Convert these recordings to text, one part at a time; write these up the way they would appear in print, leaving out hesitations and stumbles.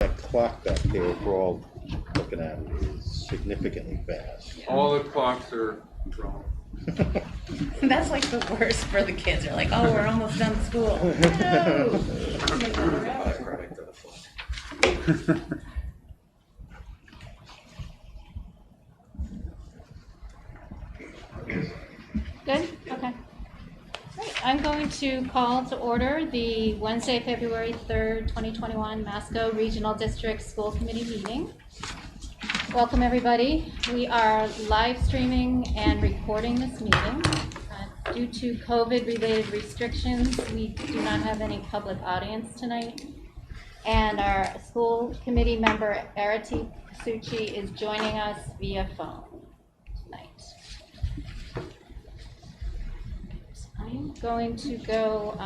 that clock back there we're all looking at is significantly fast. All the clocks are wrong. That's like the worst for the kids. They're like, oh, we're almost done school. No. Good? Okay. Great. I'm going to call to order the Wednesday, February 3rd, 2021 Masco Regional District School Committee meeting. Welcome, everybody. We are live streaming and recording this meeting. Due to COVID-related restrictions, we do not have any public audience tonight. And our school committee member, Arati Kasuchi, is joining us via phone tonight. I'm going to go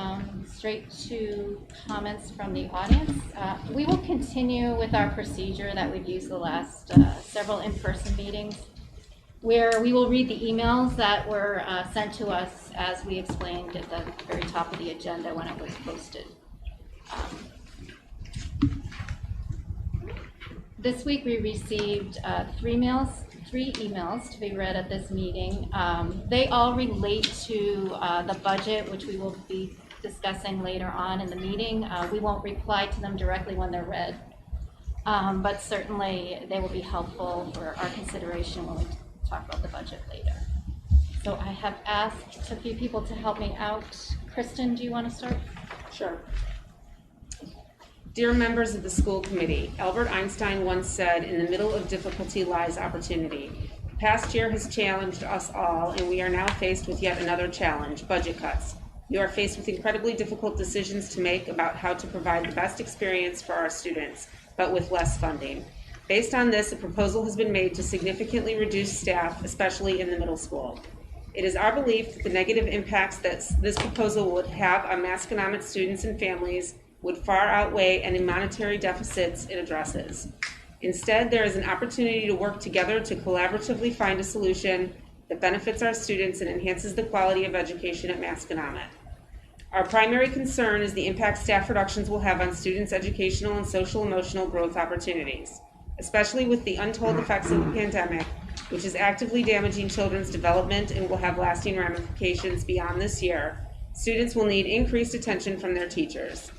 straight to comments from the audience. We will continue with our procedure that we've used the last several in-person meetings, where we will read the emails that were sent to us as we explained at the very top of the agenda when it was posted. This week we received three emails to be read at this meeting. They all relate to the budget, which we will be discussing later on in the meeting. We won't reply to them directly when they're read, but certainly they will be helpful for our consideration when we talk about the budget later. So I have asked a few people to help me out. Kristen, do you want to start? Sure. Dear members of the school committee, Albert Einstein once said, "In the middle of difficulty lies opportunity." The past year has challenged us all, and we are now faced with yet another challenge, budget cuts. You are faced with incredibly difficult decisions to make about how to provide the best experience for our students, but with less funding. Based on this, a proposal has been made to significantly reduce staff, especially in the middle school. It is our belief that the negative impacts that this proposal would have on Masconomet students and families would far outweigh any monetary deficits it addresses. Instead, there is an opportunity to work together to collaboratively find a solution that benefits our students and enhances the quality of education at Masconomet. Our primary concern is the impact staff reductions will have on students' educational and social-emotional growth opportunities, especially with the untold effects of the pandemic, which is actively damaging children's development and will have lasting ramifications beyond this year. Students will need increased attention from their teachers.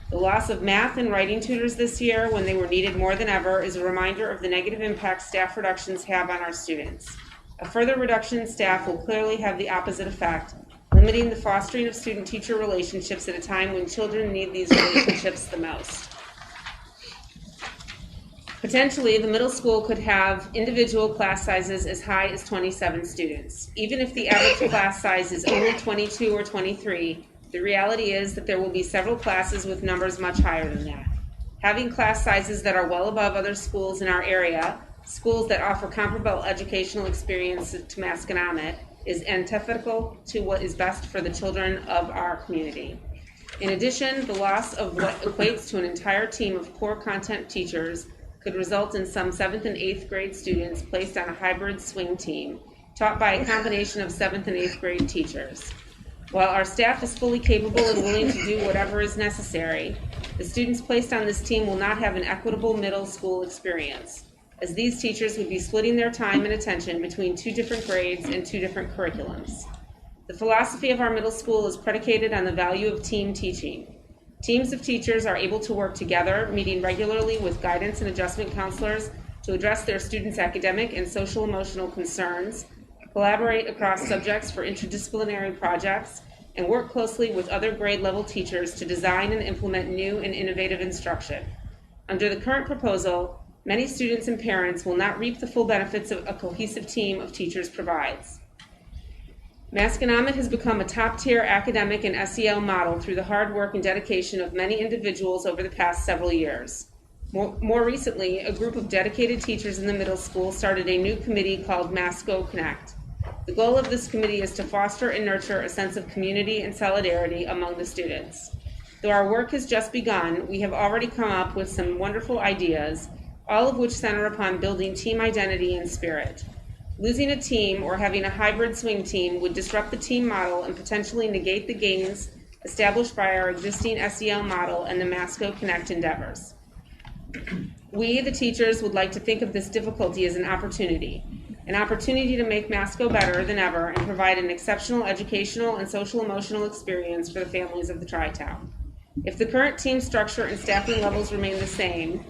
The loss of math and writing tutors this year, when they were needed more than ever, is a reminder of the negative impact staff reductions have on our students. A further reduction in staff will clearly have the opposite effect, limiting the fostering of student-teacher relationships at a time when children need these relationships the most. Potentially, the middle school could have individual class sizes as high as 27 students. Even if the average class size is only 22 or 23, the reality is that there will be several classes with numbers much higher than that. Having class sizes that are well above other schools in our area, schools that offer comparable educational experience to Masconomet, is antithetical to what is best for the children of our community. In addition, the loss of what equates to an entire team of core content teachers could result in some 7th and 8th grade students placed on a hybrid swing team, taught by a combination of 7th and 8th grade teachers. While our staff is fully capable and willing to do whatever is necessary, the students placed on this team will not have an equitable middle school experience, as these teachers would be splitting their time and attention between 2 different grades and 2 different curriculums. The philosophy of our middle school is predicated on the value of team teaching. Teams of teachers are able to work together, meeting regularly with guidance and adjustment counselors to address their students' academic and social-emotional concerns, collaborate across subjects for interdisciplinary projects, and work closely with other grade-level teachers to design and implement new and innovative instruction. Under the current proposal, many students and parents will not reap the full benefits of a cohesive team of teachers provides. Masconomet has become a top-tier academic and SEL model through the hard work and dedication of many individuals over the past several years. More recently, a group of dedicated teachers in the middle school started a new committee called Masco Connect. The goal of this committee is to foster and nurture a sense of community and solidarity among the students. Though our work has just begun, we have already come up with some wonderful ideas, all of which center upon building team identity and spirit. Losing a team or having a hybrid swing team would disrupt the team model and potentially negate the gains established by our existing SEL model and the Masco Connect endeavors. We, the teachers, would like to think of this difficulty as an opportunity to make Masco better than ever and provide an exceptional educational and social-emotional experience for the families of the Tri-Town. If the current team structure and staffing levels remain the same,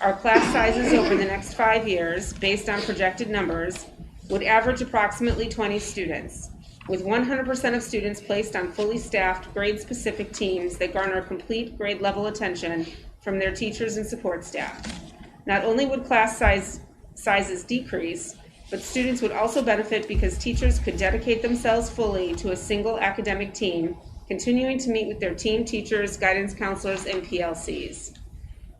our class sizes over the next 5 years, based on projected numbers, would average approximately 20 students, with 100% of students placed on fully staffed, grade-specific teams that garner complete grade-level attention from their teachers and support staff. Not only would class sizes decrease, but students would also benefit because teachers could dedicate themselves fully to a single academic team, continuing to meet with their team teachers, guidance counselors, and PLCs.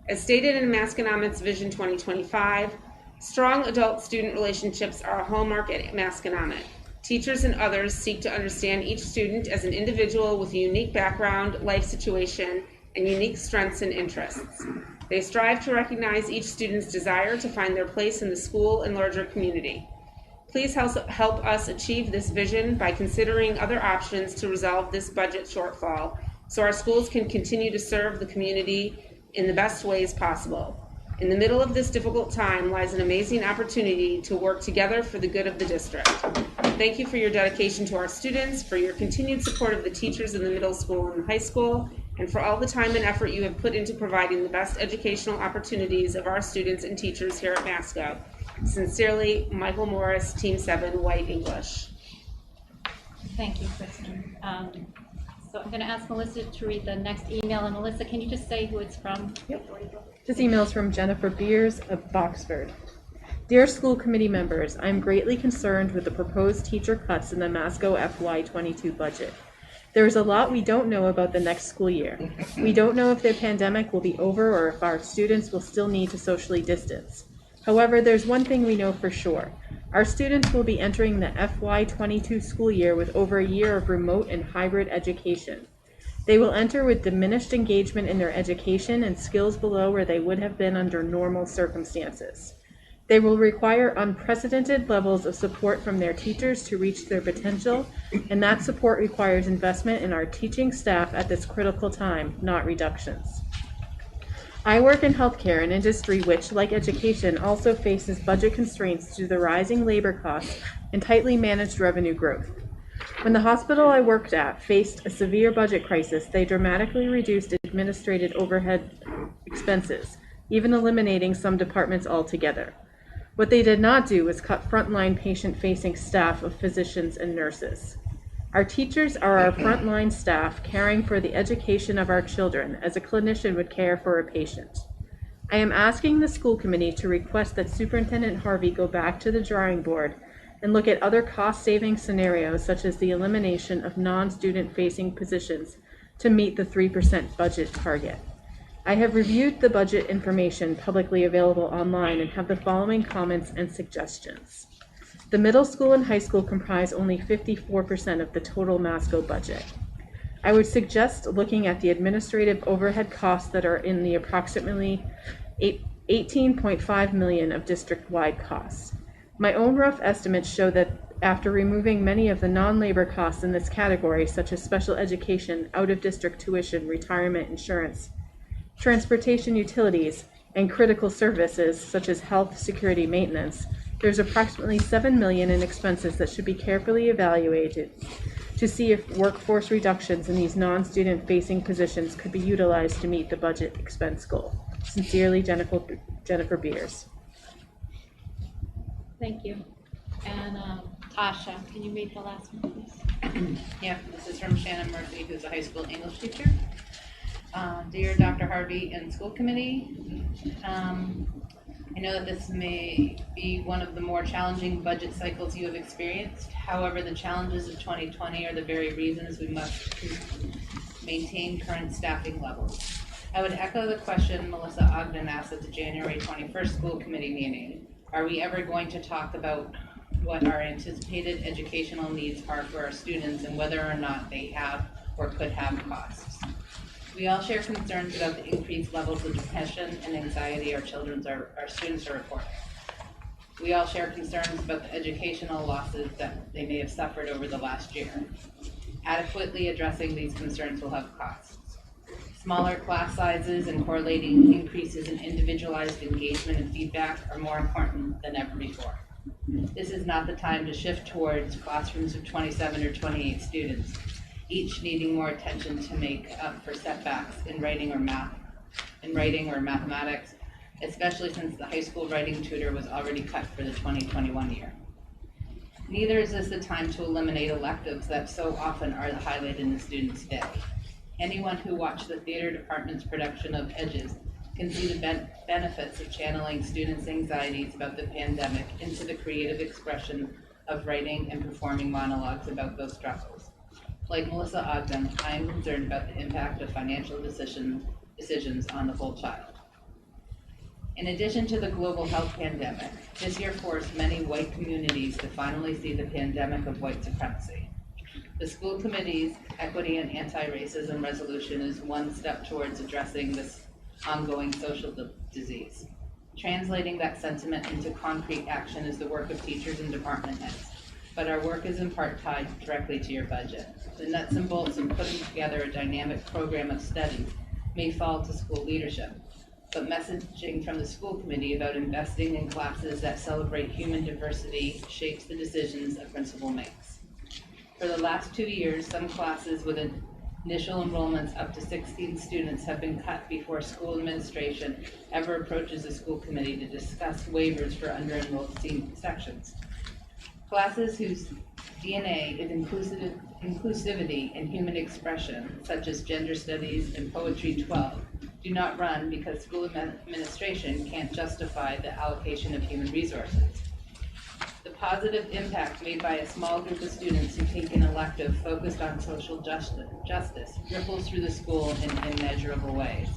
As stated in Masconomic's Vision 2025, strong adult-student relationships are a hallmark at Masconomic. Teachers and others seek to understand each student as an individual with a unique background, life situation, and unique strengths and interests. They strive to recognize each student's desire to find their place in the school and larger community. Please help us achieve this vision by considering other options to resolve this budget shortfall so our schools can continue to serve the community in the best ways possible. In the middle of this difficult time lies an amazing opportunity to work together for the good of the district. Thank you for your dedication to our students, for your continued support of the teachers in the middle school and the high school, and for all the time and effort you have put into providing the best educational opportunities of our students and teachers here at Masco. Sincerely, Michael Morris, Team 7, White English. Thank you, Kristen. So I'm going to ask Melissa to read the next email. And Melissa, can you just say who it's from? Yep. This email is from Jennifer Beers of Boxford. Dear school committee members, I am greatly concerned with the proposed teacher cuts in the Masco FY22 budget. There is a lot we don't know about the next school year. We don't know if the pandemic will be over or if our students will still need to socially distance. However, there's one thing we know for sure. Our students will be entering the FY22 school year with over a year of remote and hybrid education. They will enter with diminished engagement in their education and skills below where they would have been under normal circumstances. They will require unprecedented levels of support from their teachers to reach their potential, and that support requires investment in our teaching staff at this critical time, not reductions. I work in healthcare, an industry which, like education, also faces budget constraints due to the rising labor costs and tightly managed revenue growth. When the hospital I worked at faced a severe budget crisis, they dramatically reduced administrative overhead expenses, even eliminating some departments altogether. What they did not do was cut frontline patient-facing staff of physicians and nurses. Our teachers are our frontline staff caring for the education of our children as a clinician would care for a patient. I am asking the school committee to request that Superintendent Harvey go back to the drawing board and look at other cost-saving scenarios such as the elimination of non-student facing positions to meet the 3% budget target. I have reviewed the budget information publicly available online and have the following comments and suggestions. The middle school and high school comprise only 54% of the total Masco budget. I would suggest looking at the administrative overhead costs that are in the approximately $18.5 million of district-wide costs. My own rough estimates show that after removing many of the non-labor costs in this category, such as special education, out-of-district tuition, retirement insurance, transportation utilities, and critical services such as health, security, maintenance, there's approximately $7 million in expenses that should be carefully evaluated to see if workforce reductions in these non-student facing positions could be utilized to meet the budget expense goal. Sincerely, Jennifer Beers. Thank you. And Tasha, can you read the last one, please? Yeah, this is from Shannon Murphy, who's a high school English teacher. Dear Dr. Harvey and school committee, I know that this may be one of the more challenging budget cycles you have experienced. However, the challenges of 2020 are the very reasons we must maintain current staffing levels. I would echo the question Melissa Ogden asked at the January 21st school committee meeting. Are we ever going to talk about what our anticipated educational needs are for our students and whether or not they have or could have costs? We all share concerns about the increased levels of depression and anxiety our students are reporting. We all share concerns about the educational losses that they may have suffered over the last year. Adequately addressing these concerns will have costs. Smaller class sizes and correlating increases in individualized engagement and feedback are more important than ever before. This is not the time to shift towards classrooms of 27 or 28 students, each needing more attention to make up for setbacks in writing or mathematics, especially since the high school writing tutor was already cut for the 2021 year. Neither is this the time to eliminate electives that so often are the highlight in the student's day. Anyone who watched the theater department's production of Edges can see the benefits of channeling students' anxieties about the pandemic into the creative expression of writing and performing monologues about those struggles. Like Melissa Ogden, I am concerned about the impact of financial decisions on the whole child. In addition to the global health pandemic, this year forced many white communities to finally see the pandemic of white supremacy. The school committee's equity and anti-racism resolution is one step towards addressing this ongoing social disease. Translating that sentiment into concrete action is the work of teachers and department heads, but our work is in part tied directly to your budget. The nuts and bolts of putting together a dynamic program of studies may fall to school leadership, but messaging from the school committee about investing in classes that celebrate human diversity shapes the decisions a principal makes. For the last 2 years, some classes with initial enrollments up to 16 students have been cut before school administration ever approaches the school committee to discuss waivers for under-enrolled sections. Classes whose DNA is inclusivity and human expression, such as gender studies and poetry 12, do not run because school administration can't justify the allocation of human resources. The positive impact made by a small group of students who take an elective focused on social justice ripples through the school in immeasurable ways.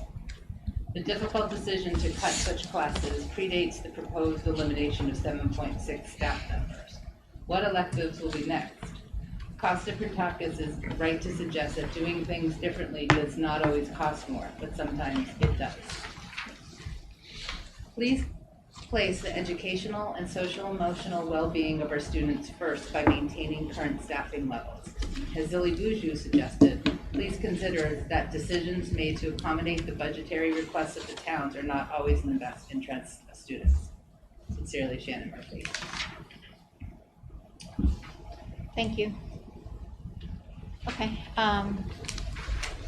The difficult decision to cut such classes predates the proposed elimination of 7.6 staff members. What electives will be next? Costa Protopoulos is right to suggest that doing things differently does not always cost more, but sometimes it does. Please place the educational and social emotional well-being of our students first by maintaining current staffing levels. As Zilly Boujou suggested, please consider that decisions made to accommodate the budgetary requests of the towns are not always in the best interest of students. Sincerely, Shannon Murphy. Thank you. Okay,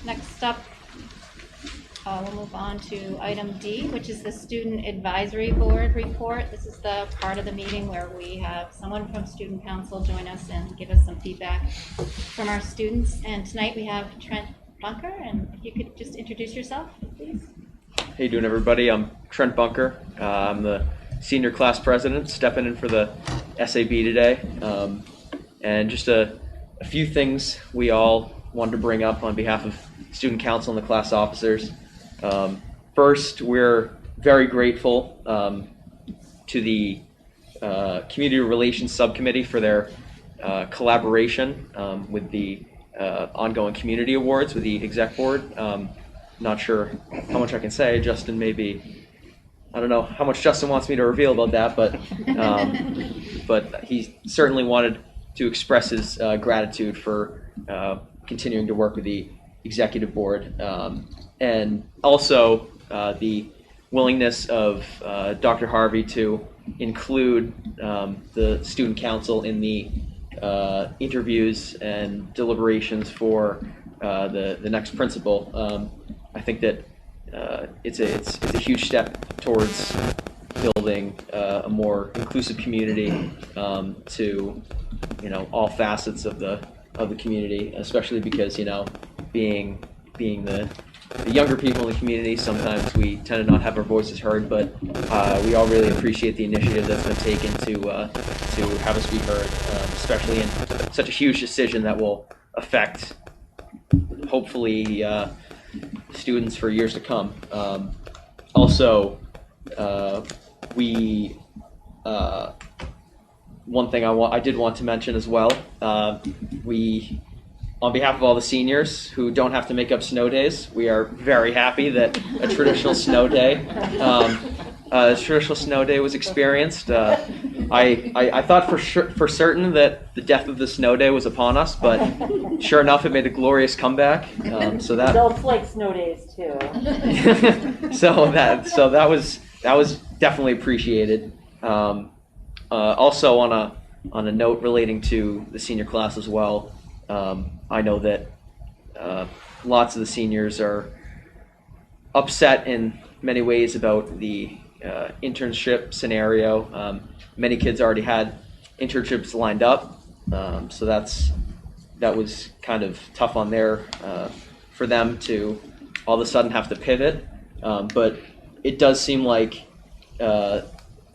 next up, we'll move on to item D, which is the Student Advisory Board report. This is the part of the meeting where we have someone from Student Council join us and give us some feedback from our students. And tonight we have Trent Bunker, and if you could just introduce yourself, please. How you doing, everybody? I'm Trent Bunker. I'm the senior class president, stepping in for the SAB today. And just a few things we all wanted to bring up on behalf of Student Council and the class officers. First, we're very grateful to the Community Relations Subcommittee for their collaboration with the ongoing community awards with the exec board. Not sure how much I can say. Justin, maybe, I don't know how much Justin wants me to reveal about that, but he certainly wanted to express his gratitude for continuing to work with the executive board, and also the willingness of Dr. Harvey to include the student council in the interviews and deliberations for the next principal. I think that it's a huge step towards building a more inclusive community to all facets of the community, especially because being the younger people in the community, sometimes we tend to not have our voices heard, but we all really appreciate the initiative that's been taken to have us be heard, especially in such a huge decision that will affect hopefully students for years to come. Also, one thing I did want to mention as well, we, on behalf of all the seniors who don't have to make up snow days, we are very happy that a traditional snow day was experienced. I thought for certain that the death of the snow day was upon us, but sure enough, it made a glorious comeback. So that Adults like snow days too. so that was definitely appreciated. Also on a note relating to the senior class as well, I know that lots of the seniors are upset in many ways about the internship scenario. Many kids already had internships lined up, so that was kind of tough on for them to all of a sudden have to pivot. But it does seem like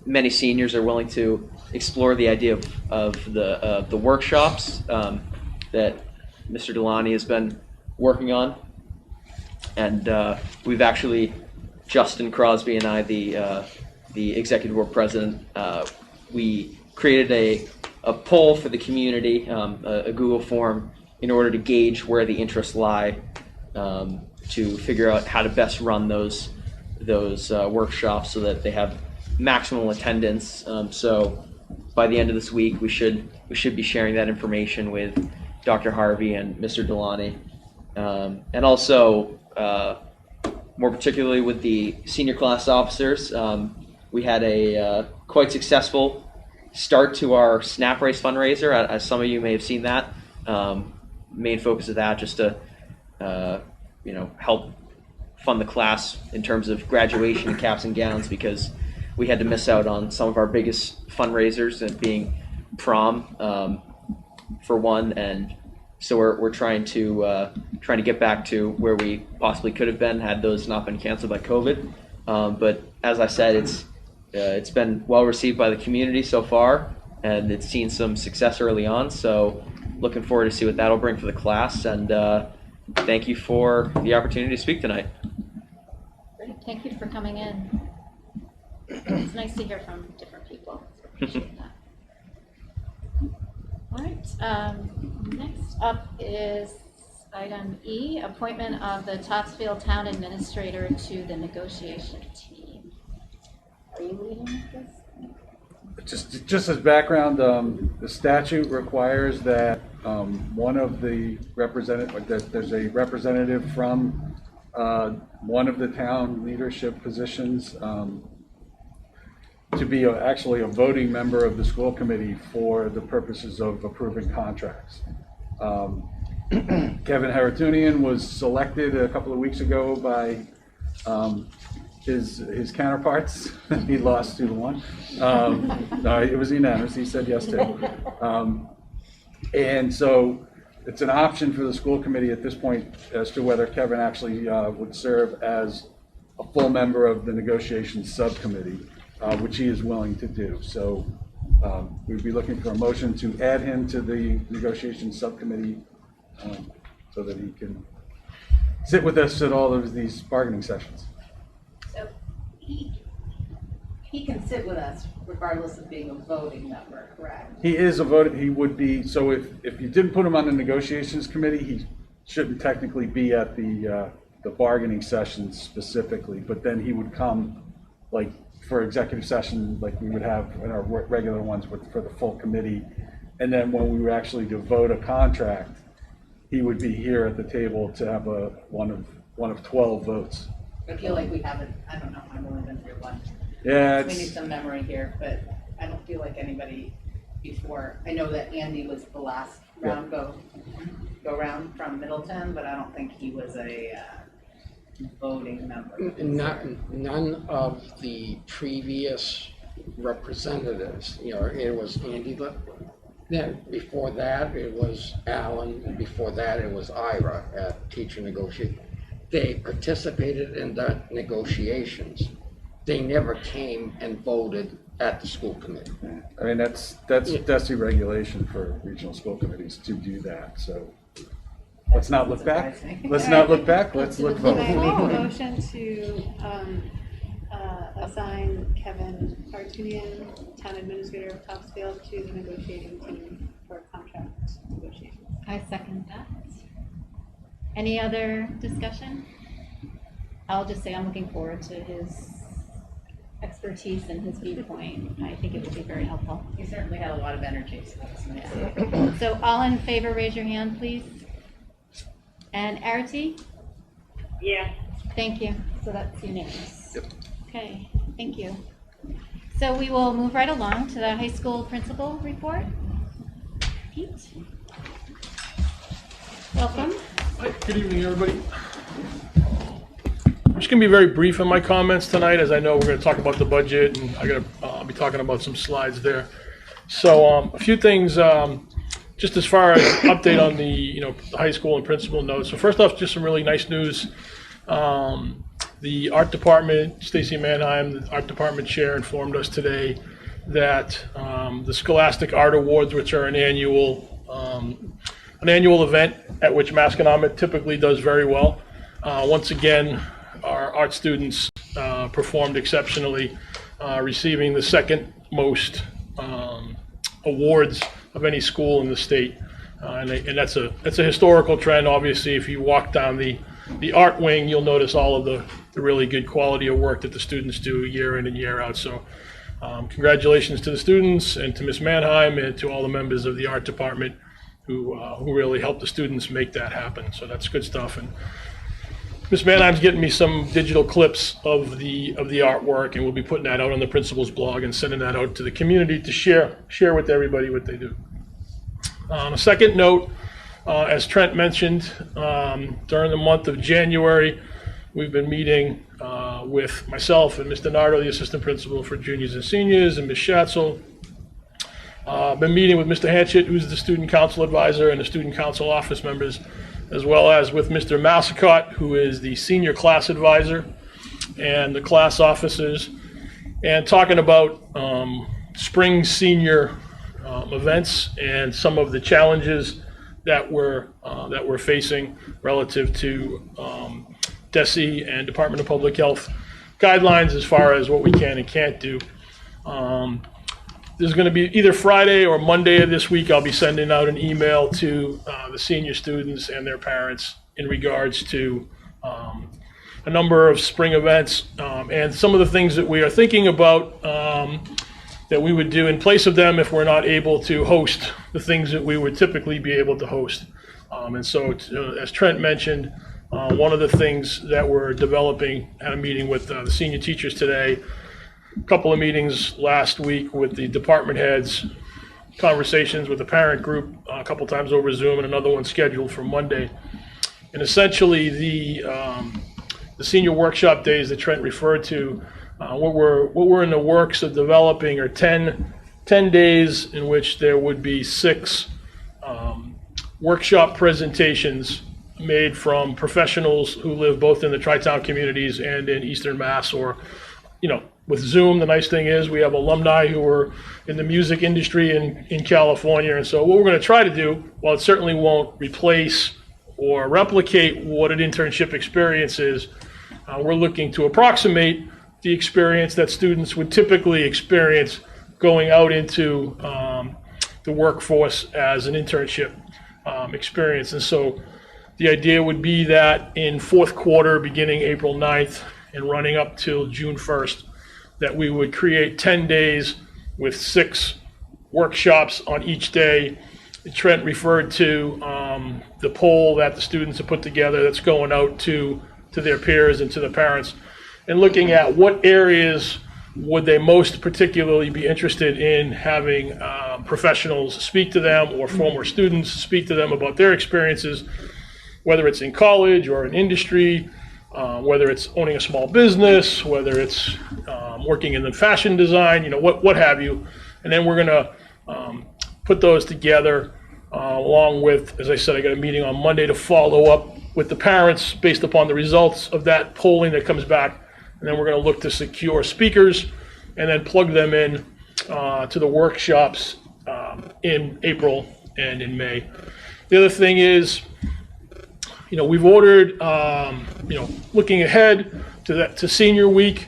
many seniors are willing to explore the idea of the workshops that Mr. Delani has been working on, and we've actually, Justin Crosby and I, the executive board president, we created a poll for the community, a Google form, in order to gauge where the interests lie, to figure out how to best run those workshops so that they have maximum attendance. So by the end of this week, we should be sharing that information with Dr. Harvey and Mr. Delani, and also more particularly with the senior class officers. We had a quite successful start to our Snap Race fundraiser, as some of you may have seen that. Main focus of that just to help fund the class in terms of graduation and caps and gowns, because we had to miss out on some of our biggest fundraisers, and being prom for one, and so we're trying to get back to where we possibly could have been had those not been canceled by COVID. But as I said, it's been well received by the community so far, and it's seen some success early on. So looking forward to see what that'll bring for the class. And thank you for the opportunity to speak tonight. Great, thank you for coming in. It's nice to hear from different people. Appreciate that. All right, next up is item E, appointment of the Topsfield Town Administrator to the negotiation team. Are you leading this? Just as background, the statute requires that one of the there's a representative from one of the town leadership positions to be actually a voting member of the school committee for the purposes of approving contracts. Kevin Haratunian was selected a couple of weeks ago by his counterparts. He lost 2-1. No, it was unanimous. He said yes to. And so it's an option for the school committee at this point as to whether Kevin actually would serve as a full member of the negotiations subcommittee, which he is willing to do. So we'd be looking for a motion to add him to the negotiations subcommittee so that he can sit with us at all of these bargaining sessions. So he can sit with us regardless of being a voting member, correct? He is a vote. He would be. So if you didn't put him on the negotiations committee, he shouldn't technically be at the bargaining sessions specifically. But then he would come, like for executive session, like we would have in our regular ones for the full committee. And then when we were actually to vote a contract, he would be here at the table to have one of 12 votes. I feel like we haven't, I don't know, I've only been through one. Yeah, We need some memory here, but I don't feel like anybody before. I know that Andy was the last round go round from Middleton, but I don't think he was a voting member. None of the previous representatives, it was Andy. Then before that, it was Alan, and before that, it was Ira at teacher negotiation. They participated in the negotiations. They never came and voted at the school committee. I mean, that's the regulation for regional school committees to do that. So let's not look back. Let's not look back. Let's look Can I forward. make a motion to assign Kevin Haratunian, Town Administrator of Topsfield, to the negotiating team for contract negotiations? I second that. Any other discussion? I'll just say I'm looking forward to his expertise and his viewpoint, I think it would be very helpful. He certainly had a lot of energy, so that's nice. So all in favor, raise your hand, please. And Arati? Yeah. Thank you. So that's unanimous. Yep. Okay, thank you. So we will move right along to the high school principal report. Pete? Welcome. Hi, good evening, everybody. I'm just going to be very brief in my comments tonight, as I know we're going to talk about the budget, and I'm going to be talking about some slides there. So a few things, just as far as update on the the high school and principal notes. So first off, just some really nice news. The art department, Stacy Manheim, the art department chair, informed us today that the Scholastic Art Awards, which are an annual event at which Masconomet typically does very well. Once again, our art students performed exceptionally, receiving the second most awards of any school in the state, and that's a historical trend. Obviously, if you walk down the art wing, you'll notice all of the really good quality of work that the students do year in and year out. So congratulations to the students and to Ms. Manheim and to all the members of the art department who really helped the students make that happen. So that's good stuff. And Ms. Manheim's getting me some digital clips of the artwork, and we'll be putting that out on the principal's blog and sending that out to the community to share with everybody what they do. On a second note, as Trent mentioned, during the month of January, we've been meeting with myself and Mr. Nardo, the assistant principal for juniors and seniors, and Ms. Schatzel. Been meeting with Mr. Hanchett, who's the student council advisor, and the student council office members, as well as with Mr. Massicott, who is the senior class advisor, and the class officers, and talking about spring senior events and some of the challenges that we're facing relative to DESE and Department of Public Health guidelines as far as what we can and can't do. There's going to be either Friday or Monday of this week, I'll be sending out an email to the senior students and their parents in regards to a number of spring events and some of the things that we are thinking about that we would do in place of them if we're not able to host the things that we would typically be able to host. And so, as Trent mentioned, one of the things that we're developing at a meeting with the senior teachers today, a couple of meetings last week with the department heads, conversations with the parent group a couple times over Zoom, and another one scheduled for Monday. And essentially, the senior workshop days that Trent referred to, what we're in the works of developing are 10 days in which there would be 6 workshop presentations made from professionals who live both in the Tri-Town communities and in Eastern Mass, or with Zoom, the nice thing is we have alumni who are in the music industry in California. And so what we're going to try to do, while it certainly won't replace or replicate what an internship experience is, we're looking to approximate the experience that students would typically experience going out into the workforce as an internship experience. And so the idea would be that in fourth quarter, beginning April 9th and running up till June 1st, that we would create 10 days with 6 workshops on each day. Trent referred to the poll that the students have put together that's going out to their peers and to the parents, and looking at what areas would they most particularly be interested in having professionals speak to them or former students speak to them about their experiences, whether it's in college or in industry, whether it's owning a small business, whether it's working in the fashion design, what have you. And then we're going to put those together along with, as I said, I got a meeting on Monday to follow up with the parents based upon the results of that polling that comes back. And then we're going to look to secure speakers and then plug them in to the workshops in April and in May. The other thing is, we've ordered, looking ahead to senior week.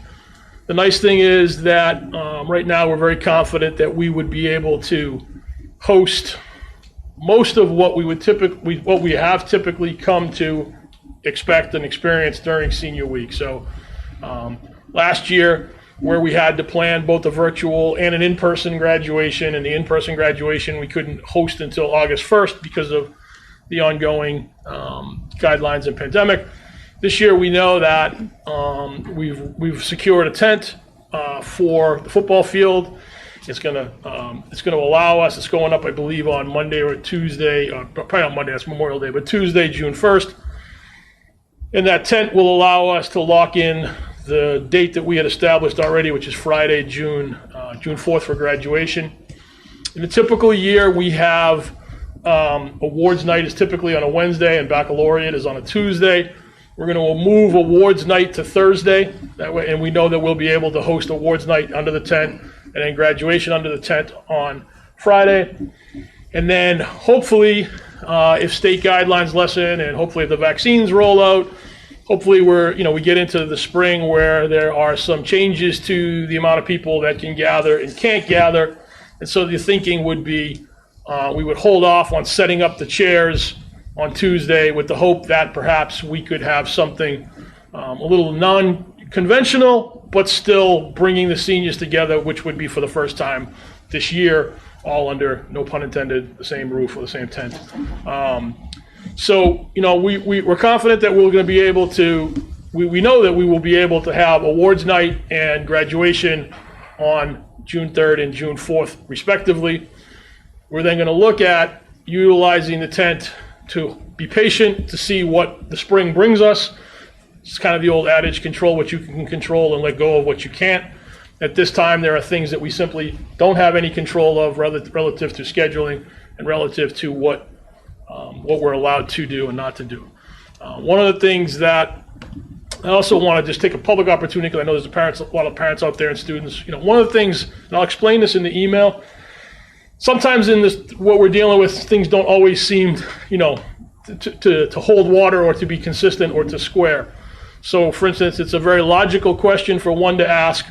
The nice thing is that right now we're very confident that we would be able to host most of what we have typically come to expect and experience during senior week. So last year where we had to plan both a virtual and an in-person graduation, and the in-person graduation we couldn't host until August 1st because of the ongoing guidelines and pandemic. This year we know that we've secured a tent for the football field. It's gonna allow us. It's going up, I believe, on Monday or Tuesday. Probably not Monday. That's Memorial Day, but Tuesday, June 1st. And that tent will allow us to lock in the date that we had established already, which is Friday, June 4th for graduation. In a typical year, we have awards night is typically on a Wednesday, and baccalaureate is on a Tuesday. We're going to move awards night to Thursday. That way, and we know that we'll be able to host awards night under the tent, and then graduation under the tent on Friday. And then hopefully, if state guidelines lessen, and hopefully if the vaccines roll out, hopefully we get into the spring where there are some changes to the amount of people that can gather and can't gather. And so the thinking would be we would hold off on setting up the chairs on Tuesday with the hope that perhaps we could have something a little non-conventional, but still bringing the seniors together, which would be for the first time this year, all under, no pun intended, the same roof or the same tent. So, we're confident that we're going to be able to, we know that we will be able to have awards night and graduation on June 3rd and June 4th, respectively. We're then going to look at utilizing the tent to be patient, to see what the spring brings us. It's kind of the old adage, control what you can control and let go of what you can't. At this time, there are things that we simply don't have any control of relative to scheduling and relative to what we're allowed to do and not to do. One of the things that I also want to just take a public opportunity, because I know there's a lot of parents out there and students. One of the things, and I'll explain this in the email, sometimes in this, what we're dealing with, things don't always seem, to hold water or to be consistent or to square. So, for instance, it's a very logical question for one to ask,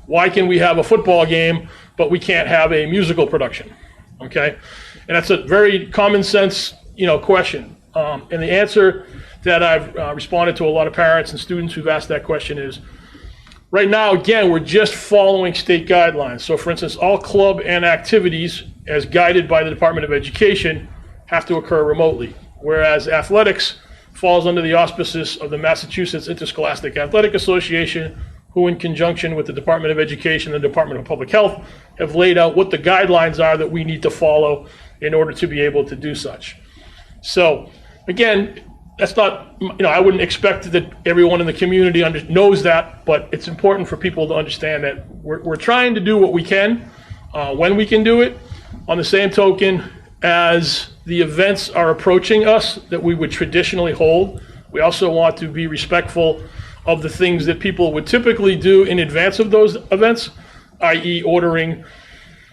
why can we have a football game, but we can't have a musical production? Okay? And that's a very common sense, question. And the answer that I've responded to a lot of parents and students who've asked that question is, right now, again, we're just following state guidelines. So, for instance, all club and activities, as guided by the Department of Education, have to occur remotely, whereas athletics falls under the auspices of the Massachusetts Interscholastic Athletic Association, who, in conjunction with the Department of Education and the Department of Public Health, have laid out what the guidelines are that we need to follow in order to be able to do such. So, again, that's not, I wouldn't expect that everyone in the community knows that, but it's important for people to understand that we're trying to do what we can when we can do it. On the same token, as the events are approaching us that we would traditionally hold, we also want to be respectful of the things that people would typically do in advance of those events, i.e. ordering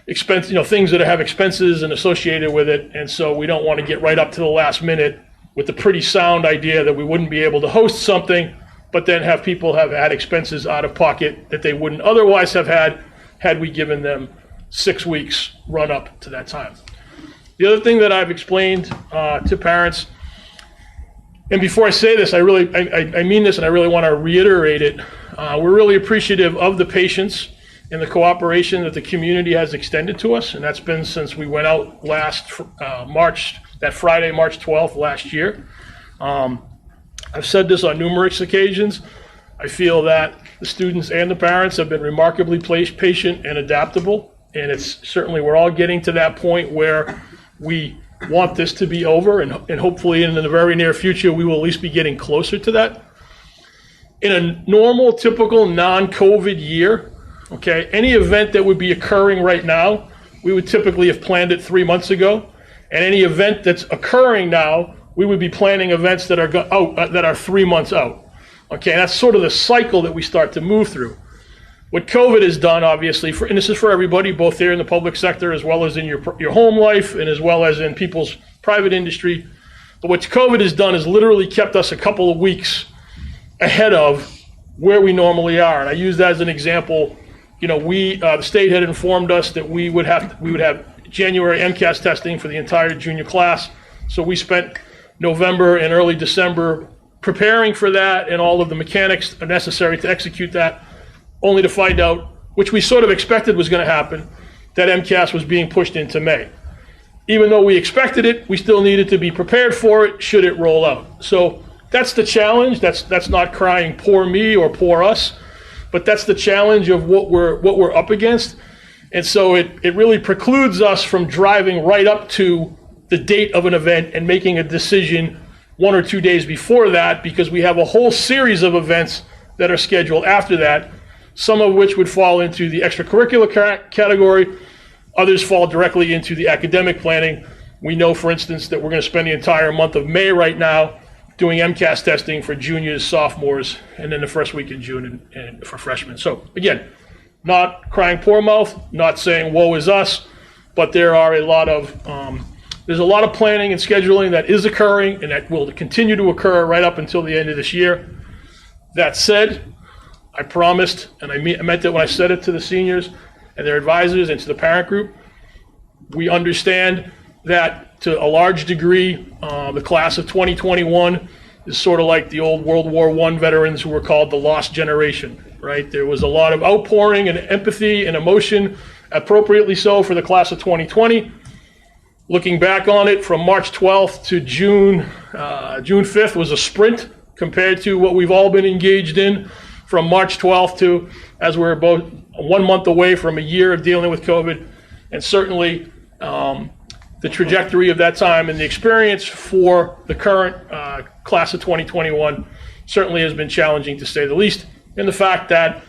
things that have expenses and associated with it. And so we don't want to get right up to the last minute with the pretty sound idea that we wouldn't be able to host something, but then have people have had expenses out of pocket that they wouldn't otherwise have had we given them 6 weeks run up to that time. The other thing that I've explained to parents, and before I say this, I mean this, and I really want to reiterate it. We're really appreciative of the patience and the cooperation that the community has extended to us, and that's been since we went out last March, that Friday, March 12th last year. I've said this on numerous occasions. I feel that the students and the parents have been remarkably patient and adaptable, and it's certainly, we're all getting to that point where we want this to be over, and hopefully in the very near future, we will at least be getting closer to that. In a normal, typical, non-COVID year, okay, any event that would be occurring right now, we would typically have planned it 3 months ago. And any event that's occurring now, we would be planning events that are that are 3 months out. Okay, and that's sort of the cycle that we start to move through. What COVID has done, obviously, and this is for everybody, both here in the public sector as well as in your home life and as well as in people's private industry. But what COVID has done is literally kept us a couple of weeks ahead of where we normally are. And I use that as an example. The state had informed us that we would have January MCAS testing for the entire junior class. So we spent November and early December preparing for that and all of the mechanics necessary to execute that. only to find out, which we sort of expected was going to happen, that MCAS was being pushed into May. Even though we expected it, we still needed to be prepared for it should it roll out. So that's the challenge. That's not crying poor me or poor us, but that's the challenge of what we're up against. And so it really precludes us from driving right up to the date of an event and making a decision 1 or 2 days before that, because we have a whole series of events that are scheduled after that, some of which would fall into the extracurricular category, others fall directly into the academic planning. We know, for instance, that we're going to spend the entire month of May right now doing MCAS testing for juniors, sophomores, and then the first week in June and for freshmen. So again, not crying poor mouth, not saying woe is us, but there are there's a lot of planning and scheduling that is occurring and that will continue to occur right up until the end of this year. That said, I promised, and I meant it when I said it to the seniors and their advisors and to the parent group, we understand that to a large degree, the class of 2021 is sort of like the old World War I veterans who were called the lost generation, right? There was a lot of outpouring and empathy and emotion, appropriately so, for the class of 2020. Looking back on it, from March 12th to June 5th was a sprint compared to what we've all been engaged in from March 12th to, as we're about 1 month away from a year of dealing with COVID. And certainly the trajectory of that time and the experience for the current class of 2021 certainly has been challenging, to say the least. And the fact that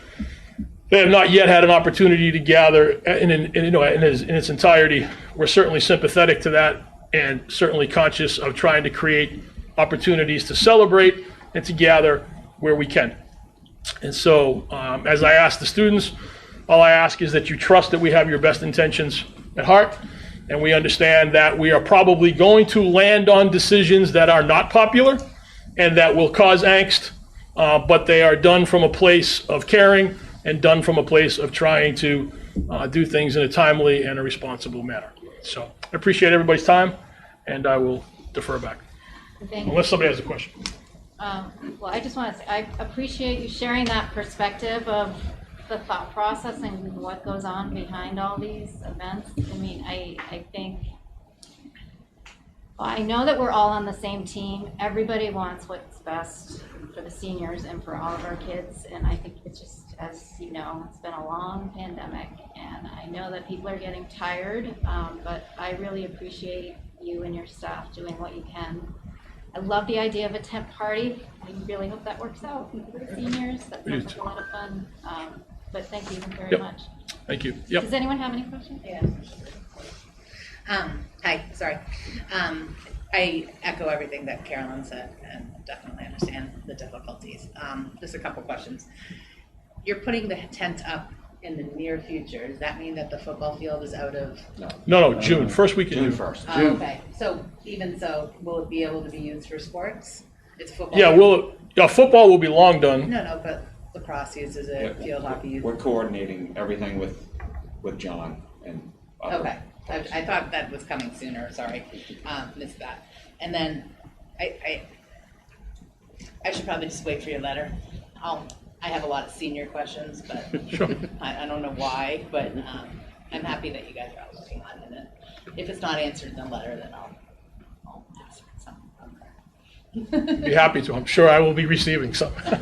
they have not yet had an opportunity to gather in its entirety, we're certainly sympathetic to that and certainly conscious of trying to create opportunities to celebrate and to gather where we can. And so, as I ask the students, all I ask is that you trust that we have your best intentions at heart, and we understand that we are probably going to land on decisions that are not popular and that will cause angst, but they are done from a place of caring and done from a place of trying to do things in a timely and a responsible manner. So I appreciate everybody's time, and I will defer back. Unless somebody has a question. Well, I just want to say, I appreciate you sharing that perspective of the thought process and what goes on behind all these events. I mean, I think, well, I know that we're all on the same team. Everybody wants what's best for the seniors and for all of our kids. And I think it's just, as you know, it's been a long pandemic, and I know that people are getting tired, but I really appreciate you and your staff doing what you can. I love the idea of a tent party. I really hope that works out for the seniors. That sounds like a lot of fun. But thank you very much. Thank you. Yep. Does anyone have any questions? Yeah. Hi, sorry. I echo everything that Carolyn said and definitely understand the difficulties. Just a couple questions. You're putting the tent up in the near future. Does that mean that the football field is out of? No, June, first week in June. First. Oh, okay. So even so, will it be able to be used for sports? It's football. Yeah, football will be long done. No, but lacrosse uses it, field hockey uses it. We're coordinating everything with John and. Okay. I thought that was coming sooner, sorry, missed that. And then I should probably just wait for your letter. I have a lot of senior questions, but Sure. I don't know why, but I'm happy that you guys are all working on it. And if it's not answered in the letter, then I'll ask for something from there. Be happy to. I'm sure I will be receiving some. Wow,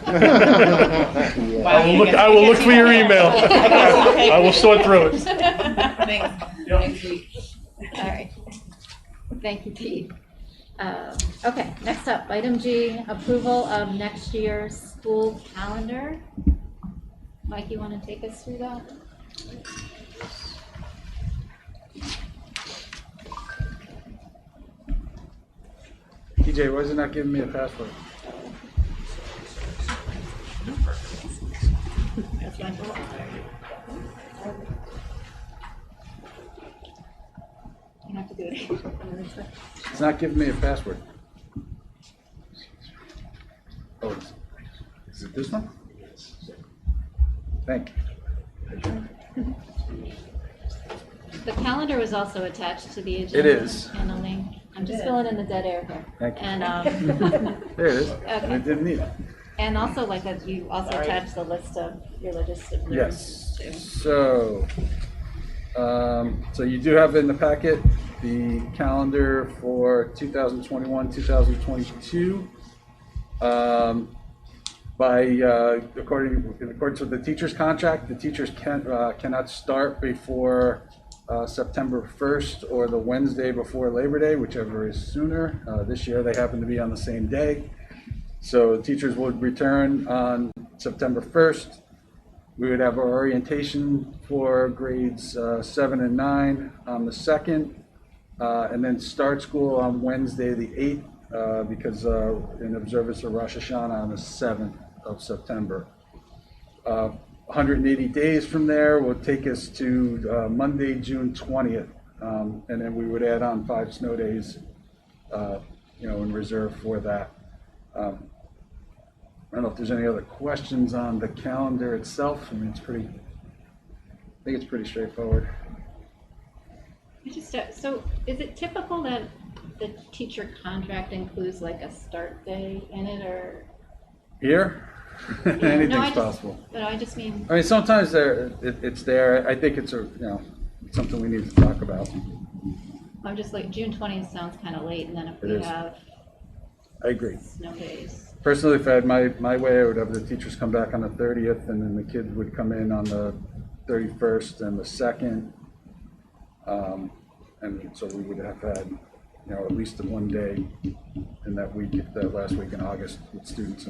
I will look for your email. I will sort through it. Thanks. Thanks, Pete. All right. Thank you, Pete. Okay, next up, item G, approval of next year's school calendar. Mike, you want to take us through that? TJ, why is it not giving me a password? That's my fault. You have to do it. It's not giving me a password. Oh, is it this one? Thank you. The calendar was also attached to the agenda. It is. And a link. I'm just filling in the dead air here. Thank you. And There it is. Okay. I didn't need it. And also like that you also attached the list of religious observances too. So you do have in the packet the calendar for 2021, 2022. In accordance with the teacher's contract, the teachers cannot start before September 1st or the Wednesday before Labor Day, whichever is sooner. This year they happen to be on the same day. So the teachers would return on September 1st. We would have our orientation for grades 7 and 9 on the 2nd, and then start school on Wednesday the 8th, because in observance of Rosh Hashanah on the 7th of September. 180 days from there will take us to Monday, June 20th, and then we would add on 5 snow days, in reserve for that. I don't know if there's any other questions on the calendar itself. I mean, I think it's pretty straightforward. So is it typical that the teacher contract includes like a start day in it, or? Here? Anything's possible. No, I just mean. I mean, sometimes it's there. I think it's something we need to talk about. I'm just like, June 20th sounds kind of late, and then if we have. I agree. Snow days. Personally, if I had my way, I would have the teachers come back on the 30th, and then the kids would come in on the 31st and the 2nd. And so we would have had, at least the one day in that week, that last week in August, with students,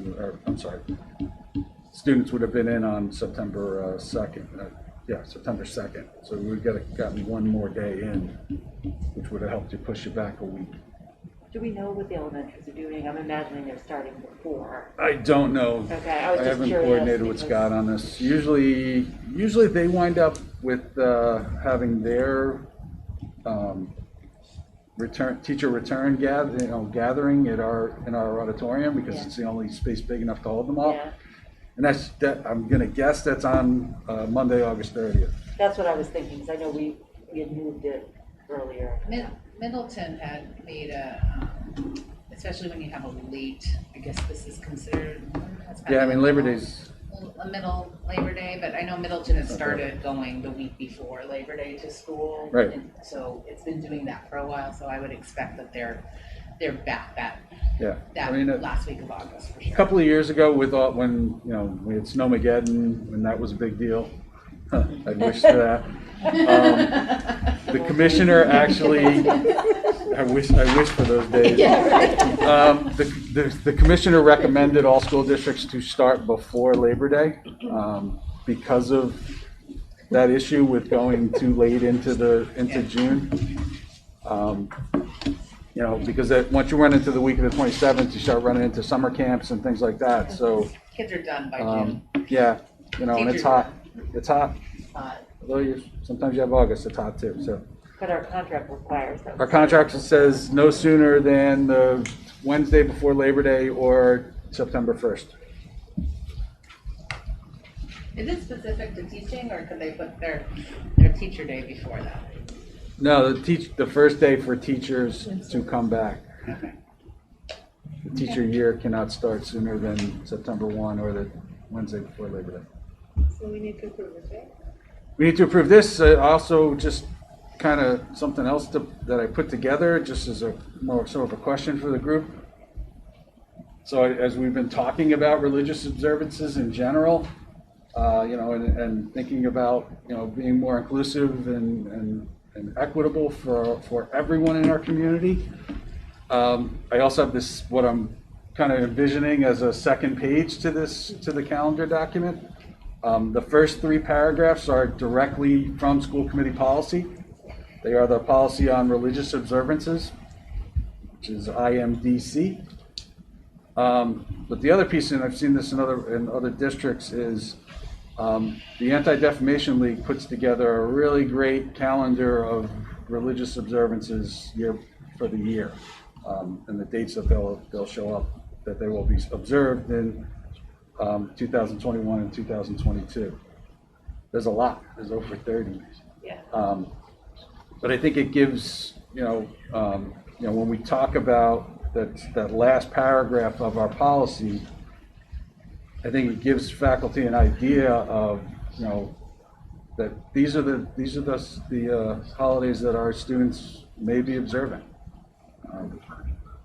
students would have been in on September 2nd. September 2nd. So we would have gotten one more day in, which would have helped you push it back a week. Do we know what the elementaries are doing? I'm imagining they're starting before. I don't know. Okay, I haven't coordinated with Scott on this. Usually they wind up with having their teacher return gathering in our auditorium, because it's the only space big enough to hold them all. Yeah. And I'm gonna guess that's on Monday, August 30th. That's what I was thinking, because I know we had moved it earlier. Middleton had made especially when you have a late, I guess this is considered. Labor Day's. A middle Labor Day, but I know Middleton has started going the week before Labor Day to school. Right. And so it's been doing that for a while, so I would expect that they're back last week of August for sure. A couple of years ago, when we had Snowmageddon, when that was a big deal. I wish for that. The commissioner actually, I wish for those days. The commissioner recommended all school districts to start before Labor Day because of that issue with going too late into June. Because once you run into the week of the 27th, you start running into summer camps and things like that. So kids are done by June. And it's hot. It's hot. Although sometimes you have August, it's hot too. So. But our contract requires that. Our contract says no sooner than the Wednesday before Labor Day or September 1st. Is it specific to teaching, or could they put their teacher day before that? No, the first day for teachers to come back. Okay. The teacher year cannot start sooner than September 1 or the Wednesday before Labor Day. So we need to approve this, right? We need to approve this. Also, just kind of something else that I put together, just as a more sort of a question for the group. So as we've been talking about religious observances in general, and thinking about being more inclusive and equitable for everyone in our community. I also have this, what I'm kind of envisioning as a second page to the calendar document. The first 3 paragraphs are directly from school committee policy. They are the policy on religious observances, which is IMDC. But the other piece, and I've seen this in other districts, is the Anti-Defamation League puts together a really great calendar of religious observances for the year, and the dates that they'll show up, that they will be observed in 2021 and 2022. There's a lot. There's over 30. Yeah. But I think it gives, when we talk about that last paragraph of our policy, I think it gives faculty an idea of, you know, that these are the holidays that our students may be observing.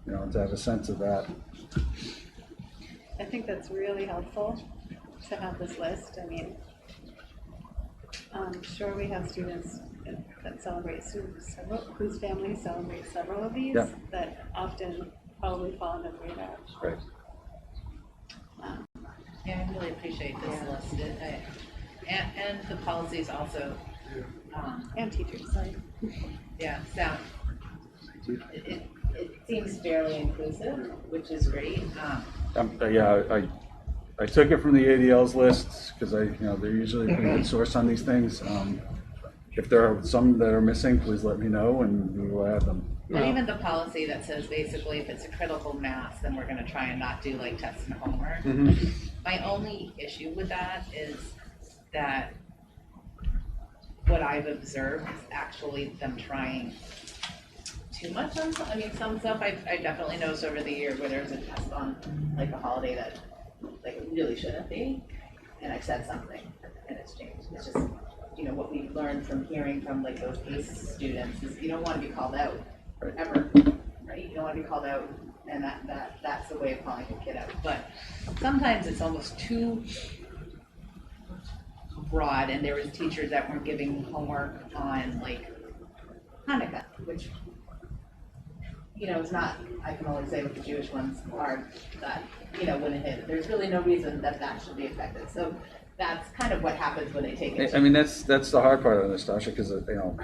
You know, to have a sense of that. I think that's really helpful to have this list. I mean, sure, we have students that celebrate several, whose families celebrate several of these, Yeah. that often probably fall under the radar. Right. Yeah, I really appreciate this list. And the policies also, And teachers, sorry. yeah, sound, it seems fairly inclusive, which is great. Yeah, I took it from the ADL's list because they're usually a good source on these things. If there are some that are missing, please let me know and we will add them. But even the policy that says basically if it's a critical mass, then we're gonna try and not do like tests and homework. Mm-hmm. My only issue with that is that what I've observed is actually them trying too much on some, I mean, some stuff I definitely noticed over the year where there's a test on like a holiday that like it really shouldn't be, and I've said something and it's changed. It's just, you know, what we've learned from hearing from like those ACE students is you don't want to be called out ever, right? You don't want to be called out, and that's the way of calling a kid out. But sometimes it's almost too broad, and there was teachers that weren't giving homework on like Hanukkah, which, you know, it's not, I can only say what the Jewish ones are, that, you know, wouldn't hit. There's really no reason that should be affected. So that's kind of what happens when they take it. I mean, that's the hard part of this, Tasha, because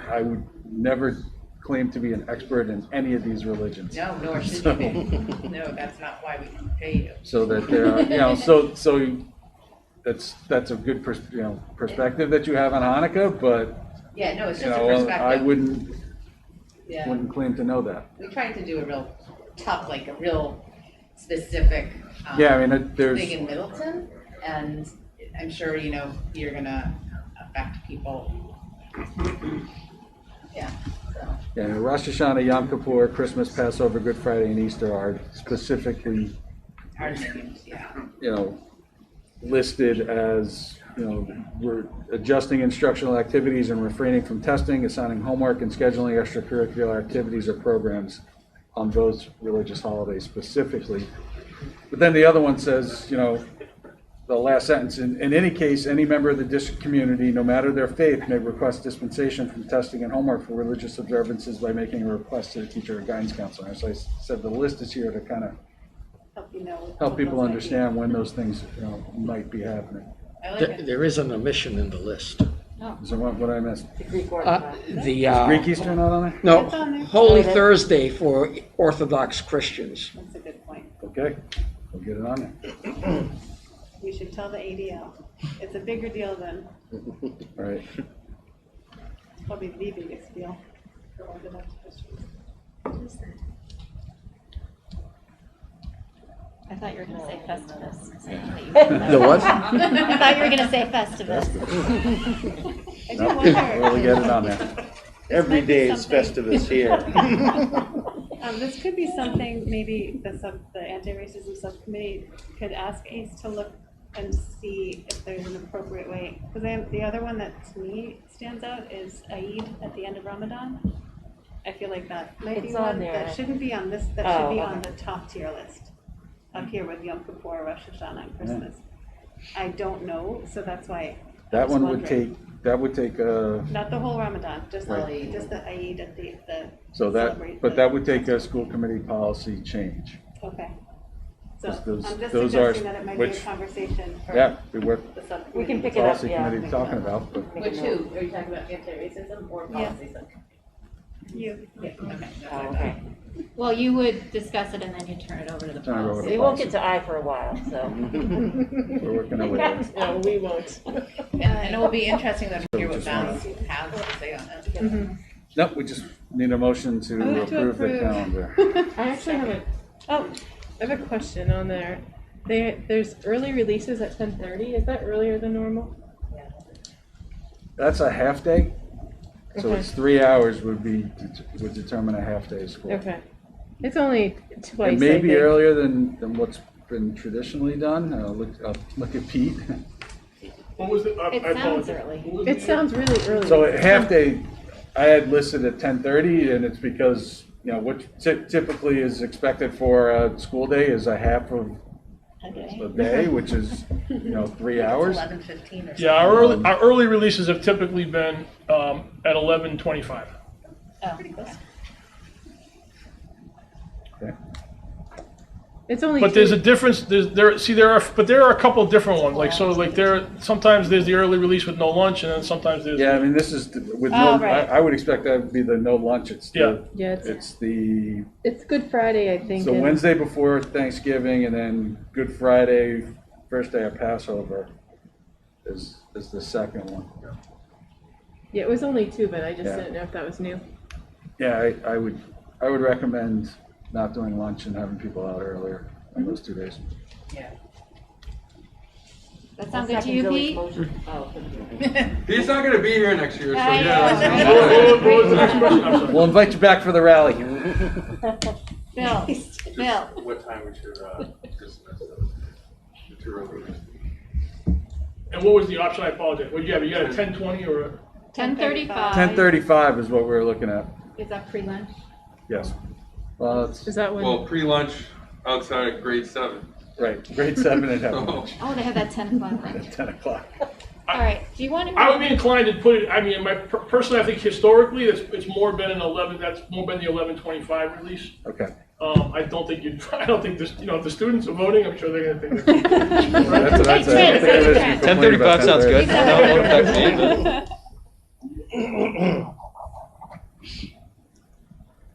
I would never claim to be an expert in any of these religions. No, nor should you be. No, that's not why we pay you. So that there are, so that's a good perspective that you have on Hanukkah, but Yeah, no, it's just a perspective. I wouldn't Yeah. claim to know that. We tried to do a real tough, like a real specific Yeah, I mean, there's thing in Middleton, and I'm sure, you know, you're gonna affect people. Yeah, so. Yeah, Rosh Hashanah, Yom Kippur, Christmas, Passover, Good Friday, and Easter are specifically, Hard names, yeah. listed as, we're adjusting instructional activities and refraining from testing, assigning homework, and scheduling extracurricular activities or programs on those religious holidays specifically. But then the other one says, the last sentence, in any case, any member of the district community, no matter their faith, may request dispensation from testing and homework for religious observances by making a request to the teacher or guidance counselor. So I said the list is here to kind of help people understand when those things might be happening. There is an omission in the list. So what I missed? The Greek Is Greek Easter not on there? No, It's on there. Holy Thursday for Orthodox Christians. That's a good point. Okay, we'll get it on there. We should tell the ADL. It's a bigger deal than, All right. it's probably the biggest deal for Orthodox Christians. I thought you were gonna say Festivus. The what? I thought you were gonna say Festivus. I do Nope, wonder. we'll get it on there. Every might be day is something- Festivus here. This could be something maybe the anti-racism subcommittee could ask ACE to look and see if there's an appropriate way. Because the other one that to me stands out is Eid at the end of Ramadan. I feel like that might be It's on one there. that shouldn't be on this, that Oh, should be on okay. the top tier list. Up here with Yom Kippur, Rosh Hashanah, and Christmas. I don't know, so that's why I That was one would wondering. take, Not the whole Ramadan, just Right. the Eid at the so celebrate but the- that would take a school committee policy change. Okay. So Just those- I'm just those are- suggesting that it might be a which- conversation for Yeah, we work, the subcommittee. We can pick it up, policy yeah. committee talking about, but Which who? Are you talking about anti-racism or Yeah. policy? You. Yeah, okay. that's Oh, what I okay. Well, you would discuss it and then you turn it over to the Turn it over policy. to We won't get to I for a while, so. we're working our way there. No, we won't. thought. And it will be interesting to hear what Mass has to say on that. Nope, we just need a motion to Move to approve the approve. calendar. I actually I have a question on there. There's early releases at 10:30. Is that earlier than normal? That's a half day, so Okay. it's 3 hours would determine a half day of school. Okay. It's only twice. It may I be think. earlier than what's been traditionally done. Look at Pete. What was it? It sounds early. It sounds really early. So at half day, I had listed at 10:30, and it's because, what typically is expected for a school day is a half of a day, which is, 3 hours. 11:15 or something. Yeah, our early releases have typically been at 11:25. Oh, Okay. It's only. But there's a difference. There are a couple of different ones. Sometimes there's the early release with no lunch, and then sometimes there's. Yeah, I mean, this is with Oh, no. right. I would expect that would be the no lunch. It's Yeah, it's Good Friday, I think. So and- Wednesday before Thanksgiving, and then Good Friday, first day of Passover, is the second one. Yeah, it was only 2, but I just Yeah. didn't know if that was new. Yeah, I would recommend not doing lunch and having people out earlier on those 2 days. Yeah. That sounds good to you, Pete? He's not gonna be here next year, so I yeah. know, let's right? do it. What was the next question? I'm sorry. We'll invite you back for the rally. Bill. What time would your dismiss the two releases? And what was the option? I apologize. What did you have? You had a 10:20 or a? 10:35. 10:35 is what we were looking at. Is that pre-lunch? Yes. Well, it's Is that when? Well, pre-lunch outside of grade 7. right. Grade 7 and have lunch Oh, they have that 10 o'clock at lunch. 10 o'clock. All right, do you want to? I would be inclined to put it. I mean, personally, I think historically, it's more been an 11. That's more been the 11:25 release. Okay. I don't think this. If the students are voting, I'm sure they're going to think. That's what I'd say. I don't think anybody's gonna complain 10:35 about sounds good. 10:30. No, won't affect me, but-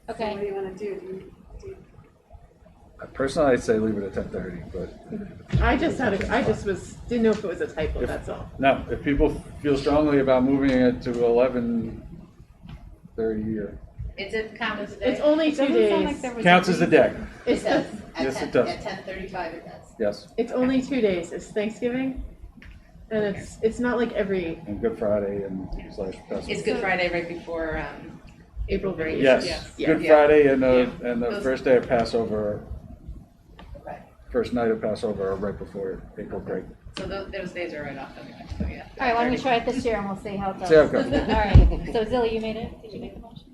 So Okay. what do you wanna do? Personally, I'd say leave it at 10:30, but I just didn't know if it was a typo, that's all. no, if people feel strongly about moving it to 11:30 or Is it count as a day? It's only 2 Doesn't sound like days. there was counts as a day. It It's, does. Yes, it does. At 10:35 it does. Yes, it's only 2 days. It's Thanksgiving, and it's not like every and Good Friday and slash Passover. It's Good Friday right before, April break. Yes, Yeah. Good Yeah. Friday and the Those- first day of Passover, right. first night of Passover, are right before April break. So those days are right off anyway, so yeah. All right, why don't we try it this year and we'll see how it goes. See how it goes. All right, so Zilly, you made it? Did you make the motion?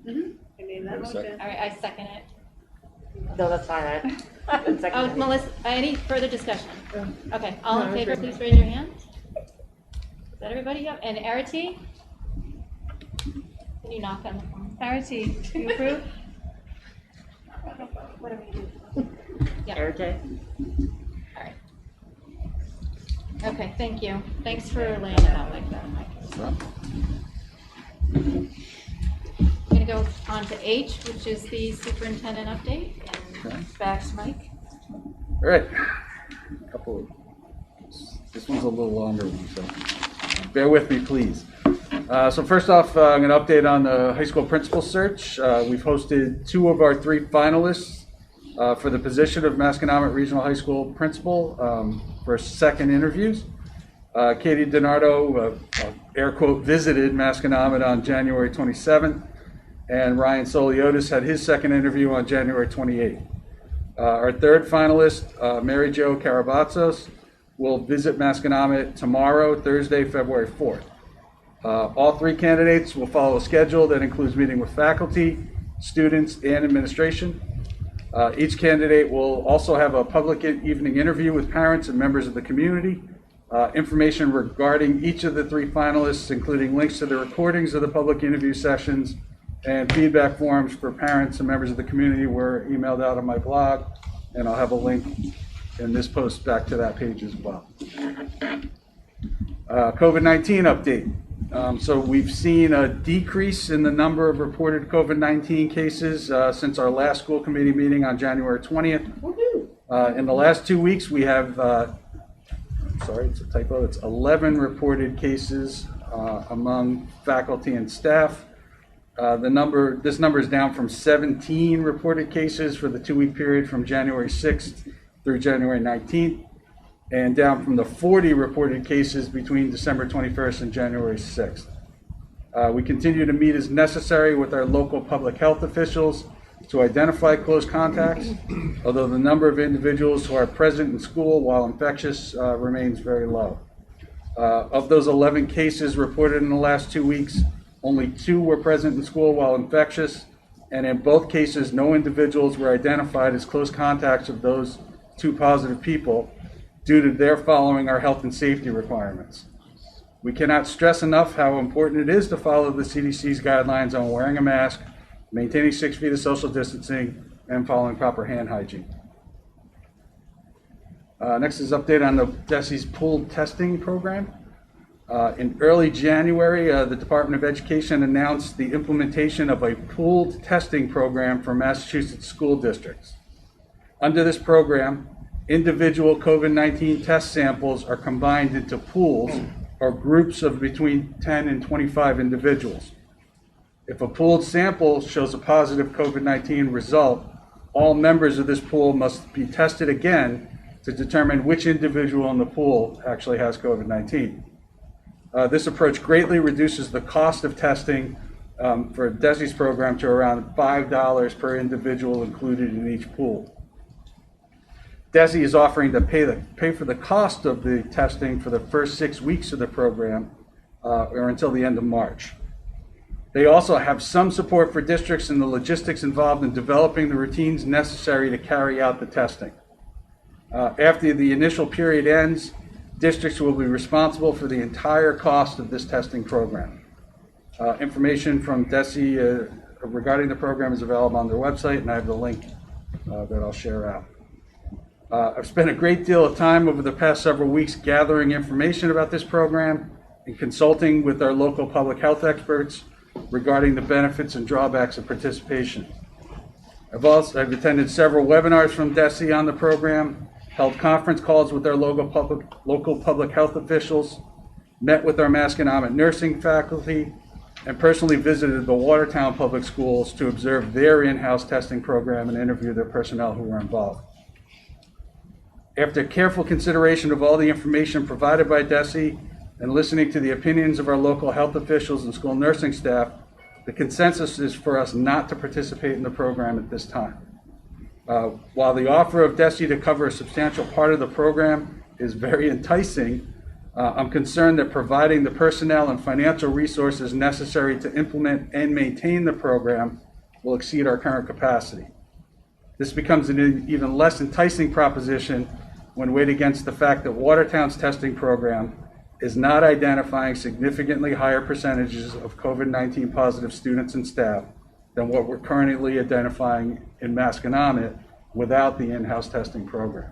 I made that Wait a second. motion. All right, I second it. No, that's fine. I Oh, Melissa, any further discussion? Okay, all No, in I was favor, reading please raise your hand. Is that everybody? Yep, and Arati? Can you knock on the phone? Arati, do you approve? Whatever you do. Yeah. Erica? All right. Okay, thank you. Thanks for laying it out like that, Mike. I'm gonna go on to H, which is the superintendent update, Okay. and back to Mike. All right, this one's a little longer one, so bear with me, please. So first off, I'm going to update on the high school principal search. We've hosted 2 of our 3 finalists for the position of Masconomet Regional High School principal for second interviews. Katie DiNardo, air quote, visited Masconomet on January 27th, and Ryan Soliotis had his second interview on January 28th. Our third finalist, Mary Jo Karabatsos, will visit Masconomet tomorrow, Thursday, February 4th. All 3 candidates will follow a schedule that includes meeting with faculty, students, and administration. Each candidate will also have a public evening interview with parents and members of the community. Information regarding each of the 3 finalists, including links to the recordings of the public interview sessions and feedback forms for parents and members of the community, were emailed out on my blog, and I'll have a link in this post back to that page as well. COVID-19 update. So we've seen a decrease in the number of reported COVID-19 cases since our last school committee meeting on January 20th. In the last 2 weeks, we have, sorry, it's a typo, it's 11 reported cases among faculty and staff. This number is down from 17 reported cases for the 2-week period from January 6th through January 19th. And down from the 40 reported cases between December 21st and January 6th. We continue to meet as necessary with our local public health officials to identify close contacts, although the number of individuals who are present in school while infectious remains very low. Of those 11 cases reported in the last 2 weeks, only 2 were present in school while infectious, and in both cases, no individuals were identified as close contacts of those 2 positive people due to their following our health and safety requirements. We cannot stress enough how important it is to follow the CDC's guidelines on wearing a mask, maintaining 6 feet of social distancing, and following proper hand hygiene. Next is update on the DESI's pooled testing program. In early January, the Department of Education announced the implementation of a pooled testing program for Massachusetts school districts. Under this program, individual COVID-19 test samples are combined into pools or groups of between 10 and 25 individuals. If a pooled sample shows a positive COVID-19 result, all members of this pool must be tested again to determine which individual in the pool actually has COVID-19. This approach greatly reduces the cost of testing for DESI's program to around $5 per individual included in each pool. DESI is offering to pay for the cost of the testing for the first 6 weeks of the program or until the end of March. They also have some support for districts in the logistics involved in developing the routines necessary to carry out the testing. After the initial period ends, districts will be responsible for the entire cost of this testing program. Information from DESI regarding the program is available on their website, and I have the link that I'll share out. I've spent a great deal of time over the past several weeks gathering information about this program and consulting with our local public health experts regarding the benefits and drawbacks of participation. I've attended several webinars from DESI on the program, held conference calls with our local public health officials, met with our Masconomet nursing faculty, and personally visited the Watertown public schools to observe their in-house testing program and interview their personnel who were involved. After careful consideration of all the information provided by DESI and listening to the opinions of our local health officials and school nursing staff, the consensus is for us not to participate in the program at this time. While the offer of DESI to cover a substantial part of the program is very enticing, I'm concerned that providing the personnel and financial resources necessary to implement and maintain the program will exceed our current capacity. This becomes an even less enticing proposition when weighed against the fact that Watertown's testing program is not identifying significantly higher percentages of COVID-19 positive students and staff than what we're currently identifying in Masconomet without the in-house testing program.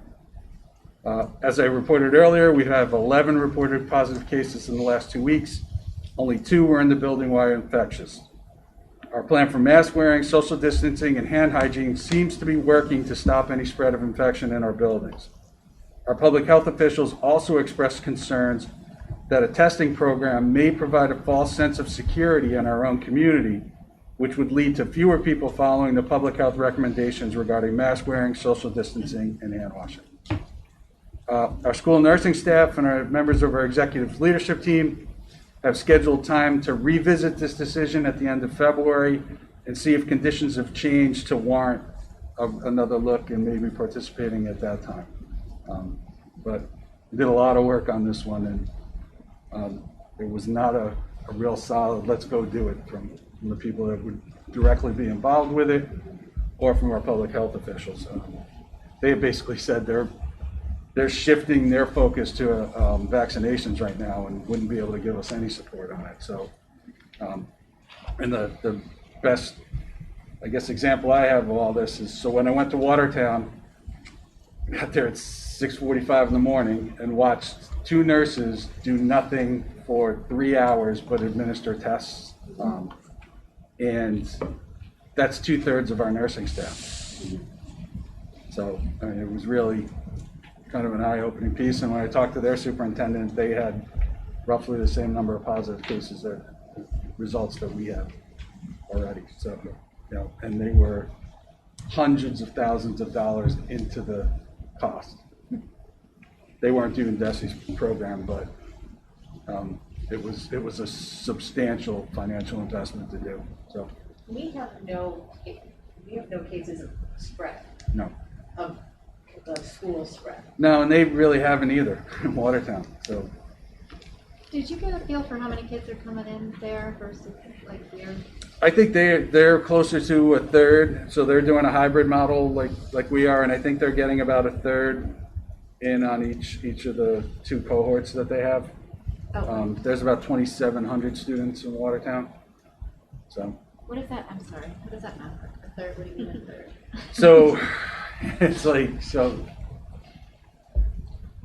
As I reported earlier, we have 11 reported positive cases in the last 2 weeks. Only 2 were in the building while infectious. Our plan for mask wearing, social distancing, and hand hygiene seems to be working to stop any spread of infection in our buildings. Our public health officials also expressed concerns that a testing program may provide a false sense of security in our own community, which would lead to fewer people following the public health recommendations regarding mask wearing, social distancing, and hand washing. Our school nursing staff and our members of our executive leadership team have scheduled time to revisit this decision at the end of February and see if conditions have changed to warrant another look and maybe participating at that time. But we did a lot of work on this one, and it was not a real solid let's go do it from the people that would directly be involved with it or from our public health officials. They have basically said they're shifting their focus to vaccinations right now and wouldn't be able to give us any support on it. So, and the best, I guess, example I have of all this is, so when I went to Watertown, I got there at 6:45 in the morning and watched 2 nurses do nothing for 3 hours but administer tests. And that's 2/3 of our nursing staff. So, I mean, it was really kind of an eye-opening piece, and when I talked to their superintendent, they had roughly the same number of positive cases or results that we have already. So, you know, and they were hundreds of thousands of dollars into the cost. They weren't doing DESI's program, but it was a substantial financial investment to do. So We have no we have no cases of spread, No. of the school spread. No, and they really haven't either in Watertown, so. Did you get a feel for how many kids are coming in there versus like here? I think they're closer to a third, so they're doing a hybrid model like we are, and I think they're getting about a third in on each of the 2 cohorts that they have. Oh, There's about 2,700 students in Watertown, so. what is that? I'm sorry. What does that matter? A third? What do you mean a third? So it's like, so,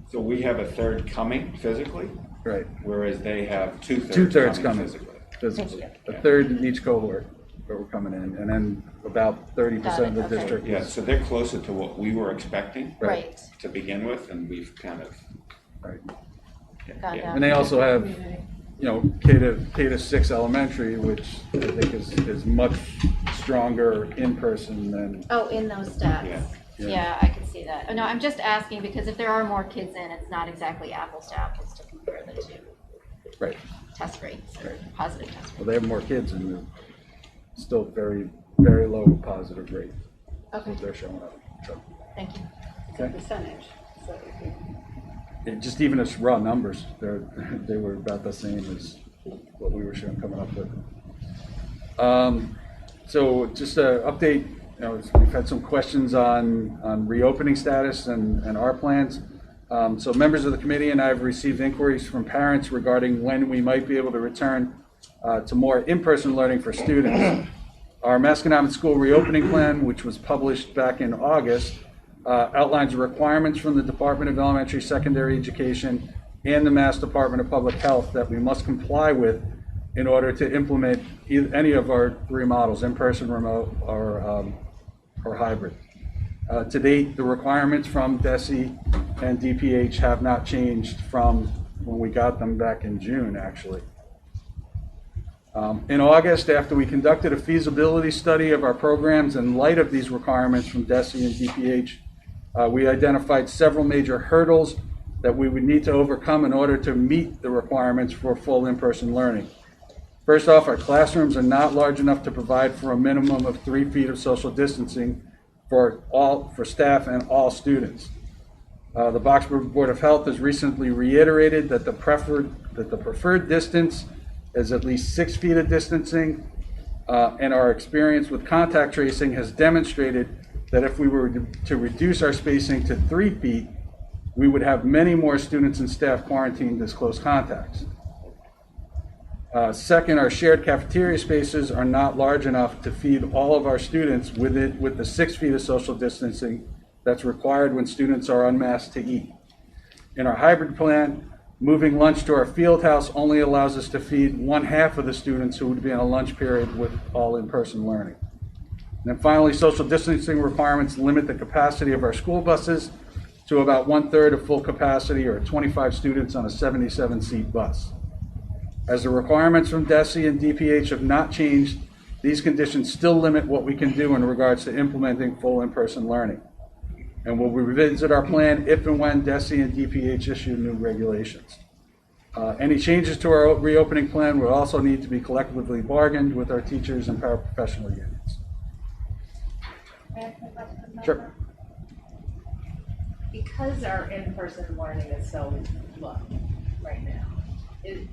So we have a third coming physically, right, whereas they have 2/3 2/3 coming coming physically. physically. A third in each cohort that were coming in, and then about 30% of the Got it, okay. district. Yeah, so they're closer to what we were expecting Right. to begin with, and we've kind of. Right. Got yeah. it. And they also have, K-6 elementary, which I think is much stronger in person than. Oh, in those stats. Yeah. Yeah, I can see that. Oh, no, I'm just asking because if there are more kids in, it's not exactly apples to apples to compare the 2 Right. test rates, or Right. positive test Well, rates. they have more kids and they're still very, very low positive rate. Okay, They're showing up. So, thank you. It's a percentage, so if you just even as raw numbers, they were about the same as what we were coming up with. So just an update, we've had some questions on reopening status and our plans. So members of the committee and I have received inquiries from parents regarding when we might be able to return to more in-person learning for students. Our Masconomet School reopening plan, which was published back in August, outlines requirements from the Department of Elementary Secondary Education and the Mass Department of Public Health that we must comply with in order to implement any of our 3 models, in-person, remote, or hybrid. To date, the requirements from DESI and DPH have not changed from when we got them back in June, actually. In August, after we conducted a feasibility study of our programs in light of these requirements from DESI and DPH, we identified several major hurdles that we would need to overcome in order to meet the requirements for full in-person learning. First off, our classrooms are not large enough to provide for a minimum of 3 feet of social distancing for staff and all students. The Boxford Board of Health has recently reiterated that the preferred distance is at least 6 feet of distancing, and our experience with contact tracing has demonstrated that if we were to reduce our spacing to 3 feet, we would have many more students and staff quarantined as close contacts. Second, our shared cafeteria spaces are not large enough to feed all of our students with the 6 feet of social distancing that's required when students are unmasked to eat. In our hybrid plan, moving lunch to our field house only allows us to feed 1/2 of the students who would be in a lunch period with all in-person learning. And then finally, social distancing requirements limit the capacity of our school buses to about 1/3 of full capacity, or 25 students on a 77-seat bus. As the requirements from DESI and DPH have not changed, these conditions still limit what we can do in regards to implementing full in-person learning. And we'll revisit our plan if and when DESI and DPH issue new regulations. Any changes to our reopening plan will also need to be collectively bargained with our teachers and paraprofessional unions. Sure. Because our in-person learning is so low right now, is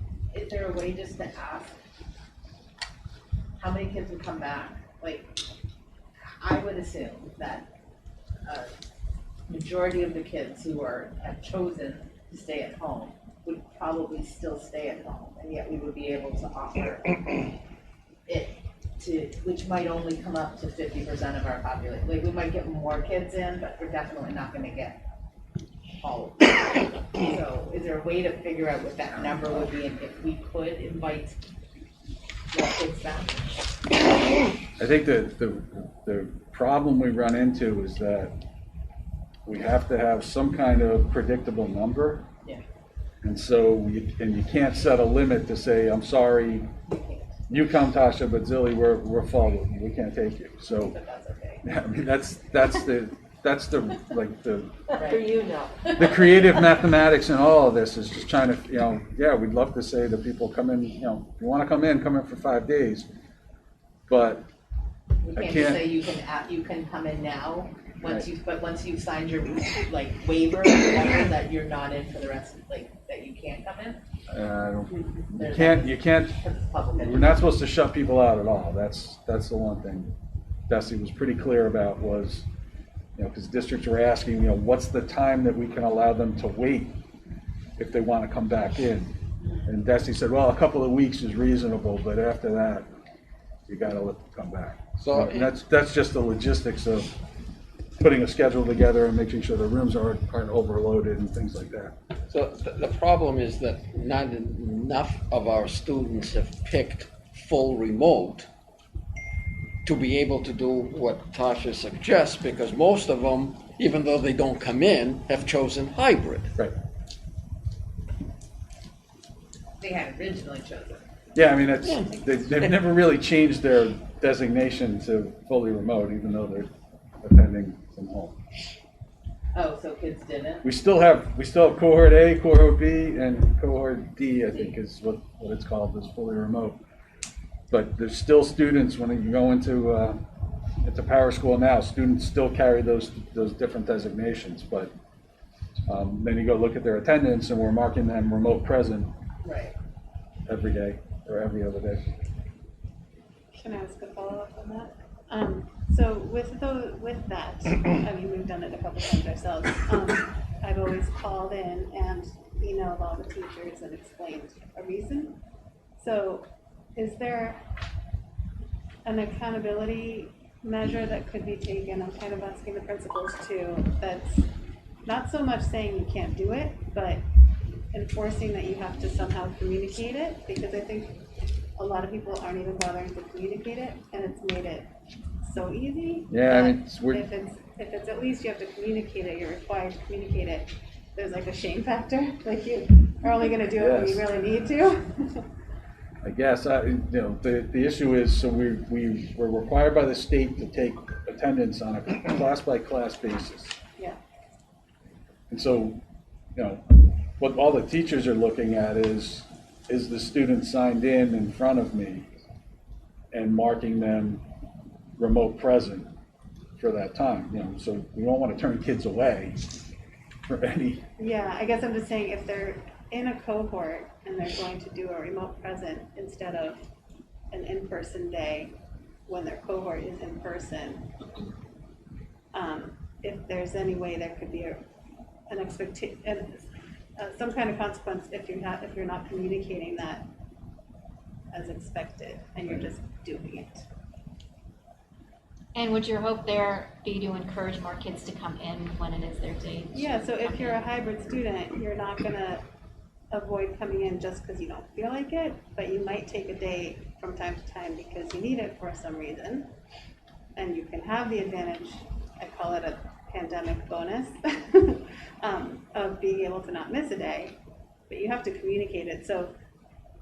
there a way just to ask how many kids would come back? Like, I would assume that a majority of the kids who have chosen to stay at home would probably still stay at home, and yet we would be able to offer it to, which might only come up to 50% of our population. Like, we might get more kids in, but we're definitely not gonna get all of them. So is there a way to figure out what that number would be, and if we could invite more kids back? I think the problem we run into is that we have to have some kind of predictable number. Yeah. And so you can't set a limit to say, I'm sorry, you come, Tasha, but Zilly, we're full, we can't take you. So But that's okay. yeah, I mean, that's the like the For you, no. the creative mathematics in all of this is just trying to, yeah, we'd love to say to people, come in, if you want to come in for 5 days. But We I can't just can't- say you can come in now, Right. once you've signed your, like, waiver or whatever, that you're not in for the rest, like, that you can't come in. You can't, we're not supposed to shut people out at all. That's the one thing Desi was pretty clear about was, because districts were asking, what's the time that we can allow them to wait if they want to come back in? And Desi said, well, a couple of weeks is reasonable, but after that, you got to let them come back. So And that's just the logistics of putting a schedule together and making sure the rooms aren't overloaded and things like that. So the problem is that not enough of our students have picked full remote to be able to do what Tasha suggests, because most of them, even though they don't come in, have chosen hybrid. Right. They had originally chosen. Yeah, I mean, they've never really changed their designation to fully remote, even though they're attending from home. Oh, so kids didn't? We still have cohort A, cohort B, and cohort D, I think is what it's called, is fully remote. But there's still students, when you go into Power School now, students still carry those different designations, but then you go look at their attendance and we're marking them remote present Right. every day or every other day. Can I ask a follow-up on that? So with that, I mean, we've done it a couple times ourselves. I've always called in and emailed all the teachers and explained a reason. So is there an accountability measure that could be taken? I'm kind of asking the principals too, that's not so much saying you can't do it, but enforcing that you have to somehow communicate it, because I think a lot of people aren't even bothering to communicate it, and it's made it so easy. Yeah, I mean, If it's at least you have to communicate it, you're required to communicate it, there's like a shame factor, like you are only gonna do it when you really need to. I guess, the issue is, so we're required by the state to take attendance on a class-by-class basis. Yeah. And so, what all the teachers are looking at is the student signed in front of me and marking them remote present for that time, so we don't want to turn kids away for any. Yeah, I guess I'm just saying if they're in a cohort and they're going to do a remote present instead of an in-person day when their cohort is in person, if there's any way there could be an expectation, some kind of consequence if you're not communicating that as expected and you're just doing it. And would your hope there be to encourage more kids to come in when it is their day? Yeah, so if you're a hybrid student, you're not gonna avoid coming in just because you don't feel like it, but you might take a day from time to time because you need it for some reason. And you can have the advantage, I call it a pandemic bonus, of being able to not miss a day, but you have to communicate it. So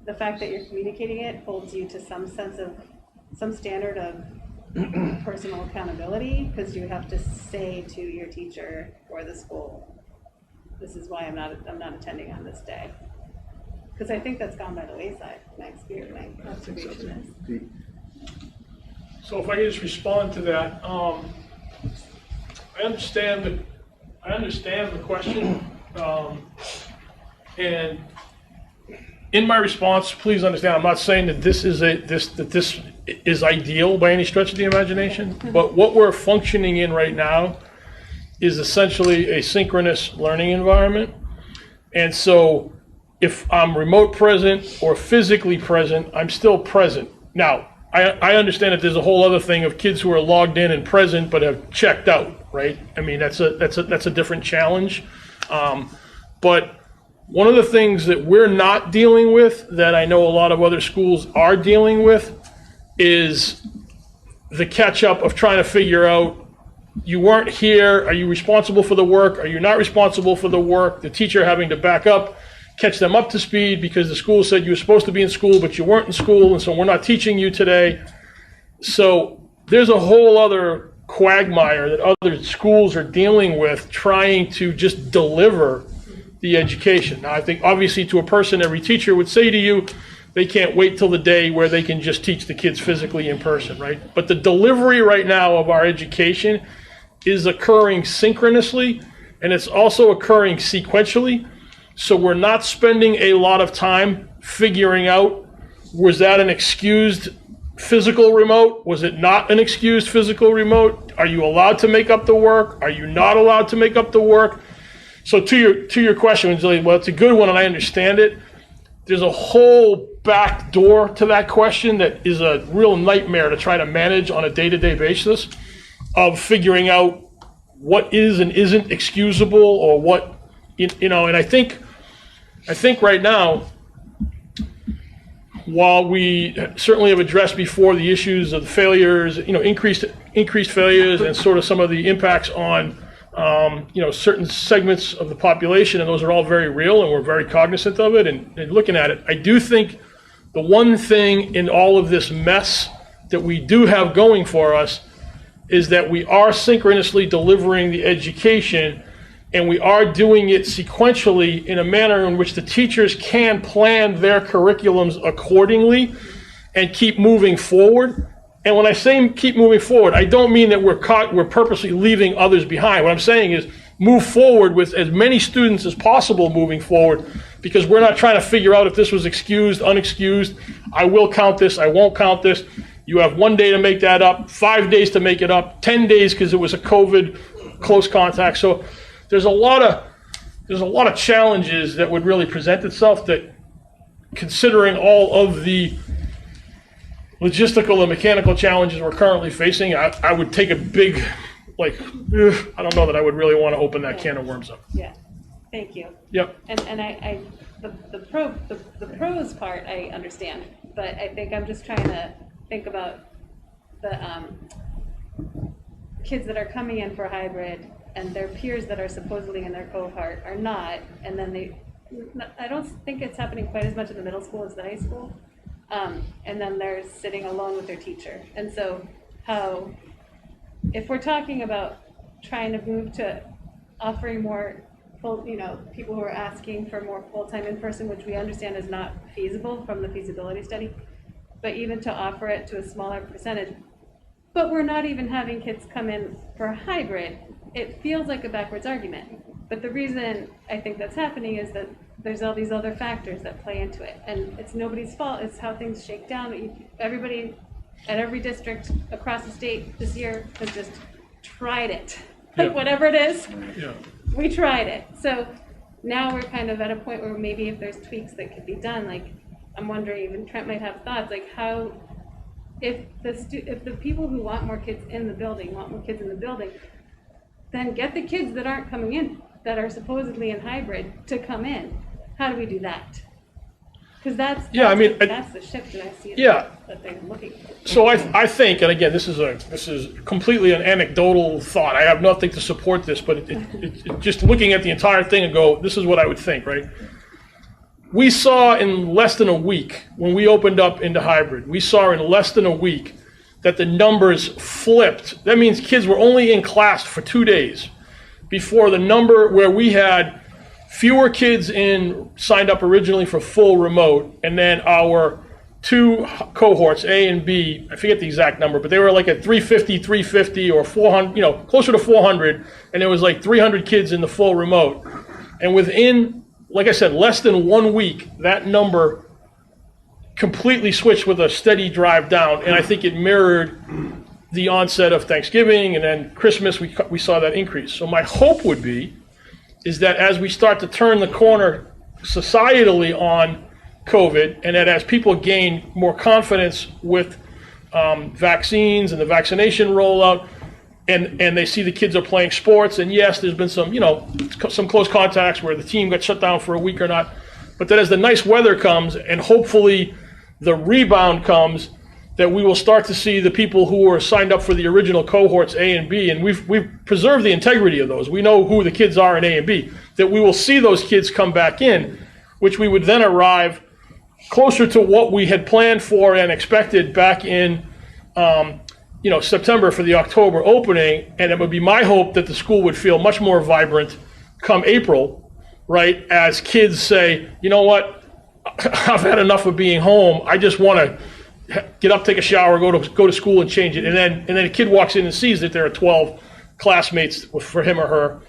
the fact that you're communicating it holds you to some standard of personal accountability, because you have to say to your teacher or the school, this is why I'm not attending on this day. Because I think that's gone by the wayside, my experience, my observation is. So if I could just respond to that, I understand the question, and in my response, please understand, I'm not saying that this is ideal by any stretch of the imagination, but what we're functioning in right now is essentially a synchronous learning environment. And so if I'm remote present or physically present, I'm still present. Now, I understand that there's a whole other thing of kids who are logged in and present but have checked out, right? I mean, that's a different challenge. But one of the things that we're not dealing with that I know a lot of other schools are dealing with is the catch-up of trying to figure out, you weren't here, are you responsible for the work, are you not responsible for the work, the teacher having to back up, catch them up to speed because the school said you were supposed to be in school but you weren't in school, and so we're not teaching you today. So there's a whole other quagmire that other schools are dealing with trying to just deliver the education. Now, I think obviously to a person, every teacher would say to you, they can't wait till the day where they can just teach the kids physically in person, right? But the delivery right now of our education is occurring synchronously, and it's also occurring sequentially. So we're not spending a lot of time figuring out, was that an excused physical remote? Was it not an excused physical remote? Are you allowed to make up the work? Are you not allowed to make up the work? So to your question, well, it's a good one and I understand it. There's a whole back door to that question that is a real nightmare to try to manage on a day-to-day basis of figuring out what is and isn't excusable, or what, you know, and I think right now, while we certainly have addressed before the issues of the failures, you know, increased failures and sort of some of the impacts on, you know, certain segments of the population, and those are all very real, and we're very cognizant of it and looking at it. I do think the one thing in all of this mess that we do have going for us is that we are synchronously delivering the education, and we are doing it sequentially in a manner in which the teachers can plan their curriculums accordingly and keep moving forward. And when I say keep moving forward, I don't mean that we're purposely leaving others behind. What I'm saying is move forward with as many students as possible moving forward, because we're not trying to figure out if this was excused, unexcused. I will count this, I won't count this. You have 1 day to make that up, 5 days to make it up, 10 days because it was a COVID close contact. So there's a lot of challenges that would really present itself, that, considering all of the logistical and mechanical challenges we're currently facing, I would take a big, like, I don't know that I would really want to open that can of worms up. Yeah, thank you. Yep. And the pros part I understand, but I think I'm just trying to think about the kids that are coming in for hybrid and their peers that are supposedly in their cohort are not, and then I don't think it's happening quite as much in the middle school as the high school, and then they're sitting alone with their teacher. And so if we're talking about trying to move to offering more full, you know, people who are asking for more full-time in-person, which we understand is not feasible from the feasibility study, but even to offer it to a smaller percentage, but we're not even having kids come in for a hybrid, it feels like a backwards argument. But the reason I think that's happening is that there's all these other factors that play into it, and it's nobody's fault. It's how things shake down. Everybody at every district across the state this year has just tried it. Like, whatever it is, we tried it. So now we're kind of at a point where maybe if there's tweaks that could be done, like, I'm wondering, even Trent might have thoughts, like how, if the people who want more kids in the building want more kids in the building, then get the kids that aren't coming in, that are supposedly in hybrid, to come in. How do we do that? Because that's the shift that I see that they're looking for. So I think, and again, this is completely an anecdotal thought. I have nothing to support this, but it just looking at the entire thing and go, this is what I would think, right? We saw in less than a week, when we opened up into hybrid, we saw in less than a week that the numbers flipped. That means kids were only in class for 2 days before the number where we had fewer kids signed up originally for full remote, and then our two cohorts, A and B, I forget the exact number, but they were like at 350 or 400, you know, closer to 400, and there was like 300 kids in the full remote. And within, like I said, less than 1 week, that number completely switched with a steady drive down, and I think it mirrored the onset of Thanksgiving, and then Christmas, we saw that increase. So my hope would be is that as we start to turn the corner societally on COVID, and that as people gain more confidence with vaccines and the vaccination rollout, and they see the kids are playing sports, and yes, there's been some close contacts where the team got shut down for a week or not, but that as the nice weather comes and hopefully the rebound comes, that we will start to see the people who were signed up for the original cohorts A and B, and we've preserved the integrity of those. We know who the kids are in A and B, that we will see those kids come back in, which we would then arrive closer to what we had planned for and expected back in September for the October opening, and it would be my hope that the school would feel much more vibrant come April, right, as kids say, you know what, I've had enough of being home. I just want to get up, take a shower, go to school and change it. And then a kid walks in and sees that there are 12 classmates for him or her,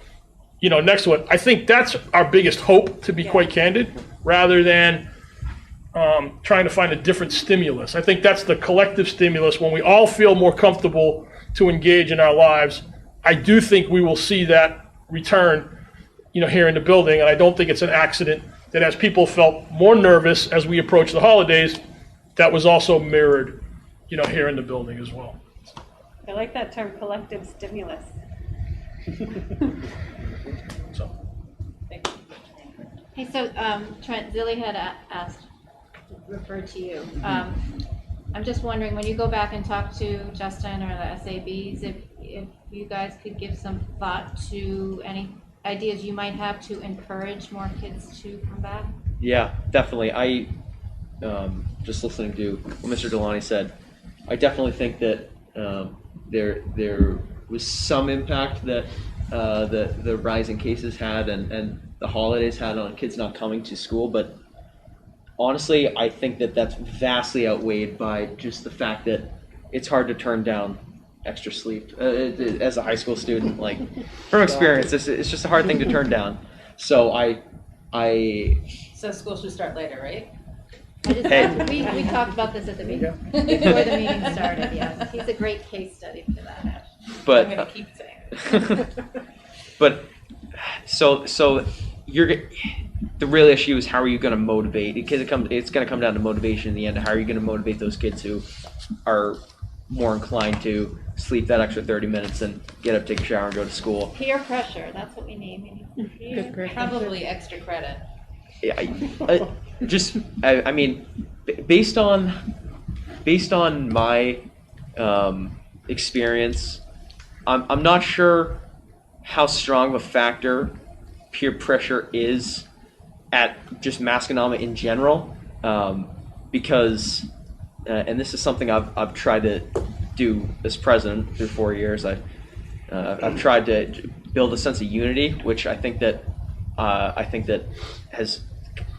next to it. I think that's our biggest hope, to be quite candid, rather than trying to find a different stimulus. I think that's the collective stimulus. When we all feel more comfortable to engage in our lives, I do think we will see that return, here in the building. And I don't think it's an accident that as people felt more nervous as we approach the holidays, that was also mirrored, here in the building as well. I like that term, collective stimulus. So. Hey, so Trent, Zilly had asked to refer to you. I'm just wondering, when you go back and talk to Justin or the SABs, if you guys could give some thought to any ideas you might have to encourage more kids to come back? Yeah, definitely. I just listening to what Mr. Delani said, I definitely think that there was some impact that the rising cases had and the holidays had on kids not coming to school, but honestly, I think that that's vastly outweighed by just the fact that it's hard to turn down extra sleep. As a high school student, like from experience, it's just a hard thing to turn down. So So school should start later, right? We talked about this at the meeting, before the meeting started, yes. He's a great case study for that. But, I'm gonna keep saying it. but so the real issue is how are you going to motivate? Because it's going to come down to motivation in the end. How are you going to motivate those kids who are more inclined to sleep that extra 30 minutes and get up, take a shower, and go to school? Peer pressure, that's what we need. Probably extra credit. Yeah, I mean, based on my experience, I'm not sure how strong of a factor peer pressure is at just Masconama in general, because, and this is something I've tried to do as president through 4 years. I've tried to build a sense of unity, which I think that has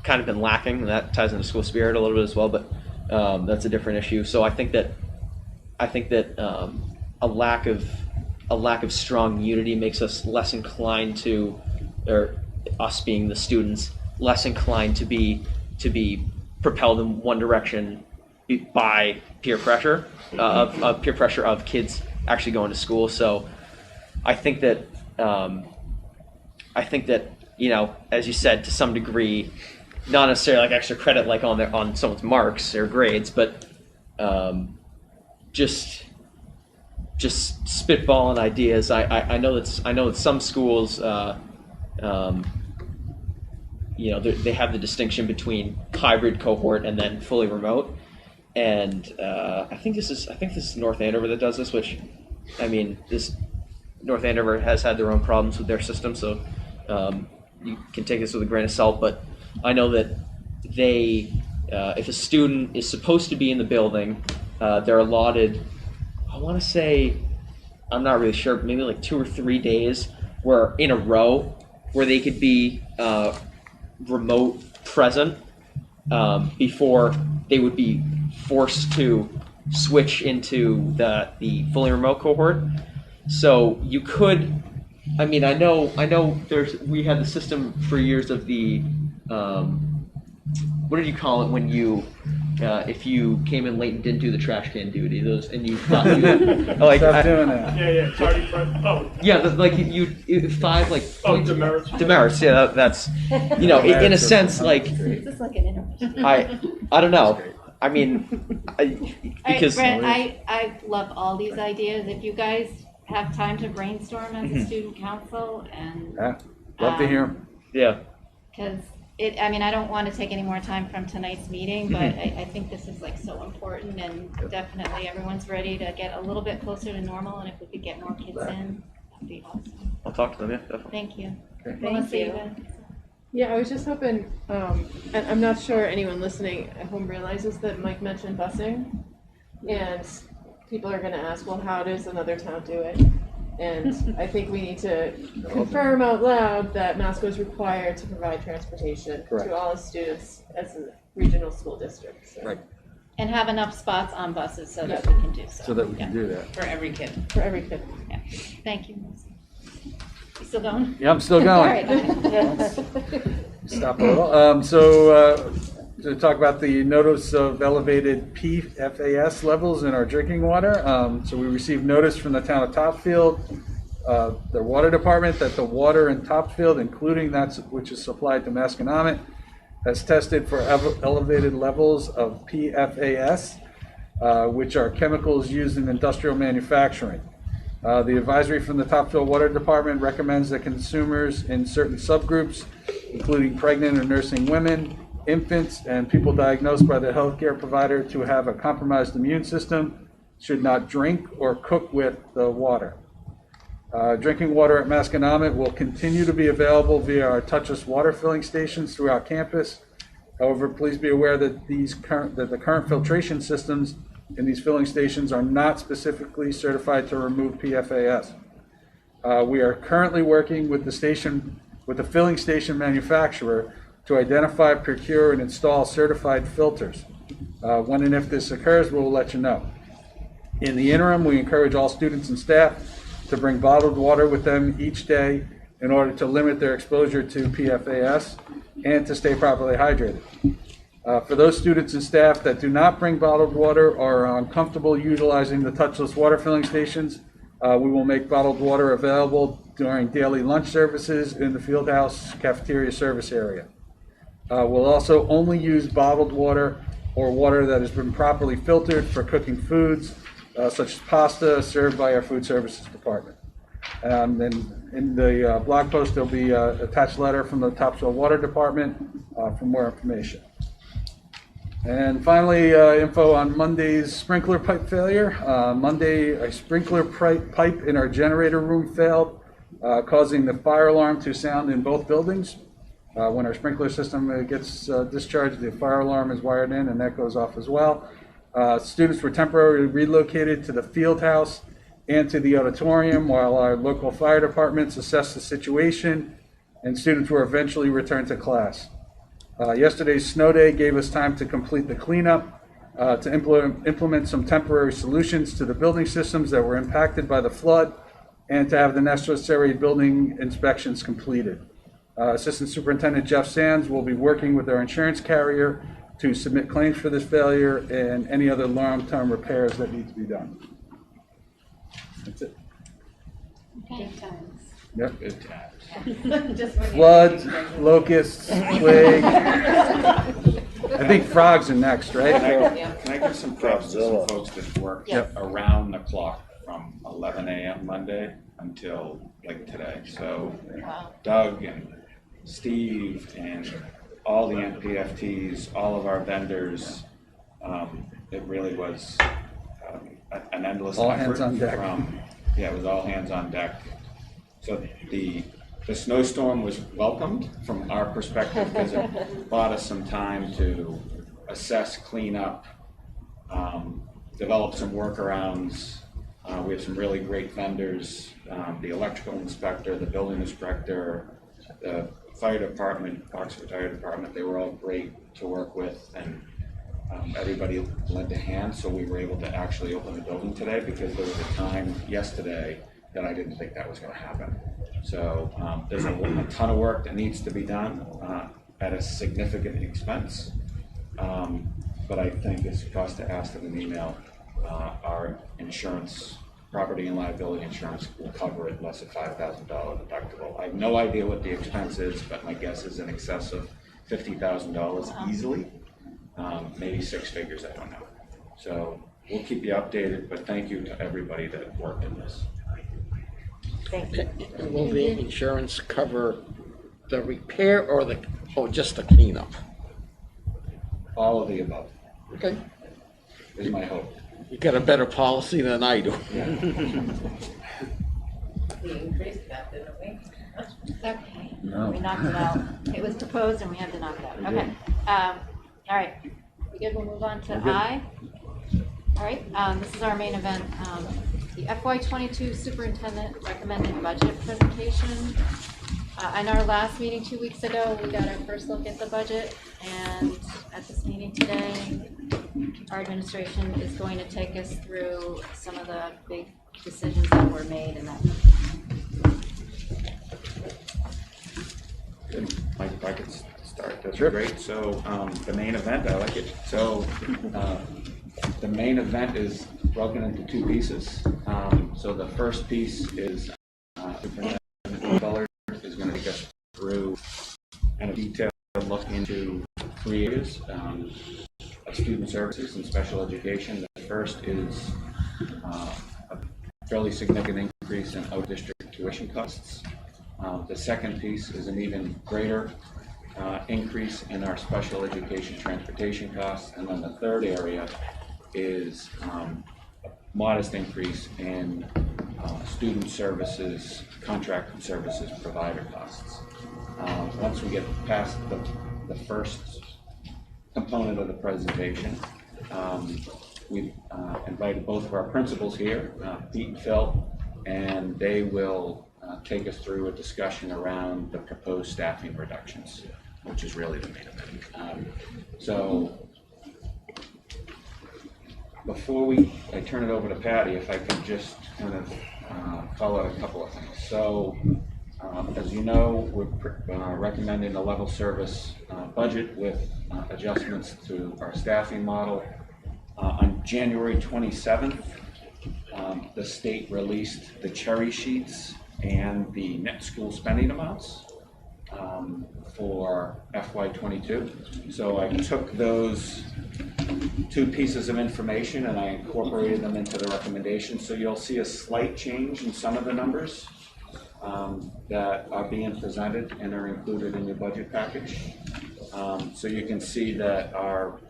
kind of been lacking, and that ties into school spirit a little bit as well. But that's a different issue. So I think that a lack of strong unity makes us less inclined to, or us being the students, less inclined to be propelled in one direction by peer pressure of kids actually going to school. So I think that as you said, to some degree, not necessarily like extra credit like on someone's marks or grades, but just spitballing ideas. I know that some schools they have the distinction between hybrid cohort and then fully remote, and I think this is North Andover that does this, which, I mean, this North Andover has had their own problems with their system, so you can take this with a grain of salt. But I know that if a student is supposed to be in the building, they're allotted, I want to say, I'm not really sure, maybe like 2 or 3 days where in a row where they could be remote present before they would be forced to switch into the fully remote cohort. So you could, I mean, I know we had the system for years of the what did you call it when you if you came in late and didn't do the trash can duty, those, and you thought you like Stop doing that. Yeah, tardy friend. Oh. Yeah, like you 5 like demerits. Demerits, yeah, that's in a sense like Is this like an intervention? I don't know. I mean, because Brent, I love all these ideas. If you guys have time to brainstorm as a student council, and Yeah, love to hear 'em. Yeah. Because I don't want to take any more time from tonight's meeting, but I think this is like so important, and definitely everyone's ready to get a little bit closer to normal, and if we could get more kids in, that'd be awesome. I'll talk to them, yeah, definitely. Thank you. Okay. Melissa, you got- Yeah, I was just hoping, and I'm not sure anyone listening at home realizes that Mike mentioned busing, and people are gonna ask, well, how does another town do it? And I think we need to confirm out loud that Masco is required to provide transportation Correct. to all its students regional school districts. So. Right. And have enough spots on buses so that we can do so. So that we can do that. For every kid. For every kid, yeah. Thank you. You still going? Yeah, I'm still All going. right. Stop a little. To talk about the notice of elevated PFAS levels in our drinking water. So we received notice from the town of Topsfield, their water department, that the water in Topsfield, including that which is supplied to Masconomet, has tested for elevated levels of PFAS, which are chemicals used in industrial manufacturing. The advisory from the Topsfield Water Department recommends that consumers in certain subgroups, including pregnant or nursing women, infants, and people diagnosed by the healthcare provider to have a compromised immune system, should not drink or cook with the water. Drinking water at Masconomet will continue to be available via our touchless water filling stations throughout campus. However, please be aware that the current filtration systems in these filling stations are not specifically certified to remove PFAS. We are currently working with the filling station manufacturer to identify, procure, and install certified filters. When and if this occurs, we will let you know. In the interim, we encourage all students and staff to bring bottled water with them each day in order to limit their exposure to PFAS and to stay properly hydrated. For those students and staff that do not bring bottled water or are uncomfortable utilizing the touchless water filling stations, we will make bottled water available during daily lunch services in the Fieldhouse cafeteria service area. We'll also only use bottled water or water that has been properly filtered for cooking foods, such as pasta served by our food services department. And in the blog post, there'll be an attached letter from the Topsfield Water Department for more information. And finally, info on Monday's sprinkler pipe failure. Monday, a sprinkler pipe in our generator room failed, causing the fire alarm to sound in both buildings. When our sprinkler system gets discharged, the fire alarm is wired in and that goes off as well. Students were temporarily relocated to the field house and to the auditorium while our local fire departments assessed the situation, and students were eventually returned to class. Yesterday's snow day gave us time to complete the cleanup, to implement some temporary solutions to the building systems that were impacted by the flood, and to have the necessary building inspections completed. Assistant Superintendent Jeff Sands will be working with our insurance carrier to submit claims for this failure and any other long-term repairs that need to be done. That's it. Okay. Good times. Yep. Good times. Just when you- Floods, locusts, plague. I think frogs are next, right? Can I give some props to some folks that worked Yes. around the clock from 11 a.m. Monday until like today? So Wow. Doug and Steve and all the NPFTs, all of our vendors, it really was an endless All effort. hands on deck. Yeah, it was all hands on deck. So the snowstorm was welcomed from our perspective because it bought us some time to assess, clean up, develop some workarounds. We have some really great vendors, the electrical inspector, the building inspector, the fire department, Oxford Fire Department. They were all great to work with, and everybody lent a hand, so we were able to actually open the building today, because there was a time yesterday that I didn't think that was going to happen. So there's a ton of work that needs to be done at a significant expense, but I think it's for us to ask in an email. Our insurance, property and liability insurance, will cover it less than $5,000 deductible. I have no idea what the expense is, but my guess is in excess of $50,000 easily. Maybe six figures, I don't know. So we'll keep you updated, but thank you to everybody that worked in this. Thank you. Will the insurance cover the repair or just the cleanup? All of the above Okay. is my hope. You got a better policy than I do. We increased that, didn't we? Okay. No. We knocked it out. It was proposed and we had to knock it out. Okay. All right. We good? We'll move on to I. All right. This is our main event. The FY22 Superintendent Recommended Budget Presentation. In our last meeting 2 weeks ago, we got our first look at the budget, and at this meeting today, our administration is going to take us through some of the big decisions that were made in that. Mike, if I could start, that's great. So the main event, I like it. So the main event is broken into two pieces. So the first piece is Superintendent Bullard is going to take us through kind of detailed look into 3 areas of student services and special education. The first is a fairly significant increase in out-of-district tuition costs. The second piece is an even greater increase in our special education transportation costs. And then the third area is a modest increase in student services, contracted services provider costs. Once we get past the first component of the presentation, we've invited both of our principals here, Pete and Phil, and they will take us through a discussion around the proposed staffing reductions, which is really the main event. So before I turn it over to Patty, if I could just kind of call out a couple of things. So as you know, we're recommending a level service budget with adjustments to our staffing model. On January 27th, the state released the cherry sheets and the net school spending amounts for FY22. So I took those two pieces of information and I incorporated them into the recommendation. So you'll see a slight change in some of the numbers that are being presented and are included in your budget package. So you can see that our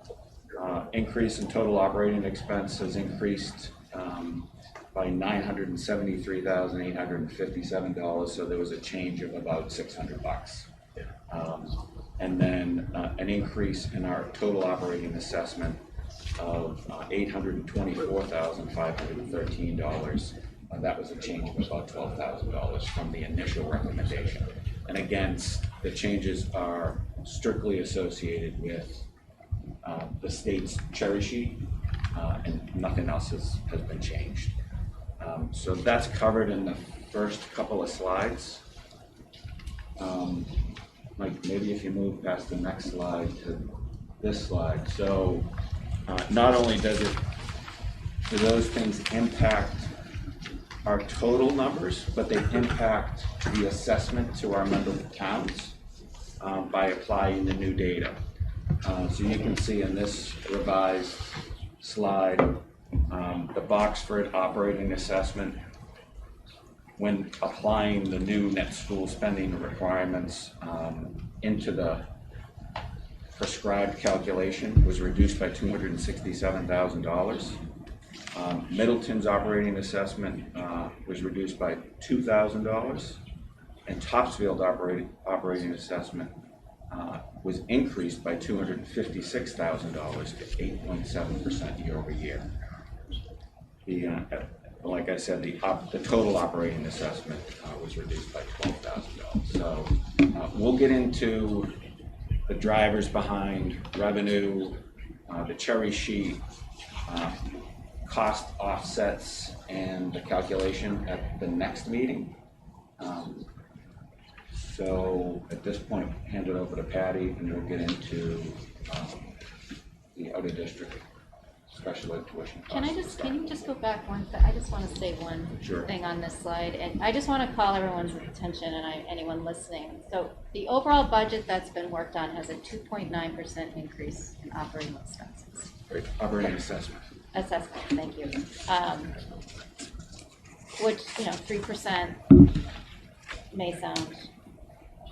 increase in total operating expense has increased by $973,857. So there was a change of about $600. And then an increase in our total operating assessment of $824,513. That was a change of about $12,000 from the initial recommendation. And again, the changes are strictly associated with the state's cherry sheet, and nothing else has been changed. So that's covered in the first couple of slides. Mike, maybe if you move past the next slide to this slide. So not only do those things impact our total numbers, but they impact the assessment to our member towns by applying the new data. So you can see in this revised slide, the Boxford operating assessment, when applying the new net school spending requirements into the prescribed calculation, was reduced by $267,000. Middleton's operating assessment was reduced by $2,000, and Topsfield operating assessment was increased by $256,000 to 8.7% year over year. Like I said, the total operating assessment was reduced by $12,000. So we'll get into the drivers behind revenue, the cherry sheet, cost offsets, and the calculation at the next meeting. So at this point, hand it over to Patty, and we'll get into the out of district special ed tuition costs. Can you just go back one second? I just want to say one thing on this slide, and I just want to call everyone's attention and anyone listening. So the overall budget that's been worked on has a 2.9% increase in operating expenses. Great. Operating assessment. Assessment, thank you. Which, 3% may sound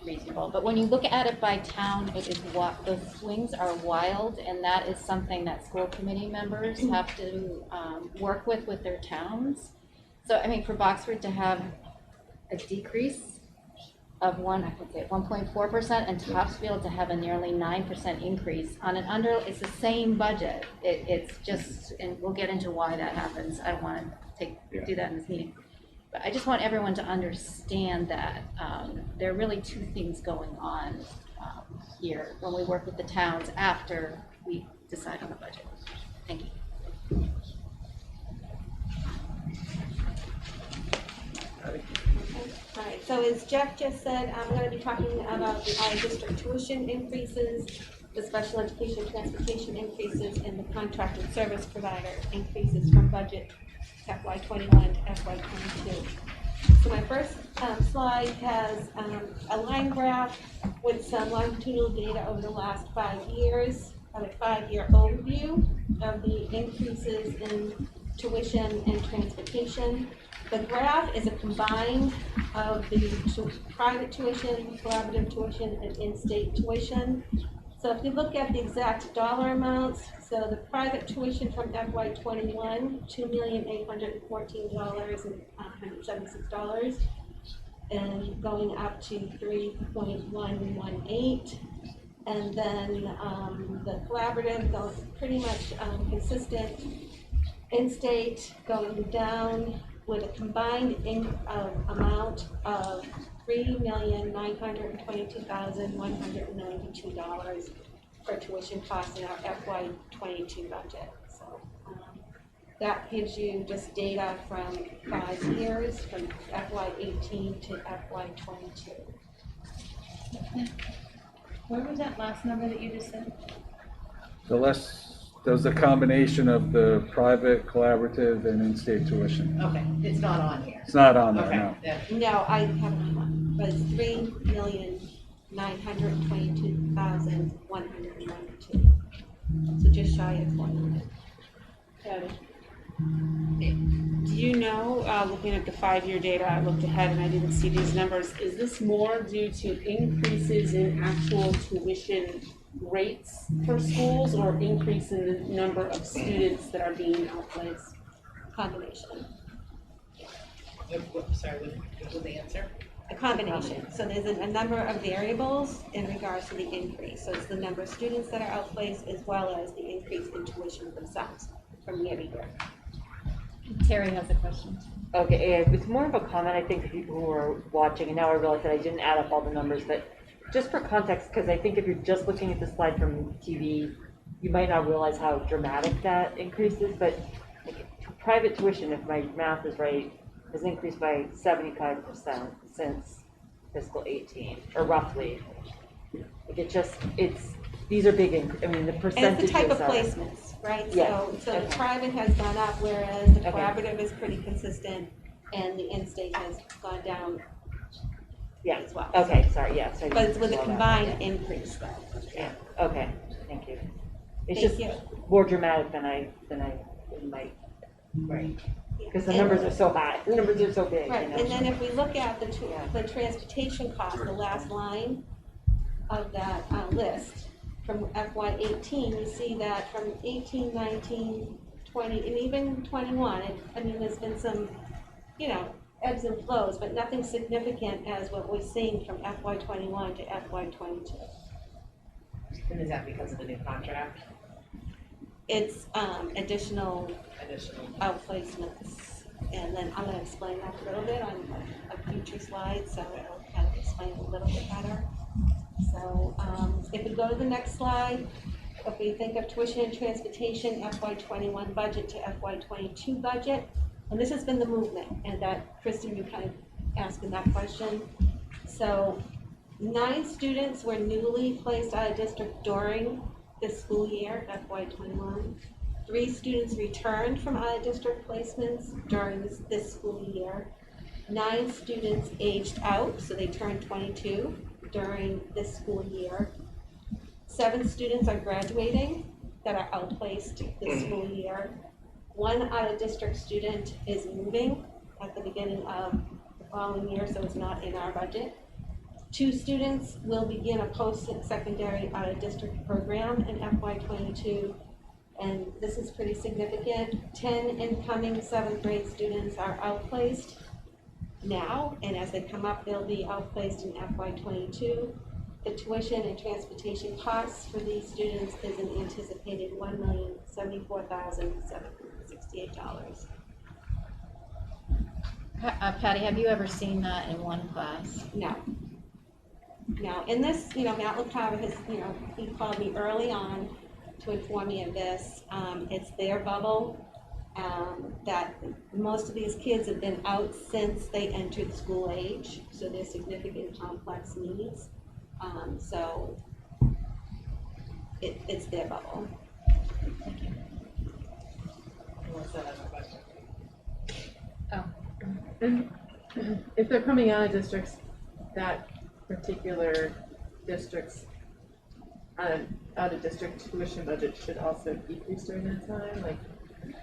reasonable, but when you look at it by town, it is what the swings are wild, and that is something that school committee members have to work with their towns. So I mean, for Boxford to have a decrease of 1.4%, and Topsfield to have a nearly 9% increase on it's the same budget. It's just, and we'll get into why that happens. I don't want to do that in this meeting. But I just want everyone to understand that there are really two things going on here when we work with the towns after we decide on the budget. Thank you. All right, so as Jeff just said, I'm going to be talking about the out-of-district tuition increases, the special education transportation increases, and the contracted service provider increases from budget FY21 to FY22. So my first slide has a line graph with some longitudinal data over the last 5 years, a 5-year overview of the increases in tuition and transportation. The graph is a combined of the private tuition, collaborative tuition, and in-state tuition. So if you look at the exact dollar amounts, so the private tuition from FY21, $2,814,176, and going up to 3.118, and then the collaborative goes pretty much consistent. In-state going down with a combined amount of $3,922,192 for tuition costs in our FY22 budget. So that gives you just data from 5 years, from FY18 to FY22. Where was that last number that you just said? There was a combination of the private, collaborative, and in-state tuition. Okay, it's not on here. It's not on there, Okay, no. yeah. No, I haven't one, but it's $3,922,192. So just shy of 1 million. Do you know, looking at the 5-year data, I looked ahead and I didn't see these numbers. Is this more due to increases in actual tuition rates for schools or increase in the number of students that are being outplaced? Combination. Sorry, what was the answer? A combination. So there's a number of variables in regards to the increase. So it's the number of students that are outplaced as well as the increase in tuition themselves from year to year. Terry has a question. Okay, it's more of a comment, I think, for people who are watching, and now I realize that I didn't add up all the numbers, but just for context, because I think if you're just looking at the slide from TV, you might not realize how dramatic that increase is, but like, private tuition, if my math is right, has increased by 75% since fiscal 18, or roughly. Like these are big, I mean, the percentages And it's the type of are, placements, right? Yes. So Okay. the private has gone up, whereas the Okay. collaborative is pretty consistent, and the in-state has gone down yeah. as well. Okay, sorry, yeah. Sorry, But it's with a saw that. combined increase, though. Yeah. Okay, thank you. It's Thank just you. more dramatic than I might. Right. Because the numbers are so high, the numbers are so big. Right, You know? and then if we look at the transportation cost, the last line of that list from FY18, you see that from 18, 19, 20, and even 21, I mean, there's been some, ebbs and flows, but nothing significant as what we're seeing from FY21 to FY22. And is that because of the new contract? It's additional outplacements, and then I'm going to explain that a little bit on a future slide, so it'll kind of explain it a little bit better. So if we go to the next slide, if we think of tuition and transportation FY21 budget to FY22 budget, and this has been the movement, and that, Kristen, you kind of asking that question. So 9 students were newly placed out of district during this school year, FY21. 3 students returned from out of district placements during this school year. 9 students aged out, so they turned 22 during this school year. 7 students are graduating that are outplaced this school year. 1 out of district student is moving at the beginning of the following year, so it's not in our budget. 2 students will begin a post-secondary out of district program in FY22, and this is pretty significant. 10 incoming 7th grade students are outplaced now, and as they come up, they'll be outplaced in FY22. The tuition and transportation costs for these students is an anticipated $1,074,768. Patty, have you ever seen that in one class? No. No, and this, Matt LaCava has, he called me early on to inform me of this. It's their bubble, that most of these kids have been out since they entered school age, so there's significant complex needs. So it's their bubble. Thank you. Melissa has a question. Oh. And if they're coming out of districts, that particular district's out of district tuition budget should also decrease during that time. Like,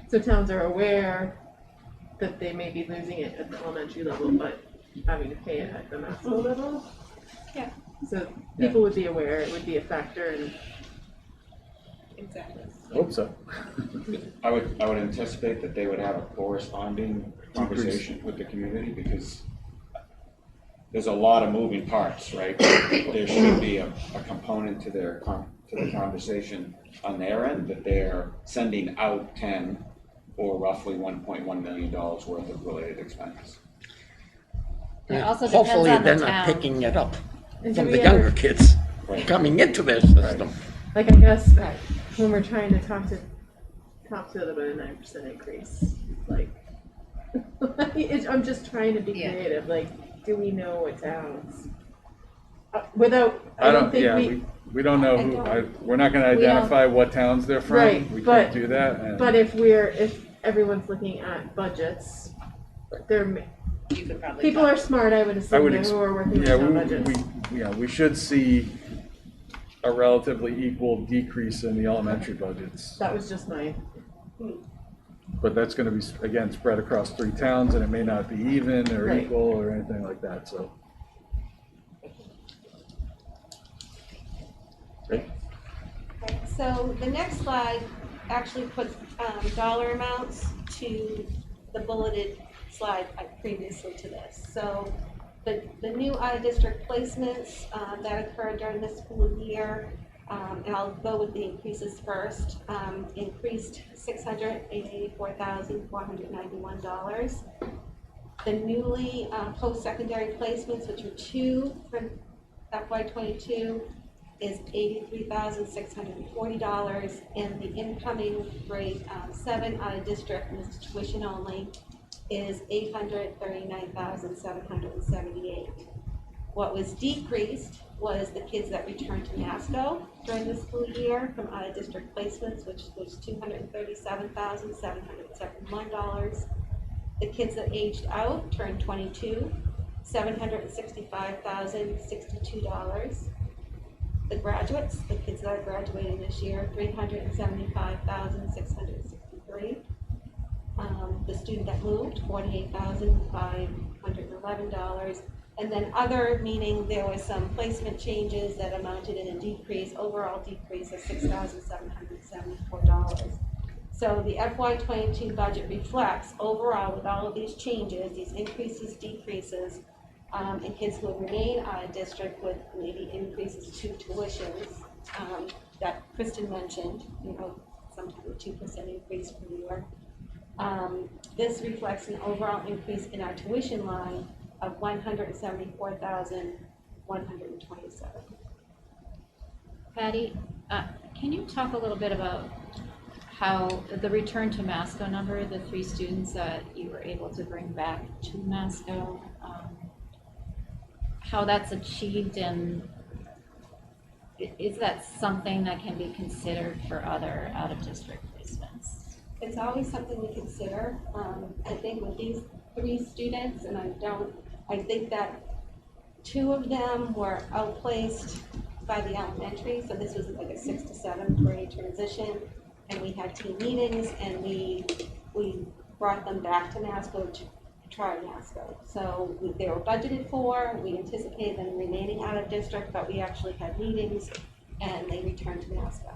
so towns are aware that they may be losing it at the elementary level, but having to pay it at the Masco level. Yeah. So people would be aware, it would be a factor, and exactly. Hope so. I would anticipate that they would have a corresponding conversation with the community, because there's a lot of moving parts, right? There should be a component to the conversation on their end that they're sending out 10 or roughly $1.1 million worth of related expenses. It also depends Hopefully on the they're town. not picking it up And from do the we younger ever- kids Right. coming into their system. like, I guess when we're trying to talk to them about a 9% increase, like, I'm just trying to be creative. Like, do we know what towns? Without, I don't think we don't know we're not gonna identify what towns they're from. Right, We but- can't do that. And But if everyone's looking at budgets, You could probably. people are smart, I would assume, who are working with town budgets. we should see a relatively equal decrease in the elementary budgets. That was just my, But that's gonna be, again, spread across 3 towns, and it may not be even or Right. equal or anything like that, so. Okay, so the next slide actually puts dollar amounts to the bulleted slide previously to this. So the new out-of-district placements that occurred during this school year, and I'll go with the increases first, increased $684,491. The newly post-secondary placements, which are 2 for FY22, is $83,640, and the incoming grade 7 out of district, and this is tuition only, is $839,778. What was decreased was the kids that returned to Masco during the school year from out of district placements, which was $237,771. The kids that aged out turned 22, $765,062. The graduates, the kids that are graduating this year, $375,663. The student that moved, $48,511. And then other, meaning there was some placement changes that amounted in a decrease, overall decrease of $6,774. So the FY22 budget reflects overall with all of these changes, these increases, decreases, and kids who would remain out of district with maybe increases to tuitions that Kristen mentioned, some type of 2% increase per year. This reflects an overall increase in our tuition line of $174,127. Patty, can you talk a little bit about how the return to Masco number, the 3 students that you were able to bring back to Masco, how that's achieved, and is that something that can be considered for other out-of-district placements? It's always something we consider. I think with these 3 students, and I think that 2 of them were outplaced by the elementary, so this was like a 6th to 7th grade transition, and we had team meetings, and we brought them back to Masco to try Masco. So they were budgeted for, we anticipated them remaining out of district, but we actually had meetings, and they returned to Masco.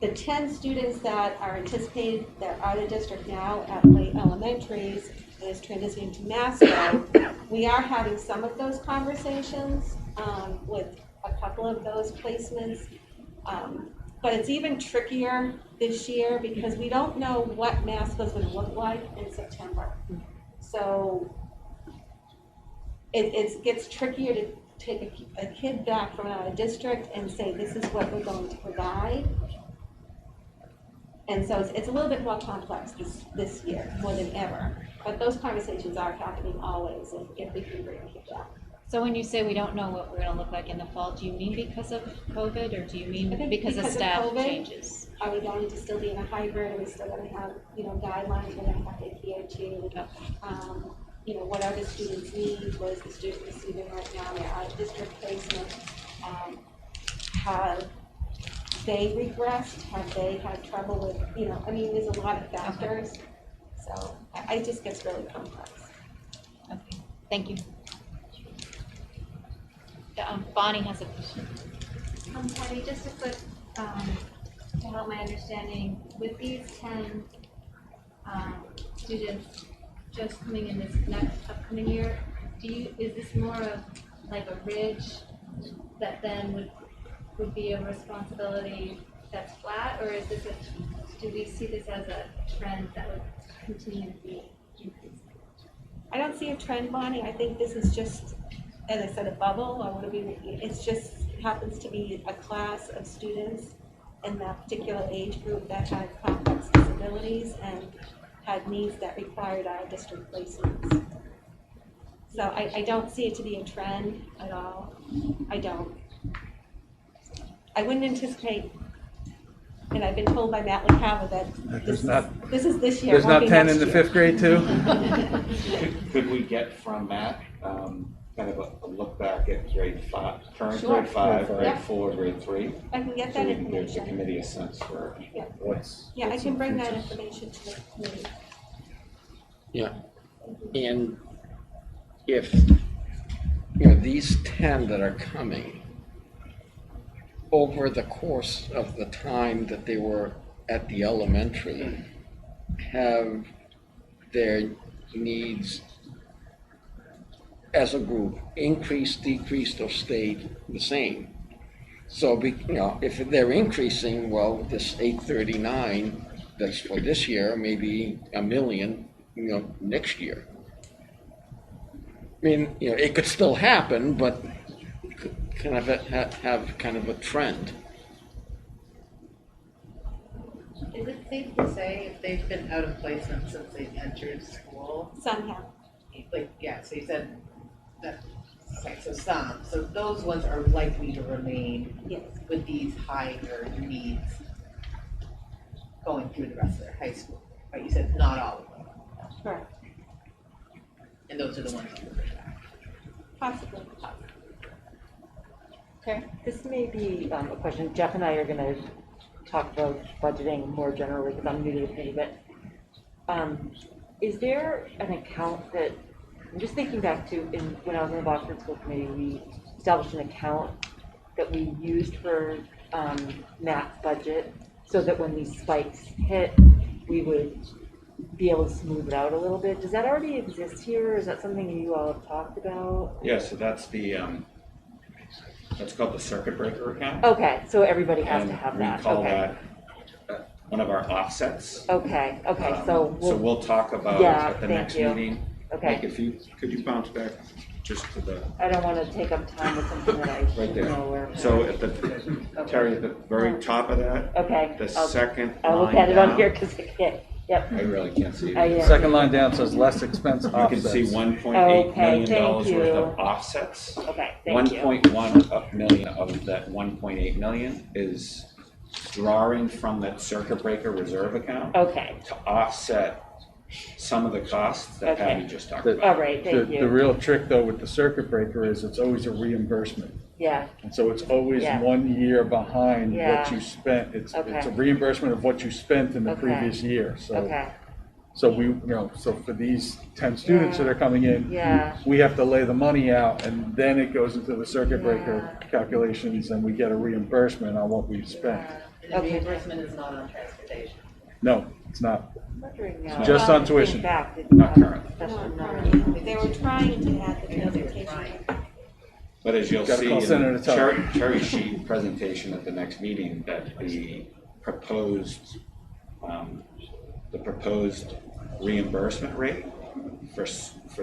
The 10 students that are anticipated that are out of district now at late elementaries is transitioning to Masco. We are having some of those conversations with a couple of those placements, but it's even trickier this year because we don't know what Masco is going to look like in September. So it gets trickier to take a kid back from out of district and say, this is what we're going to provide. And so it's a little bit more complex this year, more than ever. But those conversations are happening always if we can bring a kid back. So when you say we don't know what we're gonna look like in the fall, do you mean because of COVID, or do you mean because of staff COVID, changes? Are we going to still be in a hybrid? Are we still gonna have, guidelines? We're gonna have APA2. What are the students' needs? What is the student receiving right now? They're out of district placement. Have they regressed? Have they had trouble with, there's a lot of factors. Okay. So it just gets really complex. Okay, thank you. Bonnie has a question. Patty, just a quick, to help my understanding, with these 10 students just coming in this next upcoming year, is this more of like a ridge that then would be a responsibility that's flat, or is this do we see this as a trend that would continue to be increasing? I don't see a trend, Bonnie. I think this is just, as I said, a bubble, or would it be? It's just happens to be a class of students in that particular age group that had complex disabilities and had needs that required our district placements. So I don't see it to be a trend at all. I don't. I wouldn't anticipate, and I've been told by Matt LaCava that this is this year. There's not 10 in the 5th grade too? Could we get from Matt kind of a look back at grade 5, current Sure. grade 5, grade Yeah. 4, grade 3? I can get So that we can give the information. committee a sense for what's. Yeah, I can bring that information to the committee. Yeah, and if, these 10 that are coming, over the course of the time that they were at the elementary, have their needs as a group increased, decreased, or stayed the same? So, if they're increasing, well, this 839 that's for this year, maybe $1 million, next year. I mean, it could still happen, but kind of have kind of a trend. Is it safe to say if they've been out of placement since they entered school? Some have. So you said that, okay, so those ones are likely to remain with these higher needs going through the rest of their high school, right? You said not all of them. Correct. And those are the ones you push back. Possibly. Okay. This may be a question. Jeff and I are going to talk about budgeting more generally because I'm new to the committee, but is there an account that, I'm just thinking back to when I was in the Boxford School Committee, we established an account that we used for Matt's budget so that when these spikes hit, we would be able to smooth it out a little bit. Does that already exist here, or is that something you all have talked about? Yeah, so that's that's called the circuit breaker account. Okay, so everybody has to have that. We call Okay. that one of our offsets. Okay, So we'll talk about at the next meeting. Okay. Mike, could you bounce back just to the. I don't want to take up time with something that I Right there. know where. So Terry, at the very top of that. Okay. The second line I'll look at it on down. here because I can't. Yep. I really can't see it. Second line down says less expense You offsets. can see $1.8 million thank you. worth of offsets. Okay, thank you. 1.1 million of that 1.8 million is drawing from that circuit breaker reserve account. Okay. To offset some of the costs that Okay. Patty just talked about. All right, thank you. The real trick though with the circuit breaker is it's always a reimbursement. Yeah. And so it's always Yeah. 1 year behind Yeah. what you spent. It's Okay. a reimbursement of what you spent in the Okay. previous year. So Okay. so so for these 10 students that are coming in, Yeah. we have to lay the money out and then it goes into the circuit breaker calculations and we get a reimbursement on what we've spent. And the reimbursement is not on transportation. No, it's not. I'm wondering now. It's just on tuition. Not currently. They were trying to add the transportation. But as you'll Gotta see call in Senator the Tucker. cherry sheet presentation at the next meeting, that the proposed reimbursement rate for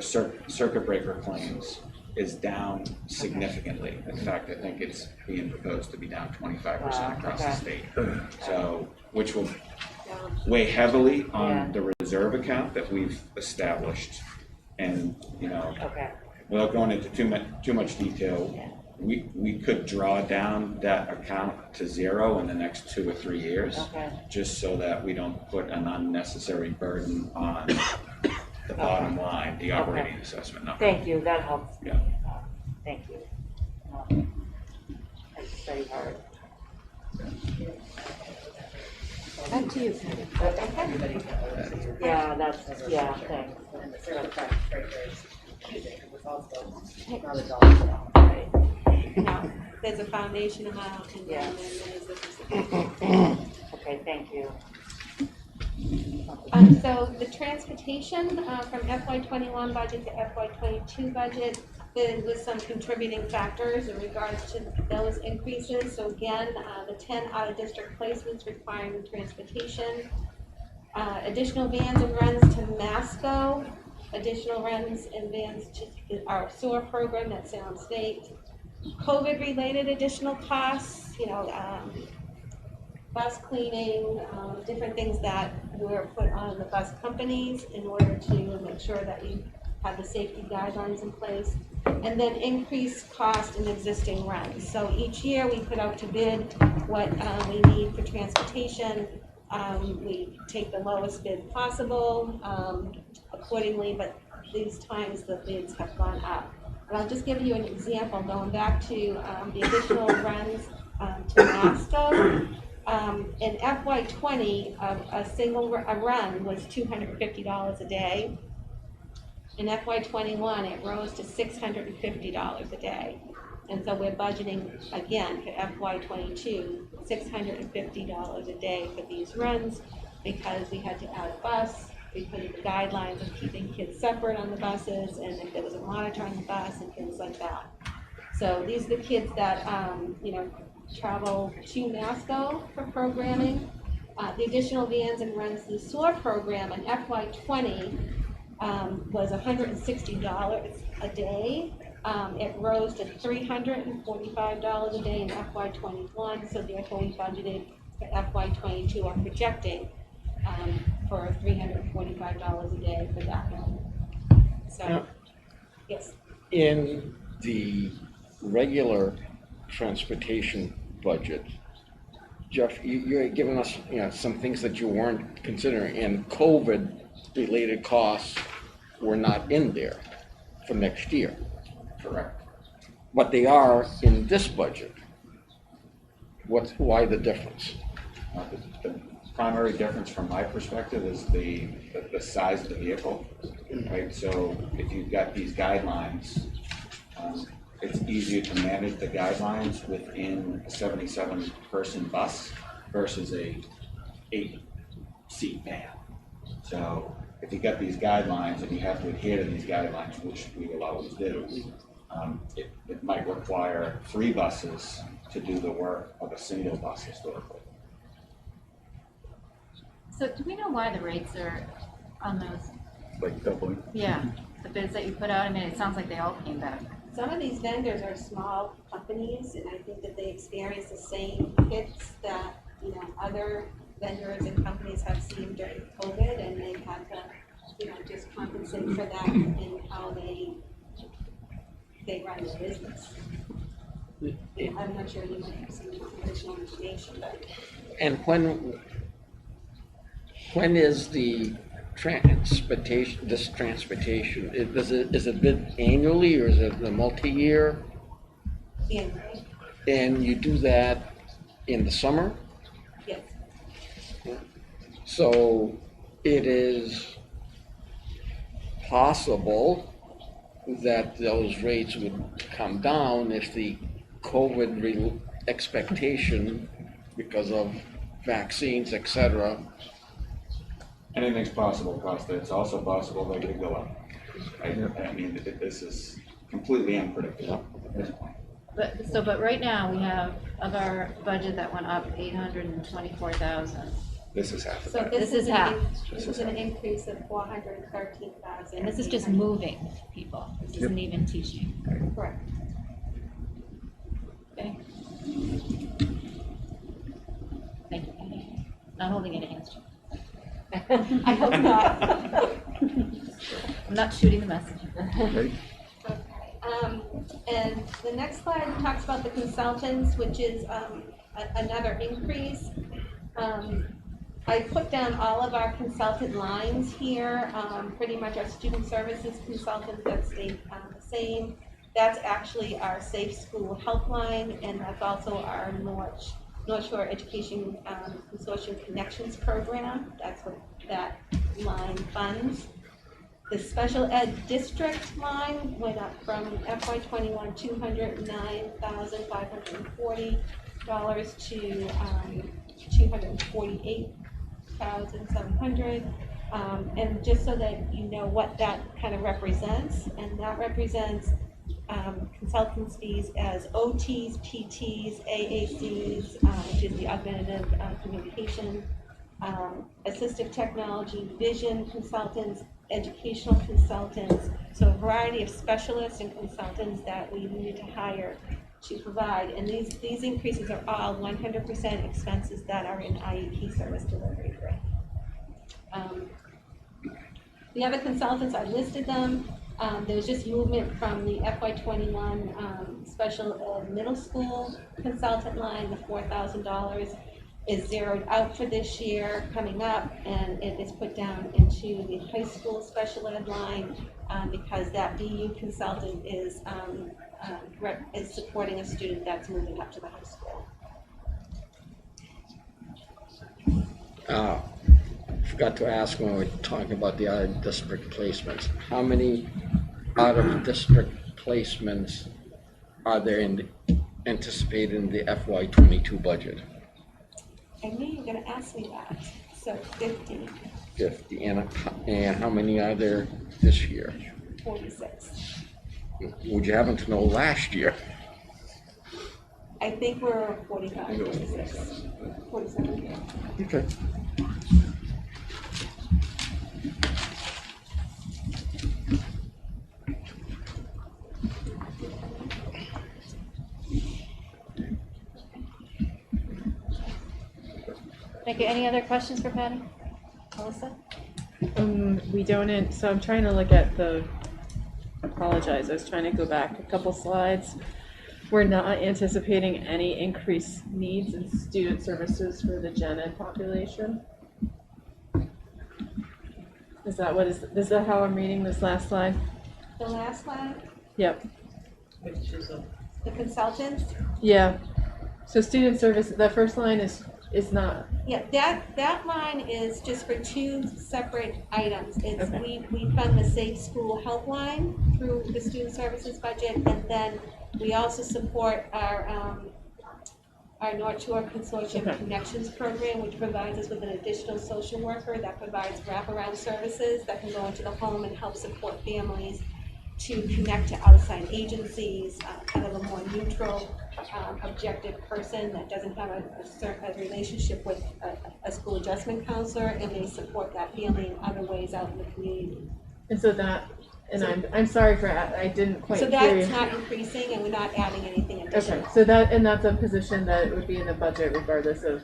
circuit breaker claims is down significantly. In fact, I think it's being proposed to be down 25% across the state. So, which will weigh heavily on the reserve account that we've established. And, you know, without going into too much detail, we could draw down that account to zero in the next 2 or 3 years, just so that we don't put an unnecessary burden on the bottom line, the operating assessment number. Thank you, that helps. Yeah. Thank you. I studied hard. Back to you. Yeah, thanks. And the certified breakers, music was also not a dollar amount, right? No, there's a foundation amount and then there's the. Okay, thank you. So the transportation from FY21 budget to FY22 budget, there was some contributing factors in regards to those increases. So again, the 10 out-of-district placements requiring transportation, additional vans and runs to Masco, additional runs and vans to our sewer program at Salem State, COVID-related additional costs, bus cleaning, different things that were put on the bus companies in order to make sure that we have the safety guidelines in place, and then increased cost in existing runs. So each year we put out to bid what we need for transportation. We take the lowest bid possible accordingly, but these times the bids have gone up. And I'll just give you an example, going back to the additional runs to Masco. In FY20, a single run was $250 a day. In FY21, it rose to $650 a day. And so we're budgeting, again, for FY22, $650 a day for these runs because we had to add a bus, because of the guidelines of keeping kids separate on the buses, and if there was a monitor on the bus and things like that. So these are the kids that, travel to Masco for programming. The additional vans and runs to the SOAR program in FY20 was $160 a day. It rose to $345 a day in FY21, so therefore we budgeted for FY22 or projecting for $345 a day for that one. So, yes. In the regular transportation budget, Jeff, you're giving us, some things that you weren't considering, and COVID-related costs were not in there for next year. Correct. But they are in this budget. Why the difference? The primary difference from my perspective is the size of the vehicle, right? So if you've got these guidelines, it's easier to manage the guidelines within a 77-person bus versus a 8-seat van. So if you got these guidelines and you have to adhere to these guidelines, which we will always do, it might require 3 buses to do the work of a single bus historically. So do we know why the rates are on those? Like doubling. Yeah, the bids that you put out, I mean, it sounds like they all came back. Some of these vendors are small companies, and I think that they experience the same hits that, other vendors and companies have seen during COVID, and they've had to, just compensate for that in how they run their business. I'm not sure, you might have some additional information, but. And when is the transportation, is it bid annually or is it a multi-year? Annually. And you do that in the summer? Yes. So it is possible that those rates would come down if the COVID expectation, because of vaccines, etc. Anything's possible, Costa. It's also possible they could go up. I mean, this is completely unpredictable at this point. But right now we have, of our budget that went up 824,000, This is half of So that. this is half. This is an increase of 413,000. And this is just moving people. This isn't even teaching. Correct. Okay. Thank you. Patty. Not holding any hands. I hope not. I'm not shooting the messenger. Okay, and the next slide talks about the consultants, which is another increase. I put down all of our consultant lines here, pretty much our student services consultants that stayed the same. That's actually our Safe School Helpline, and that's also our North Shore Education Consortium Connections Program. That's what that line funds. The special ed district line went up from FY21 $209,540 to $248,700. And just so that you know what that kind of represents, and that represents consultants fees as OTs, PTs, AACs, which is the augmentative communication, assistive technology, vision consultants, educational consultants, so a variety of specialists and consultants that we need to hire to provide. And these increases are all 100% expenses that are in IEP service delivery grant. The other consultants, I listed them. There was just movement from the FY21 special ed middle school consultant line. The $4,000 is zeroed out for this year coming up, and it is put down into the high school special ed line because that BU consultant is supporting a student that's moving up to the high school. Forgot to ask when we were talking about the out of district placements. How many out of district placements are there anticipated in the FY22 budget? I knew you were going to ask me that. So 50. 50. And how many are there this year? 46. Would you happen to know last year? I think we're 45, 46, 47. Okay. Thank you. Any other questions for Patty? Melissa? We don't, so I'm trying to look at apologize, I was trying to go back a couple slides. We're not anticipating any increased needs in student services for the gen ed population. Is that how I'm reading this last slide? The last slide, Yep. the consultants. Yeah. So student service, the first line is not. Yeah, that line is just for two separate items. It's Okay. we fund the Safe School Helpline through the student services budget, and then we also support our North Shore Consortium Connections Program, which provides us with an additional social worker that provides wraparound services that can go into the home and help support families to connect to outside agencies, kind of a more neutral, objective person that doesn't have a relationship with a school adjustment counselor, and they support that family in other ways out in the community. And so that, and I'm sorry for, I didn't quite hear you. So that's not increasing, and we're not adding anything additional. Okay, so that's a position that would be in the budget regardless of.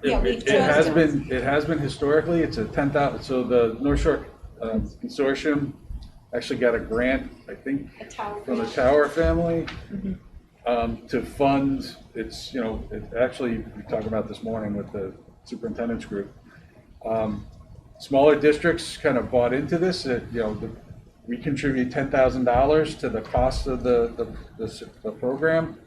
It has been historically, it's a 10,000, so the North Shore Consortium actually got a grant, I think, from the Tower family to fund, it's, actually, we talked about this morning with the superintendent's group. Smaller districts kind of bought into this, we contribute $10,000 to the cost of the program.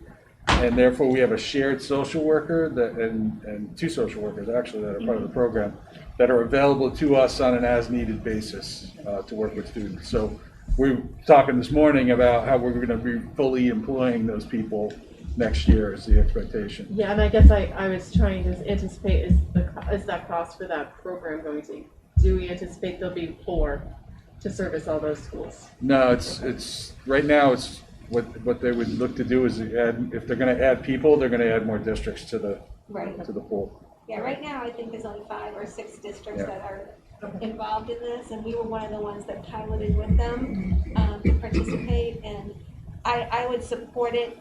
And therefore, we have a shared social worker and two social workers actually that are part of the program that are available to us on an as-needed basis to work with students. So we're talking this morning about how we're going to be fully employing those people next year is the expectation. Yeah, and I guess I was trying to anticipate is that cost for that program going to? Do we anticipate there'll be 4 to service all those schools? No, it's right now it's what they would look to do is add, if they're going to add people, they're going to add more districts to the Right. to the pool. Yeah, right now, I think there's only 5 or 6 districts Yeah. that are involved in this, and we were one of the ones that piloted with them to participate, and I would support it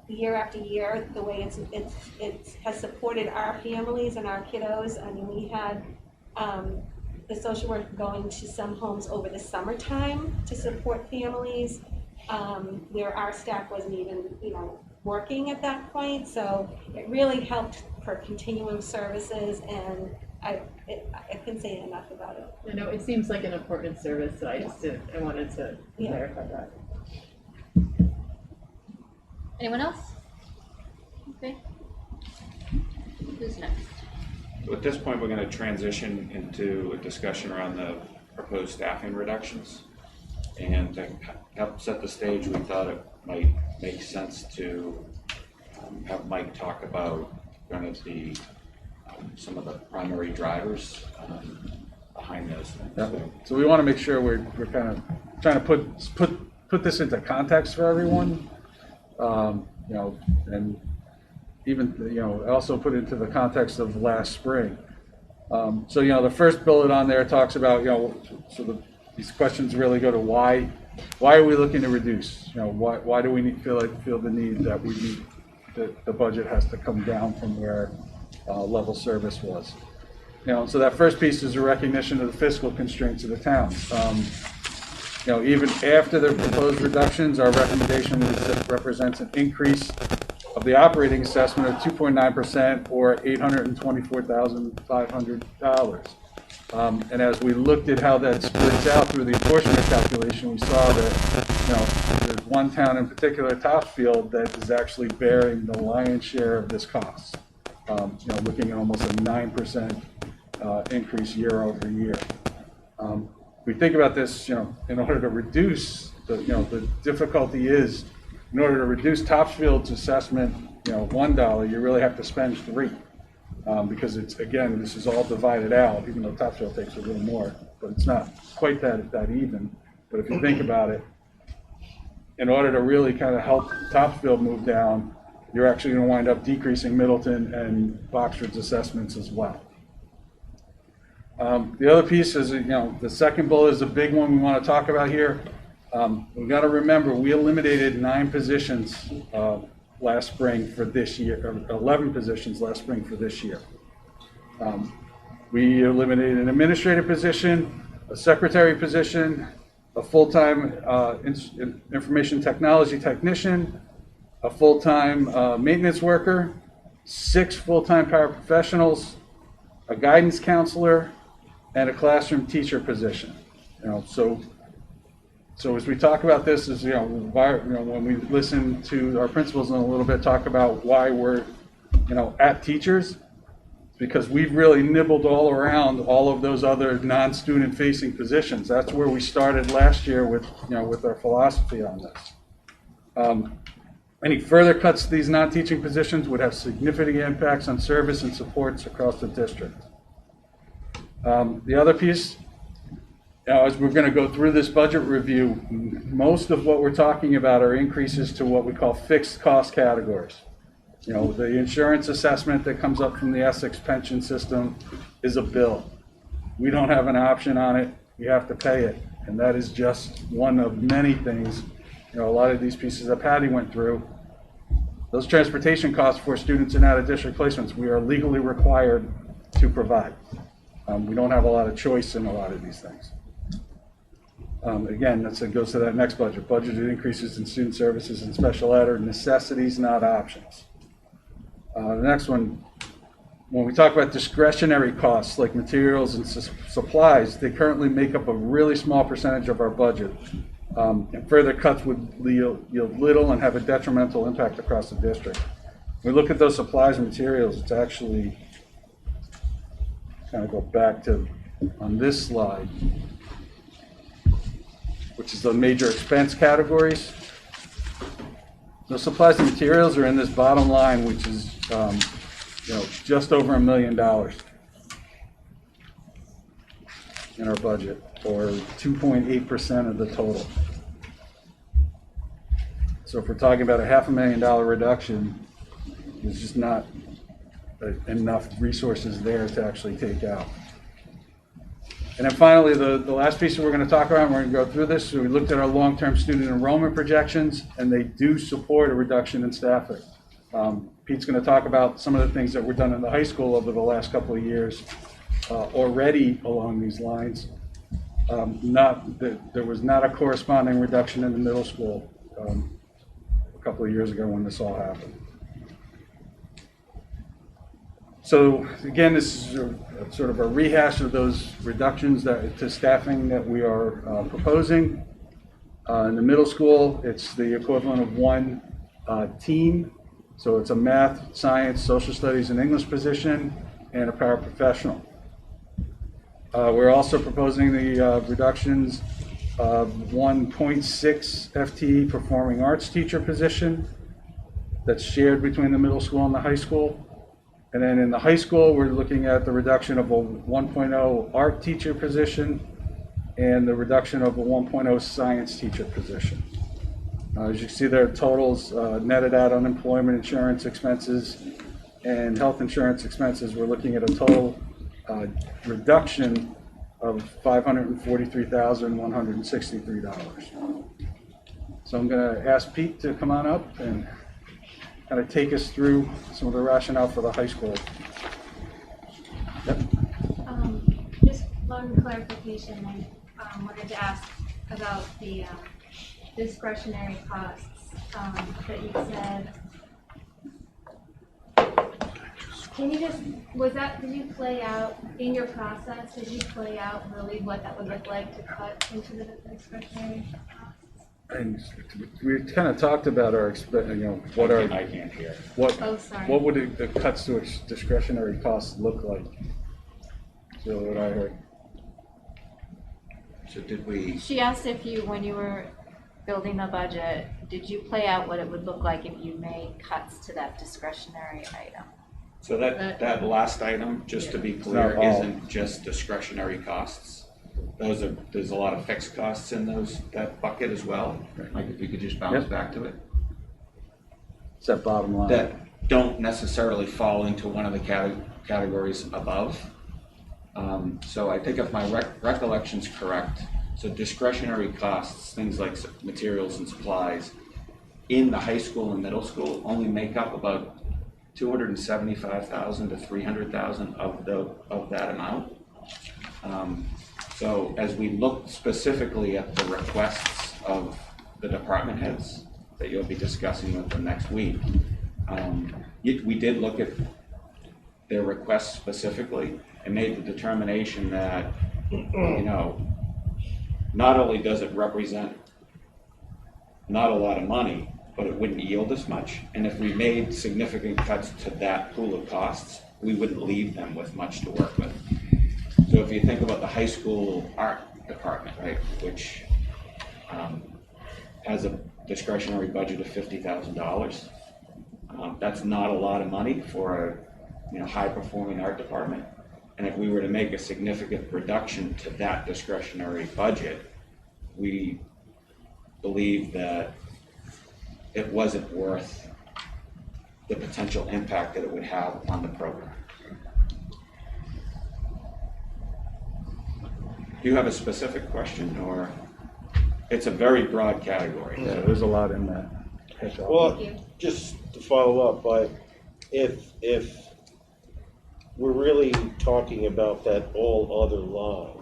year after year, the way it has supported our families and our kiddos. I mean, we had the social worker going to some homes over the summertime to support families, where our staff wasn't even, working at that point, so it really helped for continuum services, and I couldn't say enough about it. I know, it seems like an important service, so I wanted to Yeah. clarify that. Anyone else? Okay. Who's next? So at this point, we're going to transition into a discussion around the proposed staffing reductions. And to help set the stage, we thought it might make sense to have Mike talk about kind of the some of the primary drivers behind those things. Yeah. So we want to make sure we're kind of trying to put this into context for everyone, and even also put it into the context of last spring. So the first bullet on there talks about these questions really go to why are we looking to reduce? Why do we feel the need that we need that the budget has to come down from where level service was? So that first piece is a recognition of the fiscal constraints of the town. Even after the proposed reductions, our recommendation is that represents an increase of the operating assessment of 2.9% or $824,500. And as we looked at how that splits out through the apportionment calculation, we saw that there's one town in particular, Topsfield, that is actually bearing the lion's share of this cost. Looking at almost a 9% increase year over year. If we think about this, in order to reduce the difficulty is, in order to reduce Topsfield's assessment, $1, you really have to spend 3. Because this is all divided out, even though Topsfield takes a little more, but it's not quite that even. But if you think about it, in order to really kind of help Topsfield move down, you're actually going to wind up decreasing Middleton and Boxford's assessments as well. The other piece is, the second bullet is a big one we want to talk about here. We've got to remember, we eliminated 9 positions last spring for this year, or 11 positions last spring for this year. We eliminated an administrative position, a secretary position, a full-time information technology technician, a full-time maintenance worker, 6 full-time paraprofessionals, a guidance counselor, and a classroom teacher position. So as we talk about this, when we listen to our principals in a little bit, talk about why we're, at teachers, it's because we've really nibbled all around all of those other non-student facing positions. That's where we started last year with our philosophy on this. Any further cuts to these non-teaching positions would have significant impacts on service and supports across the district. The other piece, as we're going to go through this budget review, most of what we're talking about are increases to what we call fixed cost categories. The insurance assessment that comes up from the Essex pension system is a bill. We don't have an option on it. We have to pay it. And that is just one of many things. A lot of these pieces that Patty went through, those transportation costs for students in out-of-district placements, we are legally required to provide. We don't have a lot of choice in a lot of these things. Again, it goes to that next budget. Budgeted increases in student services and special ed are necessities, not options. The next one, when we talk about discretionary costs like materials and supplies, they currently make up a really small percentage of our budget. And further cuts would yield little and have a detrimental impact across the district. When we look at those supplies and materials, it's actually, kind of go back to on this slide, which is the major expense categories. Those supplies and materials are in this bottom line, which is just over $1 million in our budget, or 2.8% of the total. So if we're talking about a $500,000 reduction, it's just not enough resources there to actually take out. And then finally, the last piece that we're going to talk about, and we're going to go through this, so we looked at our long-term student enrollment projections, and they do support a reduction in staffing. Pete's going to talk about some of the things that were done in the high school over the last couple of years already along these lines. There was not a corresponding reduction in the middle school a couple of years ago when this all happened. So again, this is sort of a rehash of those reductions to staffing that we are proposing. In the middle school, it's the equivalent of one team. So it's a math, science, social studies, and English position, and a paraprofessional. We're also proposing the reductions of 1.6 FTE performing arts teacher position that's shared between the middle school and the high school. And then in the high school, we're looking at the reduction of a 1.0 art teacher position and the reduction of a 1.0 science teacher position. As you see there, totals netted out unemployment insurance expenses and health insurance expenses, we're looking at a total reduction of $543,163. So I'm going to ask Pete to come on up and kind of take us through some of the rationale for the high school. Yep. Just one clarification. I wanted to ask about the discretionary costs that you said. Can you just, did you play out, in your process, did you play out really what that would look like to cut into the discretionary costs? And we kind of talked about our, what I can't hear. What would the cuts to discretionary costs look like? So what I heard. So did we? She asked if you, when you were building the budget, did you play out what it would look like if you made cuts to that discretionary item? So that last item, just to be clear, isn't just discretionary costs. There's a lot of fixed costs in that bucket as well. Like if you could just bounce back to it. It's that bottom line. That don't necessarily fall into one of the categories above. So I think if my recollection's correct, so discretionary costs, things like materials and supplies, in the high school and middle school only make up about $275,000 to $300,000 of that amount. So as we look specifically at the requests of the department heads that you'll be discussing with them next week, we did look at their requests specifically and made the determination that, not only does it represent not a lot of money, but it wouldn't yield as much. And if we made significant cuts to that pool of costs, we wouldn't leave them with much to work with. So if you think about the high school art department, right, which has a discretionary budget of $50,000, that's not a lot of money for a high-performing art department. And if we were to make a significant reduction to that discretionary budget, we believe that it wasn't worth the potential impact that it would have on the program. Do you have a specific question, or it's a very broad category? Yeah, there's a lot in that. Well, just to follow up, but if we're really talking about that all other line,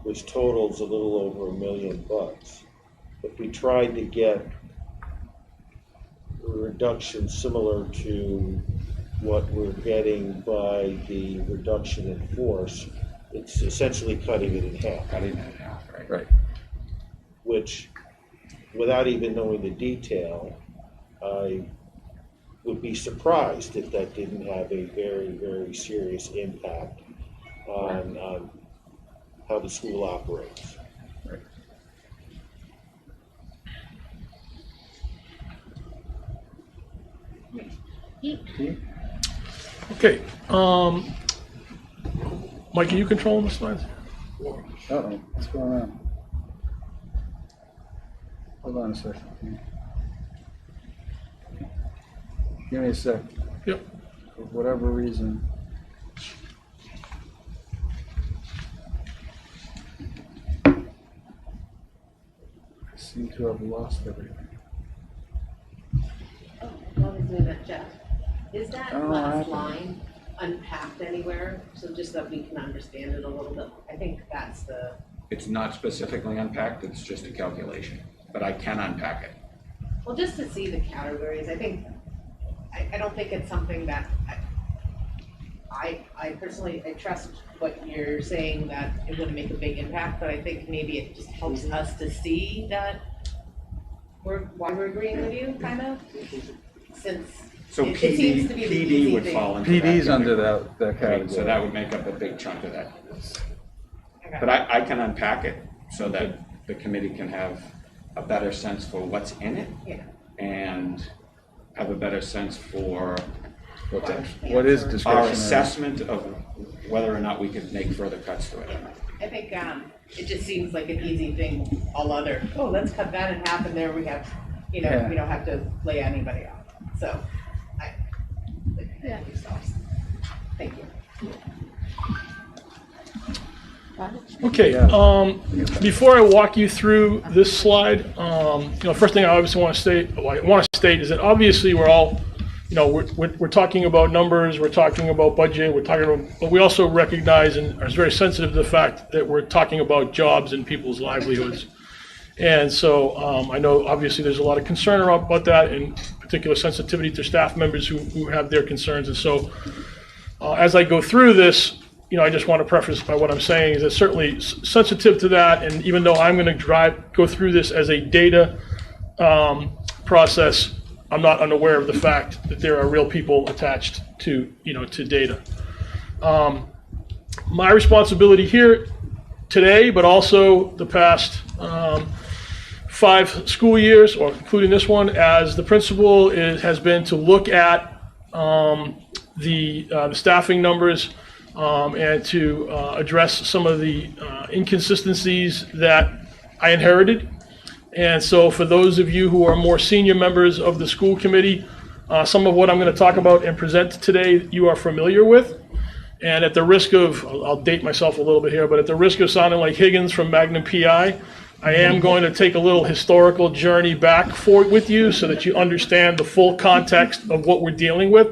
which totals a little over $1 million, if we tried to get a reduction similar to what we're getting by the reduction in force, it's essentially cutting it in half. Cutting it in half, right? Right. Which, without even knowing the detail, I would be surprised if that didn't have a very, very serious impact on how the school operates. Right. Okay, Mike, are you controlling the slides? Uh-oh, what's going on? Hold on a second. Give me a sec. Yep. for whatever reason. I seem to have lost everything. While we're doing that, Jeff, is that Oh, last I- line unpacked anywhere? So just that we can understand it a little bit. I think that's the, It's not specifically unpacked, it's just a calculation, but I can unpack it. well, just to see the categories, I think, I don't think it's something that, I personally, I trust what you're saying that it wouldn't make a big impact, but I think maybe it just helps us to see that why we're agreeing with you, kind of, since So it seems to be the easy PD would thing. fall into that. PD's under category. that category. So that would make up a big chunk of that. Okay. But I can unpack it so that the committee can have a better sense for what's in it Yeah. and have a better sense for what's that? What is Our discretionary? assessment of whether or not we could make further cuts to it. I think it just seems like an easy thing, all other, oh, let's cut that in half and there we have, Yeah. we don't have to lay anybody off. So, thank you. Okay, before I walk you through this slide, first thing I obviously want to state is that obviously we're all, we're talking about numbers, we're talking about budget, but we also recognize and are very sensitive to the fact that we're talking about jobs and people's livelihoods. And so I know obviously there's a lot of concern about that, and particular sensitivity to staff members who have their concerns. And so as I go through this, I just want to preface by what I'm saying is that certainly sensitive to that, and even though I'm going to go through this as a data process, I'm not unaware of the fact that there are real people attached to data. My responsibility here today, but also the past 5 school years, or including this one, as the principal has been to look at the staffing numbers and to address some of the inconsistencies that I inherited. And so for those of you who are more senior members of the school committee, some of what I'm going to talk about and present today you are familiar with. And at the risk of, I'll date myself a little bit here, but at the risk of sounding like Higgins from Magnum PI, I am going to take a little historical journey back with you so that you understand the full context of what we're dealing with,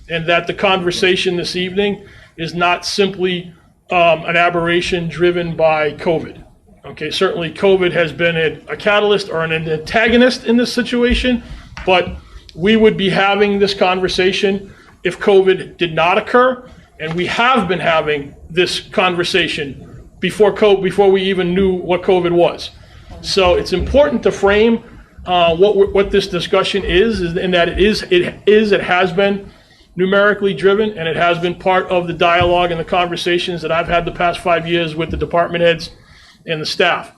and that the conversation this evening is not simply an aberration driven by COVID. Okay, certainly COVID has been a catalyst or an antagonist in this situation, but we would be having this conversation if COVID did not occur, and we have been having this conversation before we even knew what COVID was. So it's important to frame what this discussion is, and that it has been numerically driven, and it has been part of the dialogue and the conversations that I've had the past 5 years with the department heads and the staff.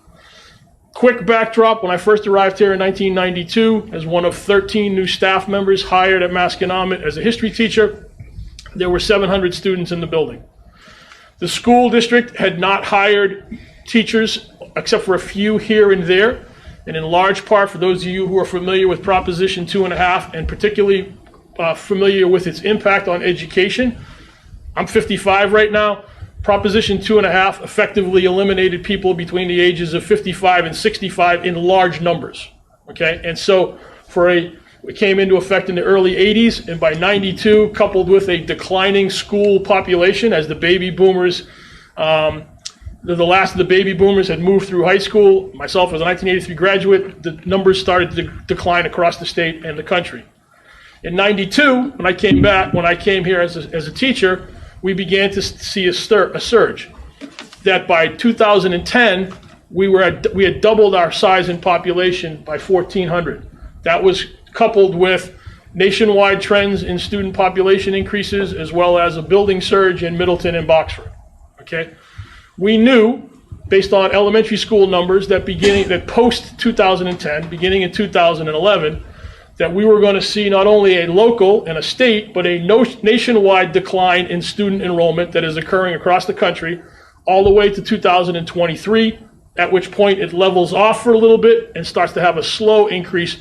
Quick backdrop: when I first arrived here in 1992 as one of 13 new staff members hired at Masconomet as a history teacher, there were 700 students in the building. The school district had not hired teachers except for a few here and there, and in large part, for those of you who are familiar with Proposition 2.5 and particularly familiar with its impact on education, I'm 55 right now. Proposition 2.5 effectively eliminated people between the ages of 55 and 65 in large numbers. Okay, and so it came into effect in the early 80s, and by 92, coupled with a declining school population as the baby boomers, the last of the baby boomers had moved through high school. Myself as a 1983 graduate, the numbers started to decline across the state and the country. In 92, when I came here as a teacher, we began to see a surge. That by 2010, we had doubled our size in population by 1,400. That was coupled with nationwide trends in student population increases, as well as a building surge in Middleton and Boxford. Okay, we knew, based on elementary school numbers, that post 2010, beginning in 2011, that we were going to see not only a local and a state, but a nationwide decline in student enrollment that is occurring across the country all the way to 2023, at which point it levels off for a little bit and starts to have a slow increase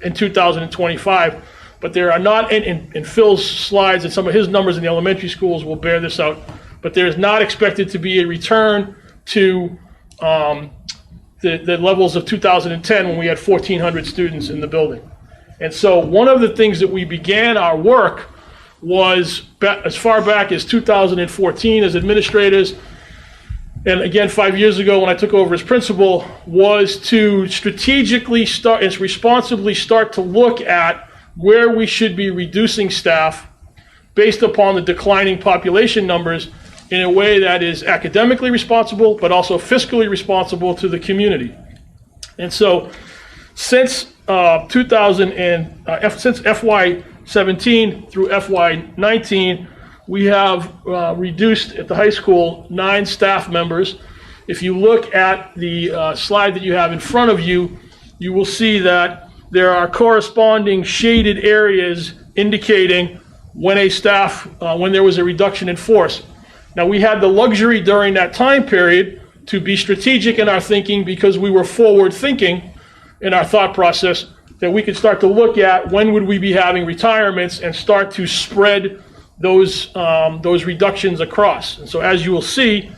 in 2025. but there are not, and Phil's slides and some of his numbers in the elementary schools will bear this out, but there is not expected to be a return to the levels of 2010 when we had 1,400 students in the building. And so one of the things that we began our work was as far back as 2014 as administrators, and again 5 years ago when I took over as principal, was to strategically start and responsibly start to look at where we should be reducing staff based upon the declining population numbers in a way that is academically responsible but also fiscally responsible to the community. And so since since FY17 through FY19, we have reduced at the high school 9 staff members. If you look at the slide that you have in front of you, you will see that there are corresponding shaded areas indicating when when there was a reduction in force. Now, we had the luxury during that time period to be strategic in our thinking because we were forward thinking in our thought process that we could start to look at when would we be having retirements and start to spread those reductions across. And so as you will see,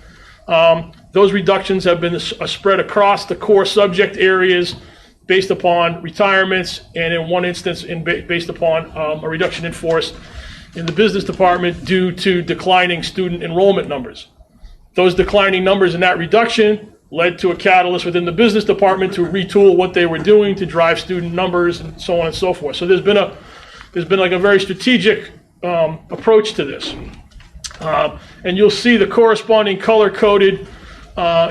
those reductions have been spread across the core subject areas based upon retirements, and in one instance based upon a reduction in force in the business department due to declining student enrollment numbers. Those declining numbers and that reduction led to a catalyst within the business department to retool what they were doing to drive student numbers and so on and so forth. So there's been like a very strategic approach to this. And you'll see the corresponding color-coded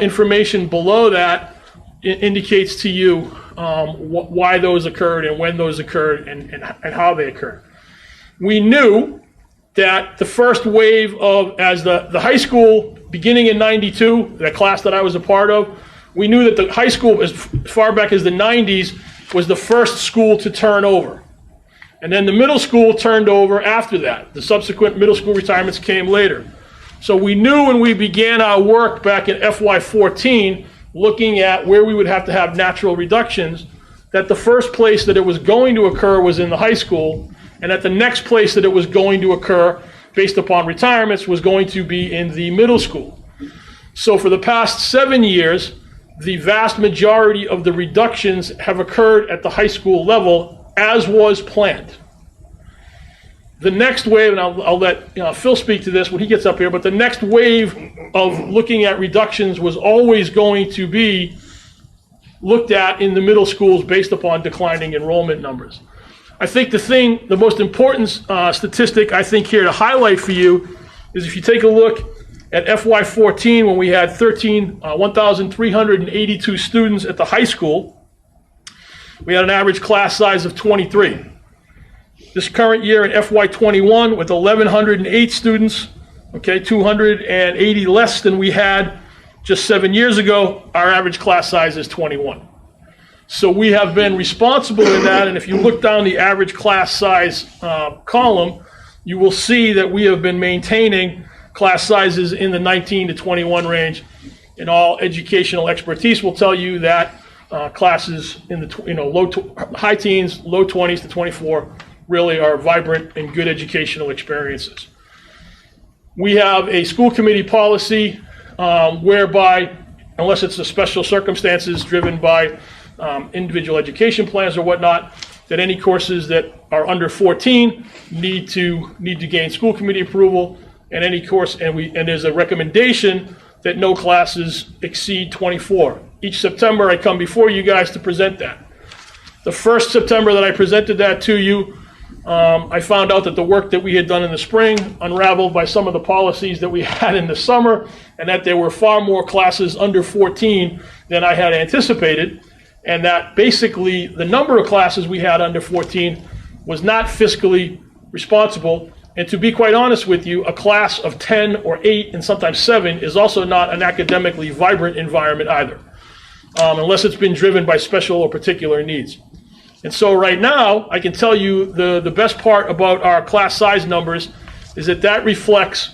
information below that indicates to you why those occurred and when those occurred and how they occurred. We knew that the first wave as the high school beginning in 92, that class that I was a part of, we knew that the high school as far back as the 90s was the first school to turn over. And then the middle school turned over after that. The subsequent middle school retirements came later. So we knew when we began our work back in FY14, looking at where we would have to have natural reductions, that the first place that it was going to occur was in the high school, and that the next place that it was going to occur based upon retirements was going to be in the middle school. So for the past 7 years, the vast majority of the reductions have occurred at the high school level as was planned. The next wave, and I'll let Phil speak to this when he gets up here, but the next wave of looking at reductions was always going to be looked at in the middle schools based upon declining enrollment numbers. I think the most important statistic I think here to highlight for you is if you take a look at FY14 when we had 1,382 students at the high school, we had an average class size of 23. This current year in FY21 with 1,108 students, 280 less than we had just 7 years ago, our average class size is 21. So we have been responsible in that, and if you look down the average class size column, you will see that we have been maintaining class sizes in the 19 to 21 range, and all educational expertise will tell you that classes in the high teens, low 20s to 24 really are vibrant and good educational experiences. We have a school committee policy whereby, unless it's a special circumstances driven by individual education plans or whatnot, that any courses that are under 14 need to gain school committee approval, and any course, and there's a recommendation that no classes exceed 24. Each September I come before you guys to present that. The first September that I presented that to you, I found out that the work that we had done in the spring unraveled by some of the policies that we had in the summer, and that there were far more classes under 14 than I had anticipated, and that basically the number of classes we had under 14 was not fiscally responsible. And to be quite honest with you, a class of 10 or 8 and sometimes 7 is also not an academically vibrant environment either, unless it's been driven by special or particular needs. And so right now, I can tell you the best part about our class size numbers is that reflects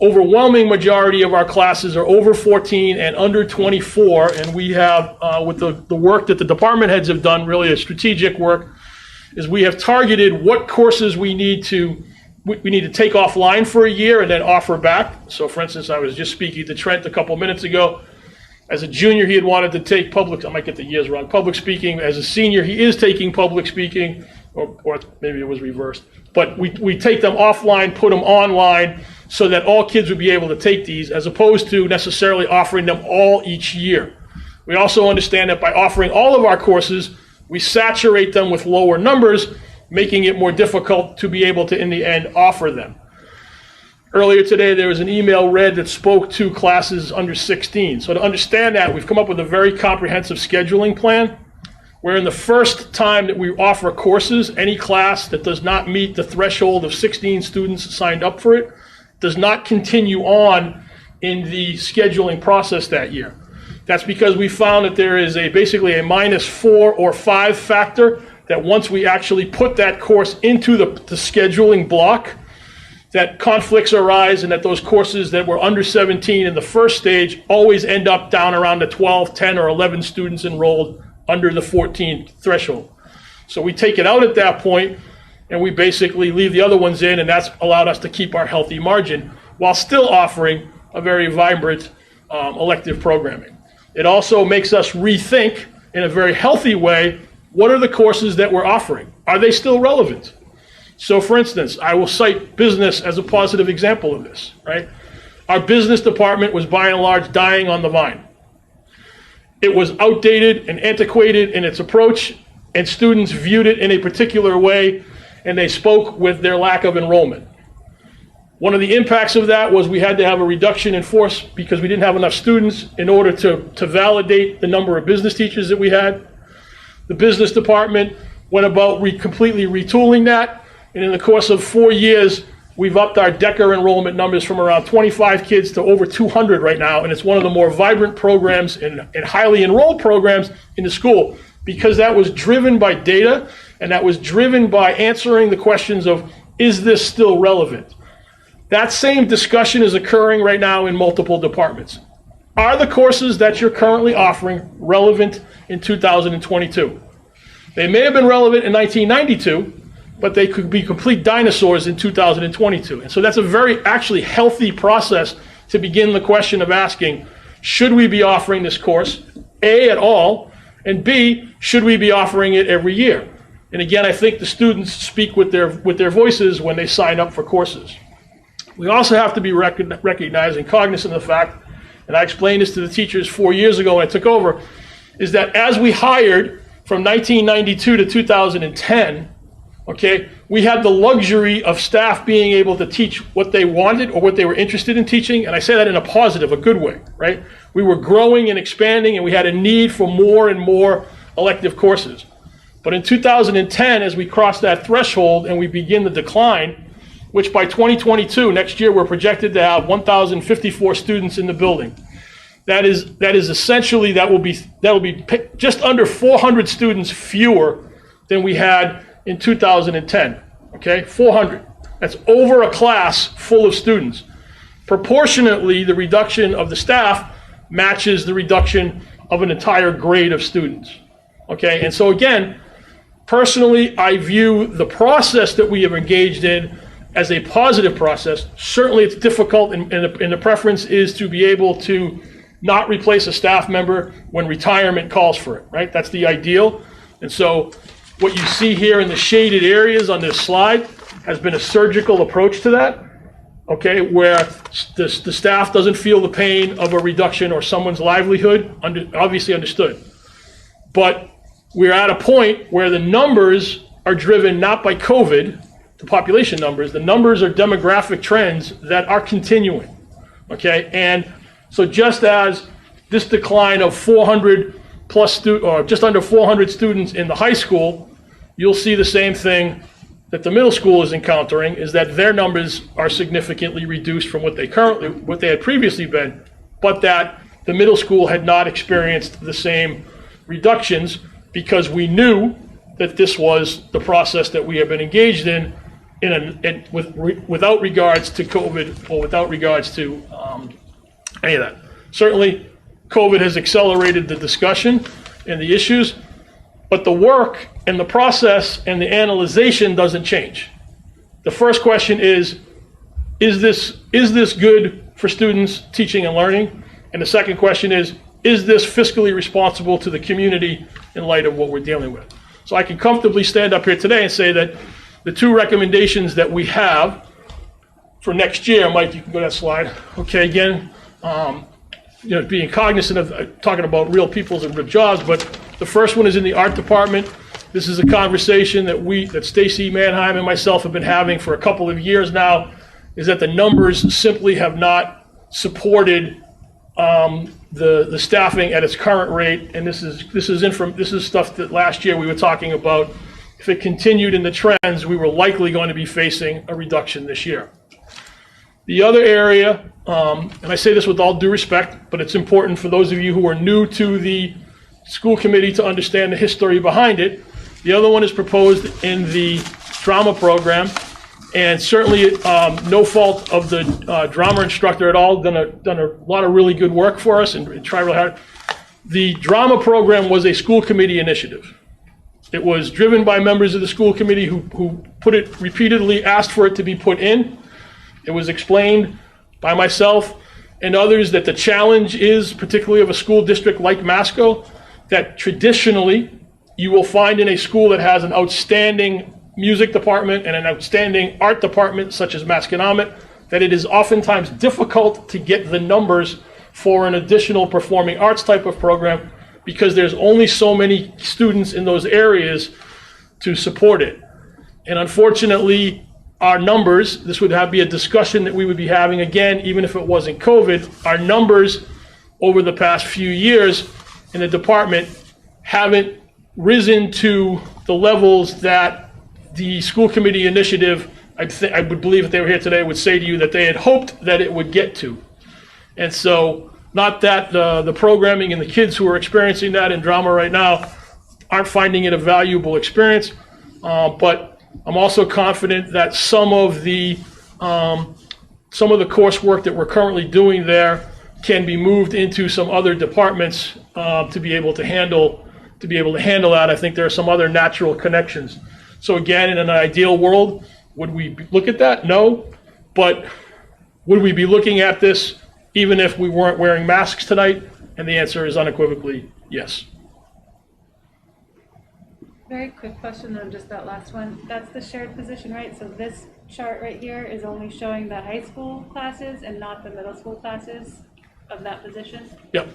overwhelming majority of our classes are over 14 and under 24, and we have, with the work that the department heads have done, really a strategic work, is we have targeted what courses we need to take offline for a year and then offer back. So for instance, I was just speaking to Trent a couple minutes ago. As a junior, he had wanted to take public, I might get the years wrong, public speaking. As a senior, he is taking public speaking, or maybe it was reversed. But we take them offline, put them online, so that all kids would be able to take these, as opposed to necessarily offering them all each year. We also understand that by offering all of our courses, we saturate them with lower numbers, making it more difficult to be able to, in the end, offer them. Earlier today, there was an email read that spoke to classes under 16. So to understand that, we've come up with a very comprehensive scheduling plan, where in the first time that we offer courses, any class that does not meet the threshold of 16 students signed up for it does not continue on in the scheduling process that year. That's because we found that there is basically a -4 or 5 factor, that once we actually put that course into the scheduling block, that conflicts arise, and that those courses that were under 17 in the first stage always end up down around the 12, 10, or 11 students enrolled under the 14 threshold. So we take it out at that point, and we basically leave the other ones in, and that's allowed us to keep our healthy margin while still offering a very vibrant elective programming. It also makes us rethink in a very healthy way, what are the courses that we're offering? Are they still relevant? So for instance, I will cite business as a positive example of this, right? Our business department was by and large dying on the vine. It was outdated and antiquated in its approach, and students viewed it in a particular way, and they spoke with their lack of enrollment. One of the impacts of that was we had to have a reduction in force because we didn't have enough students in order to validate the number of business teachers that we had. The business department went about completely retooling that, and in the course of 4 years, we've upped our DECA enrollment numbers from around 25 kids to over 200 right now, and it's one of the more vibrant programs and highly enrolled programs in the school, because that was driven by data, and that was driven by answering the questions of, is this still relevant? That same discussion is occurring right now in multiple departments. Are the courses that you're currently offering relevant in 2022? They may have been relevant in 1992, but they could be complete dinosaurs in 2022. And so that's a very actually healthy process to begin the question of asking, should we be offering this course, A, at all, and B, should we be offering it every year? And again, I think the students speak with their voices when they sign up for courses. We also have to be recognizing, cognizant of the fact, and I explained this to the teachers 4 years ago when I took over, is that as we hired from 1992 to 2010, okay, we had the luxury of staff being able to teach what they wanted or what they were interested in teaching, and I say that in a positive, a good way, right? We were growing and expanding, and we had a need for more and more elective courses. But in 2010, as we crossed that threshold and we begin the decline, which by 2022, next year, we're projected to have 1,054 students in the building. That is essentially, that will be just under 400 students fewer than we had in 2010, okay? 400. That's over a class full of students. Proportionately, the reduction of the staff matches the reduction of an entire grade of students, okay? And so again, personally, I view the process that we have engaged in as a positive process. Certainly it's difficult, and the preference is to be able to not replace a staff member when retirement calls for it, right? That's the ideal. And so what you see here in the shaded areas on this slide has been a surgical approach to that, okay, where the staff doesn't feel the pain of a reduction or someone's livelihood, obviously understood. But we're at a point where the numbers are driven not by COVID, the population numbers, the numbers are demographic trends that are continuing, okay? And so just as this decline of 400 plus or just under 400 students in the high school, you'll see the same thing that the middle school is encountering, is that their numbers are significantly reduced from what they had previously been, but that the middle school had not experienced the same reductions because we knew that this was the process that we have been engaged in without regards to COVID or without regards to any of that. Certainly, COVID has accelerated the discussion and the issues, but the work And the process and the analyzation doesn't change. The first question is this good for students teaching and learning? And the second question is this fiscally responsible to the community in light of what we're dealing with? So I can comfortably stand up here today and say that the two recommendations that we have for next year, Mike, you can go to that slide. Okay, again, being cognizant of talking about real peoples and real jobs, but the first one is in the art department. This is a conversation that Stacy Manheim and myself have been having for a couple of years now, is that the numbers simply have not supported the staffing at its current rate, and this is stuff that last year we were talking about. If it continued in the trends, we were likely going to be facing a reduction this year. The other area, and I say this with all due respect, but it's important for those of you who are new to the school committee to understand the history behind it. The other one is proposed in the drama program, and certainly no fault of the drama instructor at all, done a lot of really good work for us and tried really hard. The drama program was a school committee initiative. It was driven by members of the school committee who put it repeatedly, asked for it to be put in. It was explained by myself and others that the challenge is, particularly of a school district like Masco, that traditionally you will find in a school that has an outstanding music department and an outstanding art department, such as Masconomet, that it is oftentimes difficult to get the numbers for an additional performing arts type of program because there's only so many students in those areas to support it. And unfortunately, our numbers, this would be a discussion that we would be having again, even if it wasn't COVID, our numbers over the past few years in the department haven't risen to the levels that the school committee initiative, I would believe if they were here today, would say to you that they had hoped that it would get to. And so, not that the programming and the kids who are experiencing that in drama right now aren't finding it a valuable experience, but I'm also confident that some of the coursework that we're currently doing there can be moved into some other departments to be able to handle that. I think there are some other natural connections. So again, in an ideal world, would we look at that? No. But would we be looking at this even if we weren't wearing masks tonight? And the answer is unequivocally yes. Very quick question on just that last one. That's the shared position, right? So this chart right here is only showing the high school classes and not the middle school classes of that position? Yep.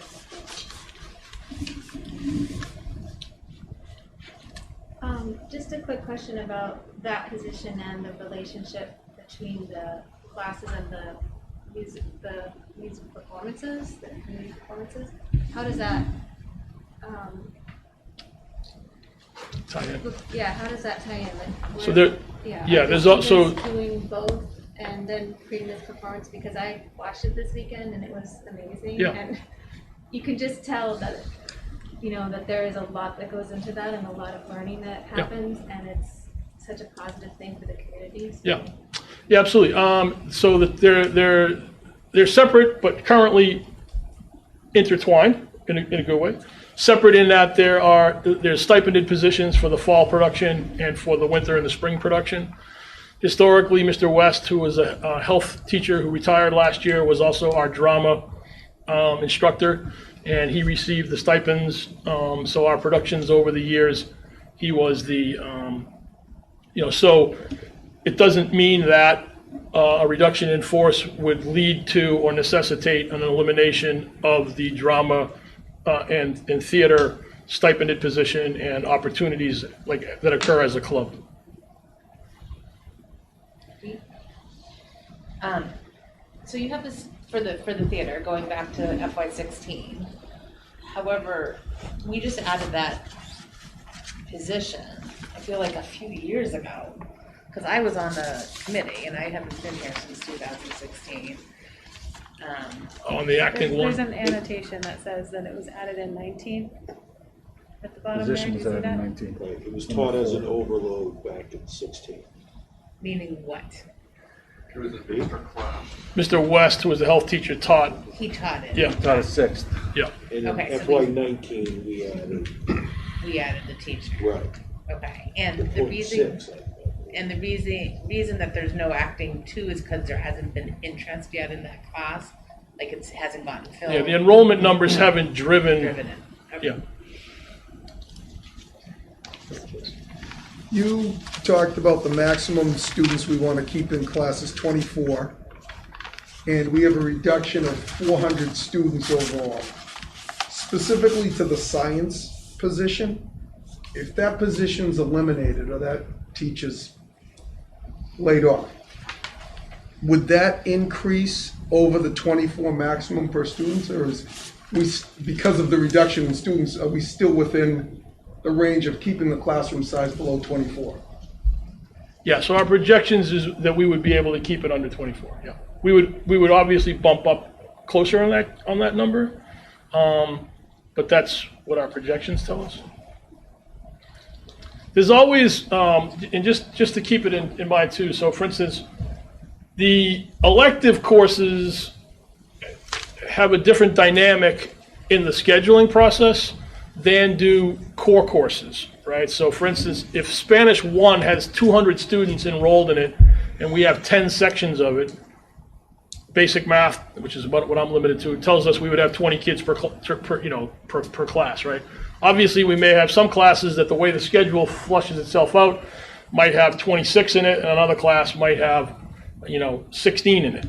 Just a quick question about that position and the relationship between the classes and the music performances, the community performances. How does that tie in? Yeah, how does that tie in? Like, So there, there's also doing both and then creating this performance, because I watched it this weekend and it was amazing. Yeah. And you can just tell that, that there is a lot that goes into that and a lot of learning that happens, and it's such a positive thing for the communities. Yeah, absolutely. So that they're separate, but currently intertwined in a good way. Separate in that there's stipended positions for the fall production and for the winter and the spring production. Historically, Mr. West, who was a health teacher who retired last year, was also our drama instructor, and he received the stipends. So our productions over the years, he was the, so it doesn't mean that a reduction in force would lead to or necessitate an elimination of the drama and theater stipended position and opportunities like that occur as a club. So you have this for the theater going back to FY16. However, we just added that position, I feel like a few years ago, because I was on the committee and I haven't been here since 2016. On the acting there's one. an annotation that says that it was added in 19 at the bottom Position there. Do was you see added in that? 19. Right, it was taught as an overload back in 16. Meaning what? It was an extra class. Mr. West, who was the health teacher, taught. He taught it. Yeah. Taught a sixth. Yeah. And in Okay, so FY19, we added, we added the teacher. right. Okay, and the reason, 0.6. and the reason that there's no acting two is because there hasn't been interest yet in that class, like it hasn't gotten filled. Yeah, the enrollment numbers haven't driven. Driven it. Okay. Yeah. You talked about the maximum students we want to keep in class is 24, and we have a reduction of 400 students overall. Specifically to the science position, if that position's eliminated or that teacher's laid off, would that increase over the 24 maximum per student, or is we, because of the reduction in students, are we still within the range of keeping the classroom size below 24? Yeah, so our projections is that we would be able to keep it under 24. Yeah, we would obviously bump up closer on that number, but that's what our projections tell us. There's always, and just to keep it in mind too. So, for instance, the elective courses have a different dynamic in the scheduling process than do core courses, right? So for instance, if Spanish 1 has 200 students enrolled in it, and we have 10 sections of it, basic math, which is about what I'm limited to, it tells us we would have 20 kids per class, right? Obviously, we may have some classes that the way the schedule flushes itself out might have 26 in it, and another class might have, 16 in it.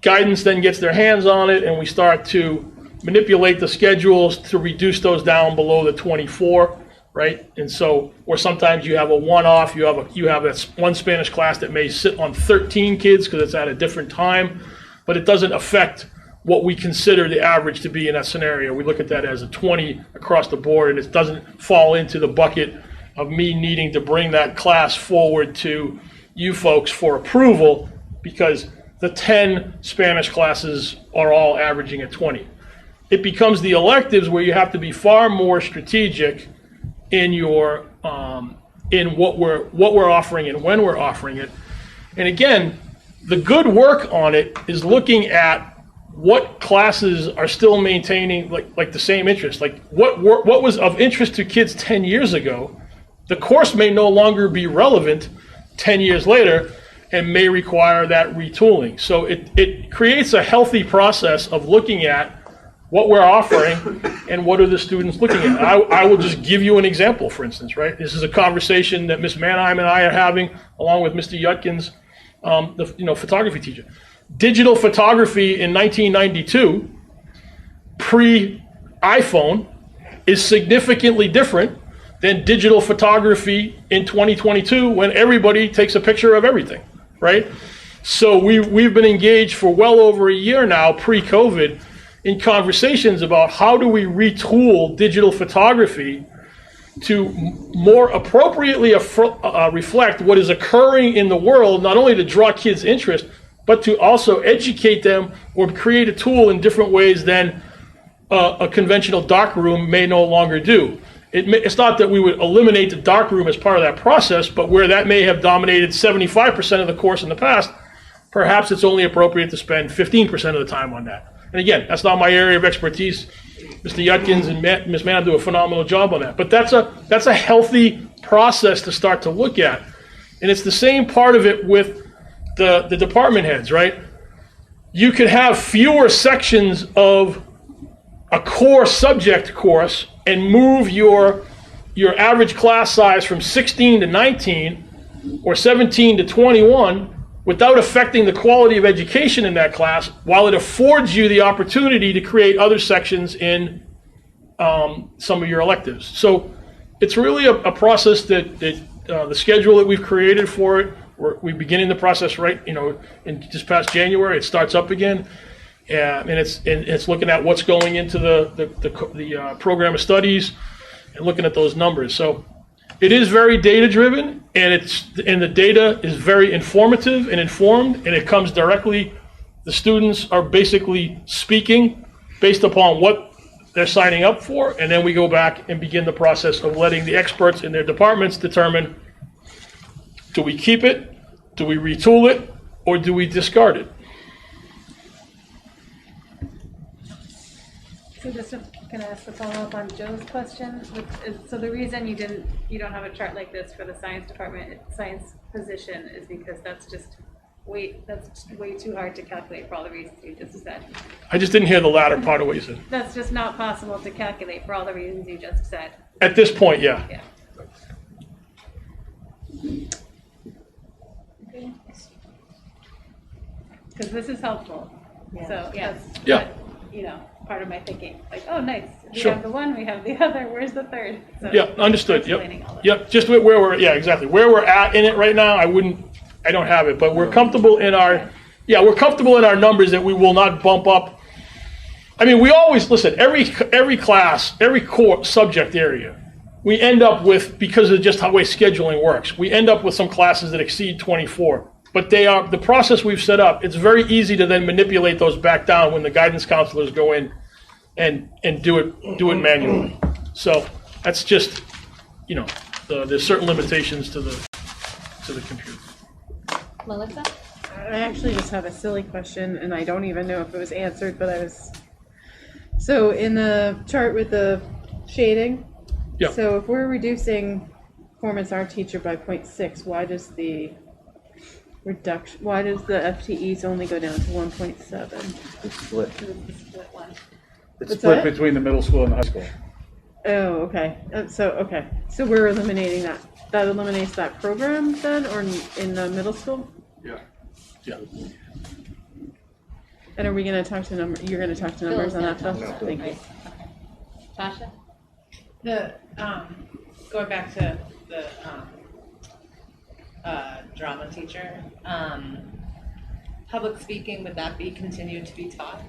Guidance then gets their hands on it, and we start to manipulate the schedules to reduce those down below the 24, right? And so, or sometimes you have a one-off, you have a one Spanish class that may sit on 13 kids because it's at a different time, but it doesn't affect what we consider the average to be in that scenario. We look at that as a 20 across the board, and it doesn't fall into the bucket of me needing to bring that class forward to you folks for approval because the 10 Spanish classes are all averaging at 20. It becomes the electives where you have to be far more strategic in your in what we're offering and when we're offering it. And again, the good work on it is looking at what classes are still maintaining like the same interest. Like what was of interest to kids 10 years ago, the course may no longer be relevant 10 years later and may require that retooling. So it creates a healthy process of looking at what we're offering and what are the students looking at. I will just give you an example, for instance, right? This is a conversation that Ms. Manheim and I are having along with Mr. Yutkins, the photography teacher. Digital photography in 1992, pre-iPhone, is significantly different than digital photography in 2022 when everybody takes a picture of everything, right? So we've been engaged for well over a year now, pre-COVID, in conversations about how do we retool digital photography to more appropriately reflect what is occurring in the world, not only to draw kids' interest, but to also educate them or create a tool in different ways than a conventional darkroom may no longer do. It's not that we would eliminate the darkroom as part of that process, but where that may have dominated 75% of the course in the past, perhaps it's only appropriate to spend 15% of the time on that. And again, that's not my area of expertise. Mr. Yutkins and Ms. Mann do a phenomenal job on that. But that's a healthy process to start to look at. And it's the same part of it with the department heads, right? You could have fewer sections of a core subject course and move your average class size from 16 to 19 or 17 to 21 without affecting the quality of education in that class, while it affords you the opportunity to create other sections in some of your electives. So it's really a process that the schedule that we've created for it, we're beginning the process in this past January. It starts up again, and it's looking at what's going into the program of studies and looking at those numbers. So it is very data-driven, and the data is very informative and informed, and it comes directly. The students are basically speaking based upon what they're signing up for, and then we go back and begin the process of letting the experts in their departments determine, do we keep it, do we retool it, or do we discard it? So just to Can I ask a follow-up on Joe's question? So the reason you don't have a chart like this for the science department, science position, is because that's way too hard to calculate for all the reasons you just said. I just didn't hear the latter part of what you said. That's just not possible to calculate for all the reasons you just said. At this point, yeah. Yeah. Because this is helpful. So, yes. Yeah. Part of my thinking, like, oh, nice. We Sure. have the one, we have the other, where's the third? So Yeah, understood, yep. explaining all of Yep, just where we're, yeah, exactly. Where we're at in it right now, I don't have it, but we're comfortable in we're comfortable in our numbers that we will not bump up. I mean, we always, listen, every class, every core subject area, we end up with, because of just how way scheduling works, we end up with some classes that exceed 24. But the process we've set up, it's very easy to then manipulate those back down when the guidance counselors go in and do it manually. So that's just, there's certain limitations to the computer. Melissa? I actually just have a silly question, and I don't even know if it was answered, but so in the chart with the shading, so if we're reducing performance art teacher by 0.6, why does the FTEs only go down to 1.7? It's split. split one. It's What's split that? between the middle school and the high school. Oh, okay. So we're eliminating that. That eliminates that program then, or in the middle school? Yeah. And are we going to talk to numbers? You're going to talk to numbers on that, Phil? Thank you. Tasha? Going back to the drama teacher, public speaking, would that be continued to be taught?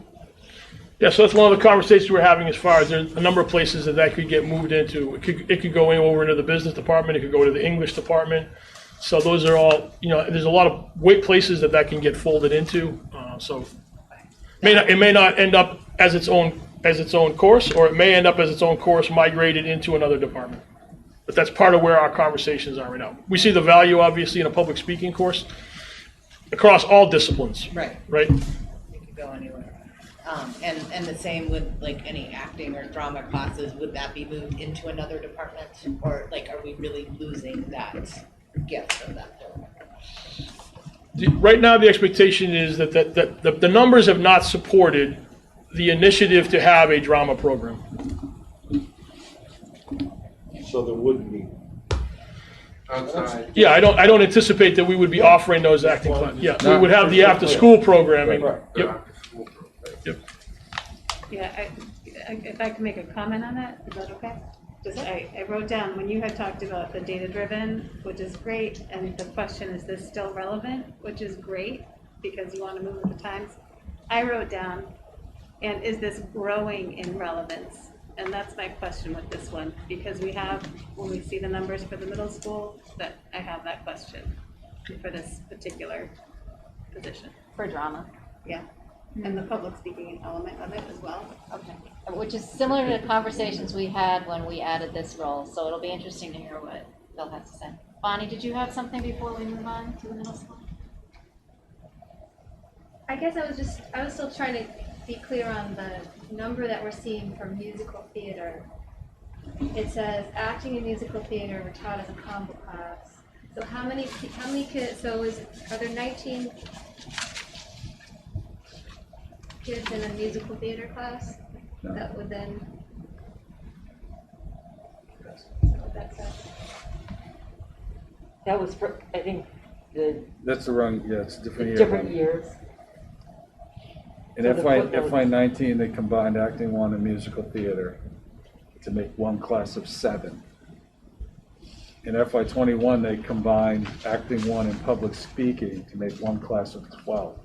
Yeah, so that's one of the conversations we're having as far as there's a number of places that could get moved into. It could go over into the business department, it could go to the English department. So those are all, there's a lot of places that can get folded into. So it may not end up as its own course, or it may end up as its own course migrated into another department. But that's part of where our conversations are right now. We see the value, obviously, in a public speaking course across all disciplines. Right. It could go anywhere. And the same with like any acting or drama classes, would that be moved into another department? Or are we really losing that gift of that program? Right now, the expectation is that the numbers have not supported the initiative to have a drama program. So there wouldn't be. Yeah, I don't anticipate that we would be offering those acting classes. Yeah, we would have the after-school programming. Yep. Yeah, if I could make a comment on that, is that okay? I wrote down, when you had talked about the data-driven, which is great, and the question, is this still relevant? Which is great, because you want to move with the times. I wrote down, and is this growing in relevance? And that's my question with this one, because when we see the numbers for the middle school, that I have that question for this particular position. For drama. Yeah. And the public speaking element of it as well. Okay. Which is similar to the conversations we had when we added this role, so it'll be interesting to hear what Phil has to say. Bonnie, did you have something before we move on to the middle school? I guess I was still trying to be clear on the number that we're seeing for musical theater. It says acting and musical theater were taught as a combo class. So how many kids, are there 19 kids in a musical theater class? No. That would then, is that what that says? That was for, I think, That's the wrong, it's a different year. different years. In So the footnotes- FY19, they combined acting 1 and musical theater to make one class of 7. In FY21, they combined acting 1 and public speaking to make one class of 12.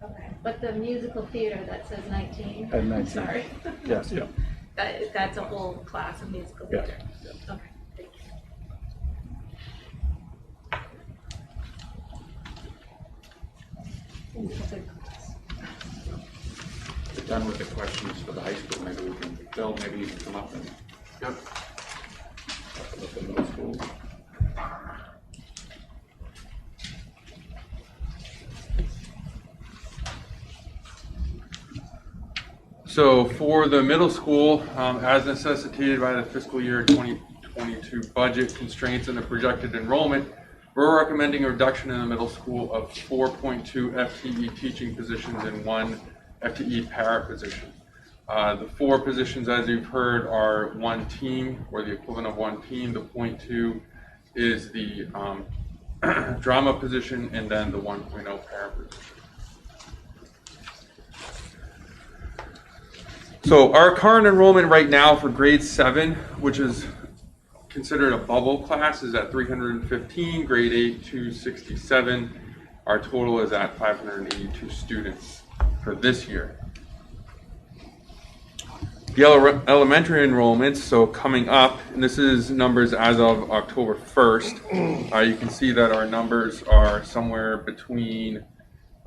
Okay, but the musical theater that says 19? At 19. Sorry. Yes. Yeah. That's a whole class of musical Yeah. theater? Okay, thank you. We're done with the questions for the high school, maybe we can, Phil, maybe you can come up and. Yep. With the middle school. So for the middle school, as necessitated by the fiscal year 2022 budget constraints and the projected enrollment, we're recommending a reduction in the middle school of 4.2 FTE teaching positions and 1 FTE para position. The 4 positions, as you've heard, are one team, or the equivalent of one team. The 0.2 is the drama position, and then the 1.0 para position. So our current enrollment right now for grade 7, which is considered a bubble class, is at 315, grade 8 267. Our total is at 582 students for this year. The elementary enrollments, so coming up, and this is numbers as of October 1st, you can see that our numbers are somewhere between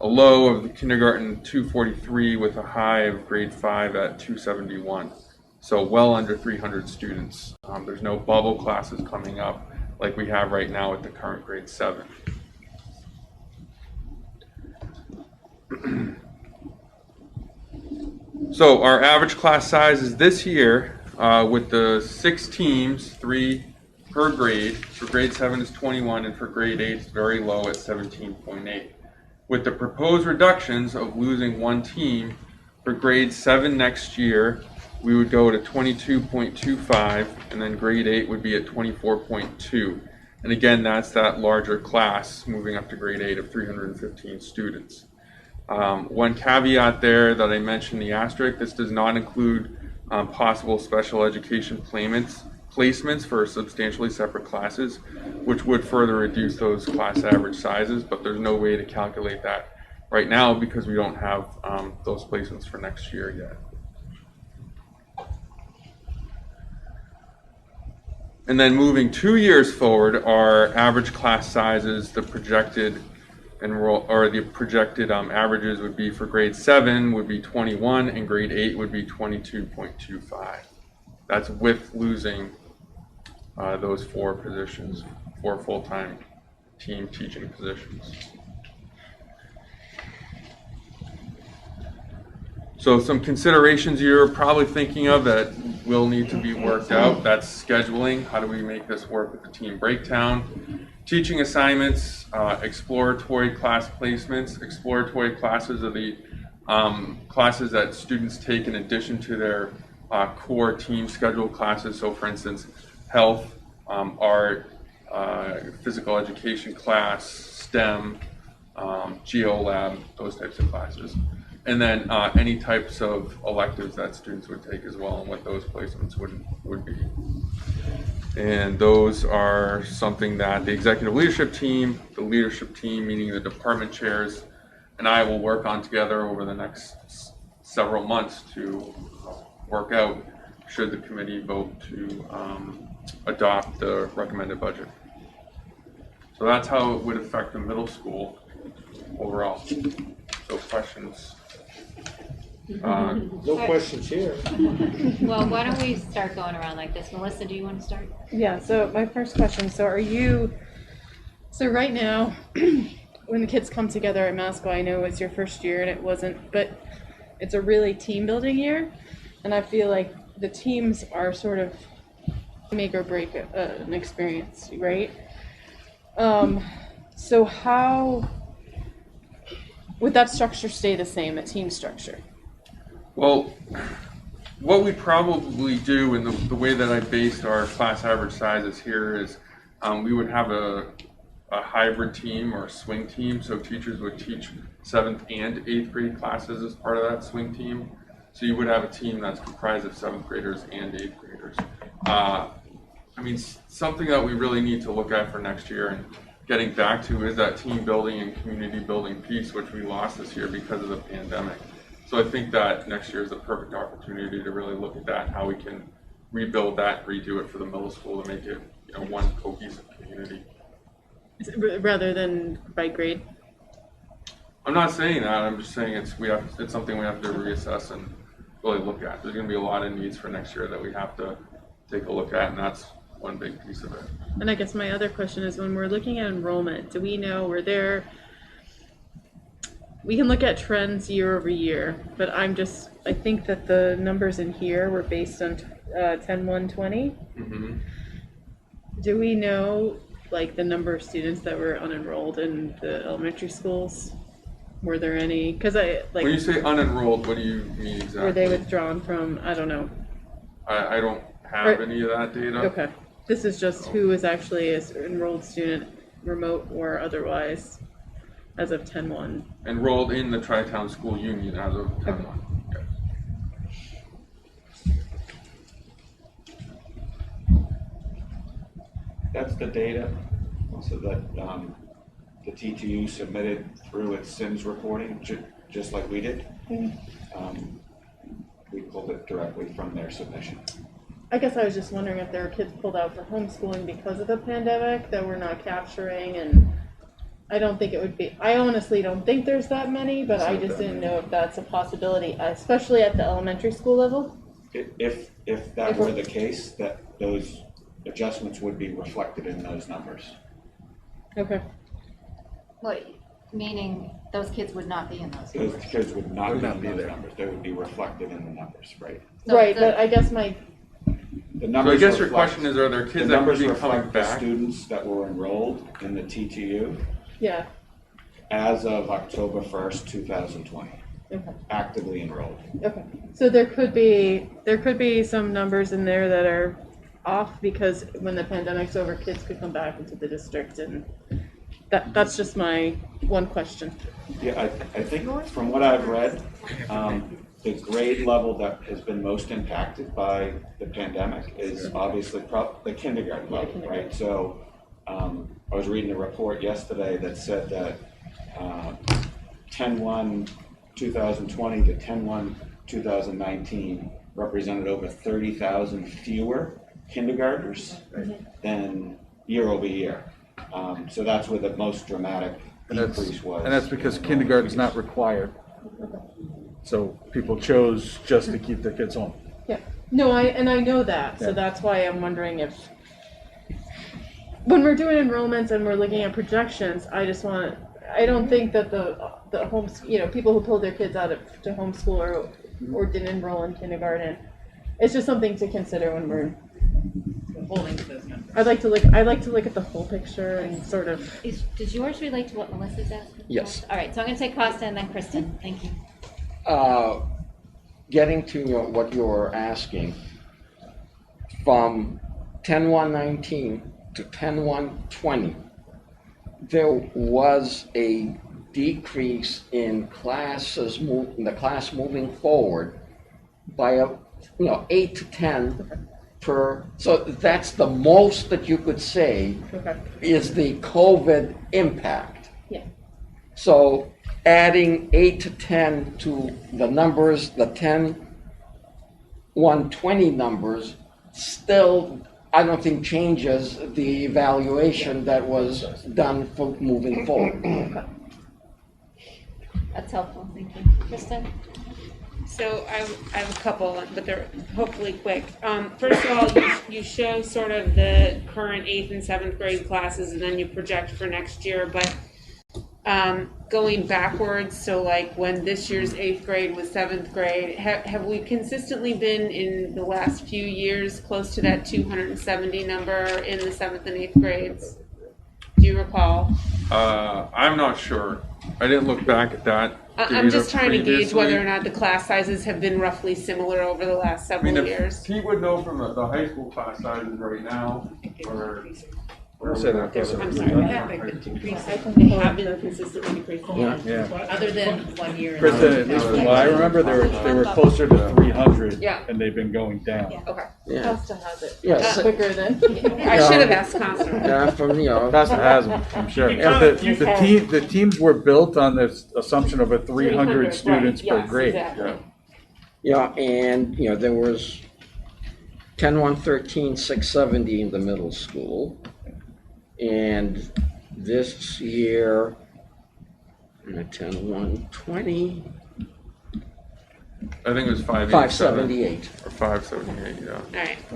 a low of the kindergarten 243 with a high of grade 5 at 271. So well under 300 students. There's no bubble classes coming up like we have right now at the current grade 7. So our average class sizes this year with the 6 teams, 3 per grade. For grade 7 is 21, and for grade 8 it's very low at 17.8. With the proposed reductions of losing 1 team, for grade 7 next year, we would go to 22.25, and then grade 8 would be at 24.2. And again, that's that larger class moving up to grade 8 of 315 students. One caveat there that I mentioned, the asterisk, this does not include possible special education placements for substantially separate classes, which would further reduce those class average sizes, but there's no way to calculate that right now because we don't have those placements for next year yet. And then moving 2 years forward, our average class sizes, the projected averages would be for grade 7 would be 21, and grade 8 would be 22.25. That's with losing those 4 positions, 4 full-time team teaching positions. So some considerations you're probably thinking of that will need to be worked out. That's scheduling. How do we make this work with the team breakdown? Teaching assignments, exploratory class placements. Exploratory classes are the classes that students take in addition to their core team schedule classes. So for instance, health, art, physical education class, STEM, Geo Lab, those types of classes. And then any types of electives that students would take as well, and what those placements would be. And those are something that the executive leadership team, the leadership team, meaning the department chairs, and I will work on together over the next several months to work out should the committee vote to adopt the recommended budget. So that's how it would affect the middle school overall. So questions? No questions here. Well, why don't we start going around like this? Melissa, do you want to start? Yeah, so my first question, so right now, when the kids come together at Masco, I know it's your first year and it wasn't, but it's a really team building year, and I feel like the teams are sort of make or break an experience, right? So how would that structure stay the same, that team structure? Well, what we probably do, and the way that I based our class average sizes here is we would have a hybrid team or a swing team. So teachers would teach 7th and 8th grade classes as part of that swing team. So you would have a team that's comprised of 7th graders and 8th graders. I mean, something that we really need to look at for next year and getting back to is that team building and community building piece, which we lost this year because of the pandemic. So I think that next year is the perfect opportunity to really look at that, how we can rebuild that, redo it for the middle school to make it, one cohesive community. Rather than by grade? I'm not saying that. I'm just saying it's something we have to reassess and really look at. There's going to be a lot of needs for next year that we have to take a look at, and that's one big piece of it. And I guess my other question is, when we're looking at enrollment, do we know, we can look at trends year over year, but I think that the numbers in here were based on 10/1/20. Mm-hmm. Do we know, like, the number of students that were unenrolled in the elementary schools? Were there any, because When you say unenrolled, what do you mean exactly? were they withdrawn from, I don't know. I don't have any of that data. Okay, this is just who is actually an enrolled student, remote or otherwise, as of 10/1. Enrolled in the Tri-Town School Union as of 10/1. Okay. That's the data, so that the TTU submitted through its SIMS reporting, just like we did. We pulled it directly from their submission. I guess I was just wondering if there are kids pulled out for homeschooling because of the pandemic that we're not capturing, and I don't think it would be, I honestly don't think there's that many, but I just didn't know if that's a possibility, especially at the elementary school level. If that were the case, that those adjustments would be reflected in those numbers. Okay. What, meaning those kids would not be in those Those numbers? kids would not be in those numbers. They would be reflected in the numbers, right? So Right, but I guess my, The So numbers I guess your reflect- question is, are there the kids that numbers could be coming reflect the back? students that were enrolled in the TTU yeah, as of October 1st, 2020, okay, actively enrolled. okay. So there could be some numbers in there that are off because when the pandemic's over, kids could come back into the district, and that's just my one question. Yeah, I think from what I've read, the grade level that has been most impacted by the pandemic is obviously the kindergarten level, right? So I was reading a report yesterday that said that 10/1/2020 to 10/1/2019 represented over 30,000 fewer kindergartners than year over year. So that's where the most dramatic decrease was. And that's because kindergarten's not required. So people chose just to keep their kids home. Yeah, no, I know that, so that's why I'm wondering if, when we're doing enrollments and we're looking at projections, I don't think that the people who pulled their kids out to homeschool or didn't enroll in kindergarten, it's just something to consider when we're holding to those numbers. I like to look at the whole picture and sort of. Does yours relate to what Melissa's asking? Yes. All right, so I'm going to take Costa and then Kristen. Thank you. Getting to what you're asking, from 10/1/19 to 10/1/20, there was a decrease in the class moving forward by 8 to 10 per. So that's the most that you could say is the COVID impact. Yeah. So adding 8 to 10 to the numbers, the 10/1/20 numbers, still, I don't think changes the evaluation that was done for moving forward. That's helpful, thank you. Kristen? So I have a couple, but they're hopefully quick. First of all, you show sort of the current 8th and 7th grade classes, and then you project for next year, but going backwards, so like when this year's 8th grade was 7th grade, have we consistently been in the last few years close to that 270 number in the 7th and 8th grades? Do you recall? I'm not sure. I didn't look back at that. I'm just trying to gauge previously. whether or not the class sizes have been roughly similar over the last several years. Pete would know from the high school class sizes right now, or. I'm sorry, they have been consistently decreasing. Yeah. Other than 1 year. Kristen, at least from what I remember, they were closer to 300, Yeah. and they've been going down. Okay. Costa has it Yes. quicker than. I should have asked Constance. Yeah, from Costa has them, I'm sure. The teams were built on this assumption of a 300 students per grade. Exactly. Yeah, and there was 10/1/13 670 in the middle school, and this year 10/1/20 I think it was 578. or 578. Yeah. All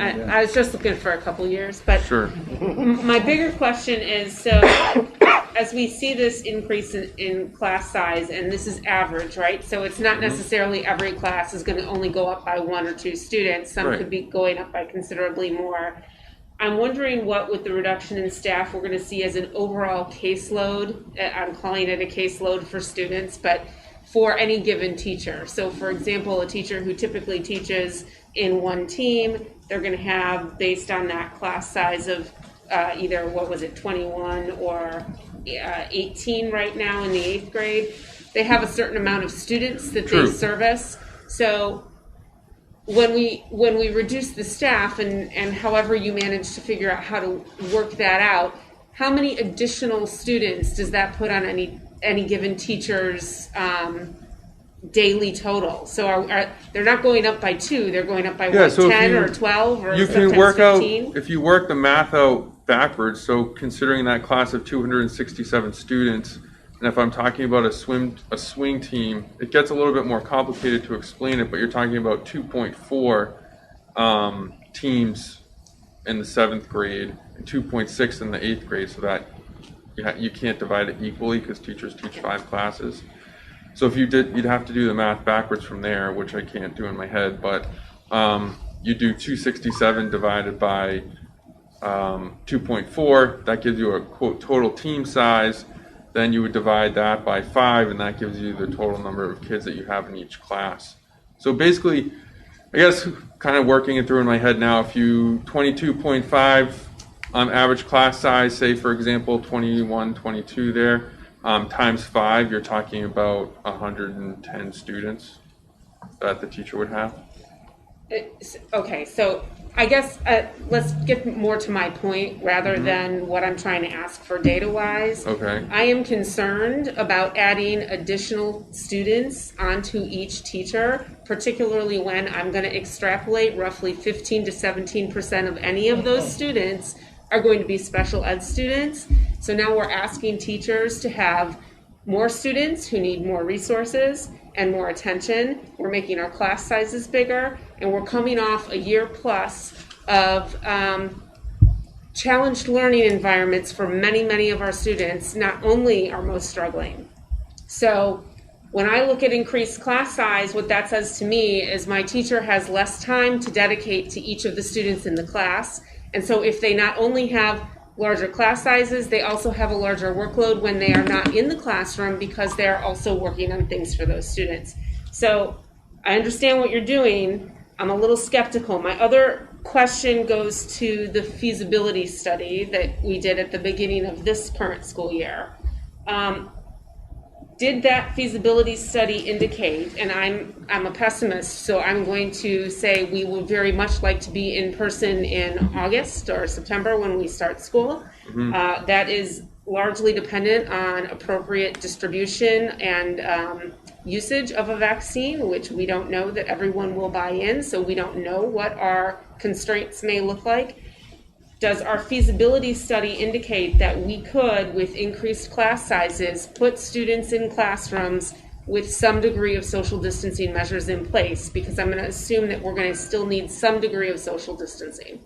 right. I was just looking for a couple years, but Sure. my bigger question is, so as we see this increase in class size, and this is average, right? So it's not necessarily every class is going to only go up by 1 or 2 students. Some Right. could be going up by considerably more. I'm wondering what, with the reduction in staff, we're going to see as an overall caseload. I'm calling it a caseload for students, but for any given teacher. So for example, a teacher who typically teaches in one team, they're going to have, based on that class size of either, 21 or 18 right now in the 8th grade, they have a certain amount of students that they service. So when we reduce the staff, and however you manage to figure out how to work that out, how many additional students does that put on any given teacher's daily total? So are they're not going up by 2, they're going up by what, so 10 or 12 or you sometimes can work 15? out, if you work the math out backwards, so considering that class of 267 students, and if I'm talking about a swing team, it gets a little bit more complicated to explain it, but you're talking about 2.4 teams in the 7th grade and 2.6 in the 8th grade, so that you can't divide it equally because teachers teach 5 classes. So if you did, you'd have to do the math backwards from there, which I can't do in my head, but you do 267 divided by 2.4, that gives you a quote total team size. Then you would divide that by 5, and that gives you the total number of kids that you have in each class. So basically, I guess kind of working it through in my head now, if you 22.5 average class size, say for example 21, 22 there, times 5, you're talking about 110 students that the teacher would have. Okay, so I guess let's get more to my point rather than what I'm trying to ask for data-wise. Okay. I am concerned about adding additional students onto each teacher, particularly when I'm going to extrapolate roughly 15 to 17% of any of those students are going to be special ed students. So now we're asking teachers to have more students who need more resources and more attention. We're making our class sizes bigger, and we're coming off a year plus of challenged learning environments for many, many of our students, not only our most struggling. So when I look at increased class size, what that says to me is my teacher has less time to dedicate to each of the students in the class. And so if they not only have larger class sizes, they also have a larger workload when they are not in the classroom because they're also working on things for those students. So I understand what you're doing. I'm a little skeptical. My other question goes to the feasibility study that we did at the beginning of this current school year. Did that feasibility study indicate, and I'm a pessimist, so I'm going to say we would very much like to be in person in August or September when we start school. That is largely dependent on appropriate distribution and usage of a vaccine, which we don't know that everyone will buy in, so we don't know what our constraints may look like. Does our feasibility study indicate that we could, with increased class sizes, put students in classrooms with some degree of social distancing measures in place? Because I'm going to assume that we're going to still need some degree of social distancing.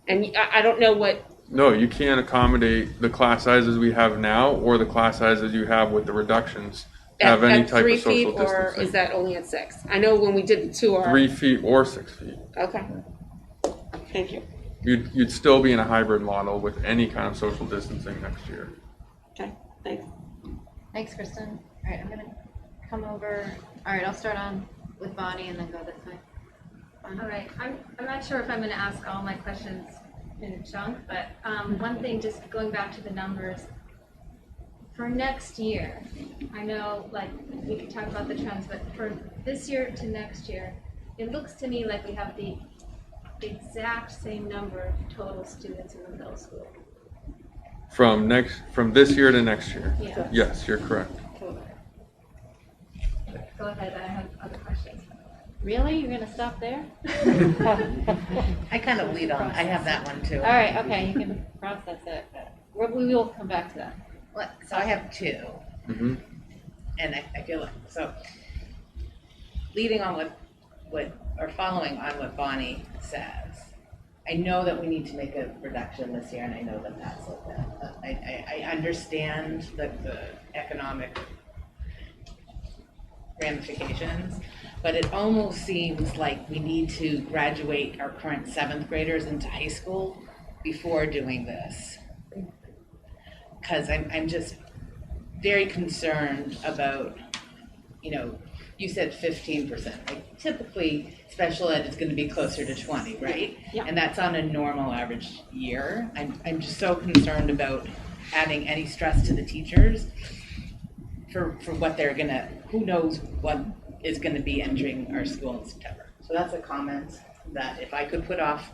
And I don't know what... No, you can't accommodate the class sizes we have now or the class sizes you have with the reductions to have any type of social distancing. 3 feet, or is that only at 6? I know when we did the tour... 3 feet or 6 feet. Okay. Thank you. You'd still be in a hybrid model with any kind of social distancing next year. Okay, thanks. Thanks, Kristen. All right, I'm gonna come over. All right, I'll start on with Bonnie and then go this way. All right, I'm not sure if I'm gonna ask all my questions in a chunk, but one thing, just going back to the numbers, for next year, I know like we could talk about the trends, but for this year to next year, it looks to me like we have the exact same number of total students in the middle school. From this year to next year? Yeah. Yes, you're correct. Go ahead, I have other questions. Really? You're gonna stop there? I kind of lead on. I have that one too. All right, okay, you can process it. We will come back to that. So I have 2. And I feel like, so leading on what or following on what Bonnie says, I know that we need to make a reduction this year, and I know that that's like that. I understand that the economic ramifications, but it almost seems like we need to graduate our current 7th graders into high school before doing this. Because I'm just very concerned about, you know, you said 15%. Like typically, special ed is going to be closer to 20, right? Yeah. And that's on a normal average year. I'm just so concerned about adding any stress to the teachers for what they're going to, who knows what is going to be entering our school in September. So that's a comment that if I could put off,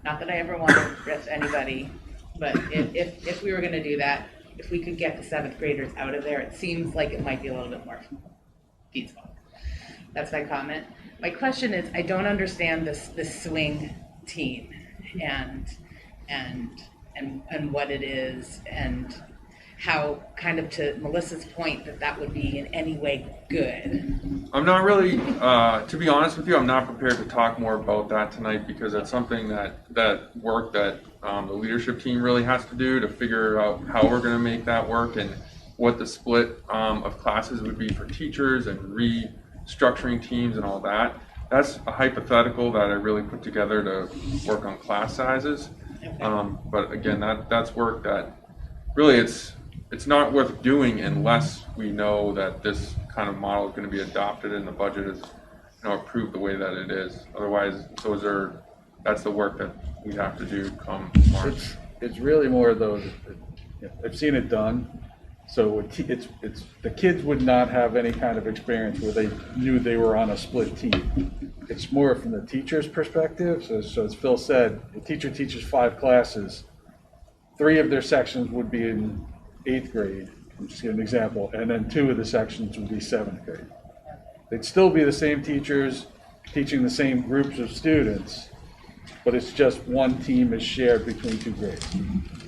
not that I ever want to risk anybody, but if we were going to do that, if we could get the 7th graders out of there, it seems like it might be a little bit more feasible. That's my comment. My question is, I don't understand this swing team and what it is, and how, kind of to Melissa's point, that would be in any way good. I'm not really, to be honest with you, I'm not prepared to talk more about that tonight, because that's something that work that the leadership team really has to do to figure out how we're going to make that work, and what the split of classes would be for teachers, and restructuring teams and all that. That's a hypothetical that I really put together to work on class sizes. But again, that's work that really it's not worth doing unless we know that this kind of model is going to be adopted and the budget is, you know, approved the way that it is. Otherwise, that's the work that we have to do come March. It's really more though, I've seen it done. So it's the kids would not have any kind of experience where they knew they were on a split team. It's more from the teacher's perspective. So as Phil said, the teacher teaches 5 classes. 3 of their sections would be in 8th grade, I'm just giving an example, and then 2 of the sections would be 7th grade. They'd still be the same teachers teaching the same groups of students, but it's just one team is shared between 2 grades.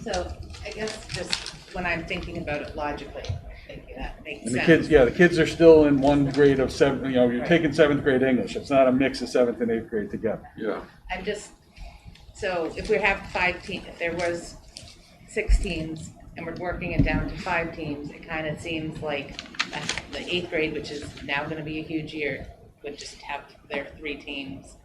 So I guess just when I'm thinking about it logically, thinking that makes And sense. the kids are still in one grade of 7, you know, you're taking 7th grade English. It's not a mix of 7th and 8th grade together. Yeah. I'm just, so if we have 5 teams, if there was 6 teams and we're working it down to 5 teams, it kind of seems like the 8th grade, which is now going to be a huge year, would just have their 3 teams,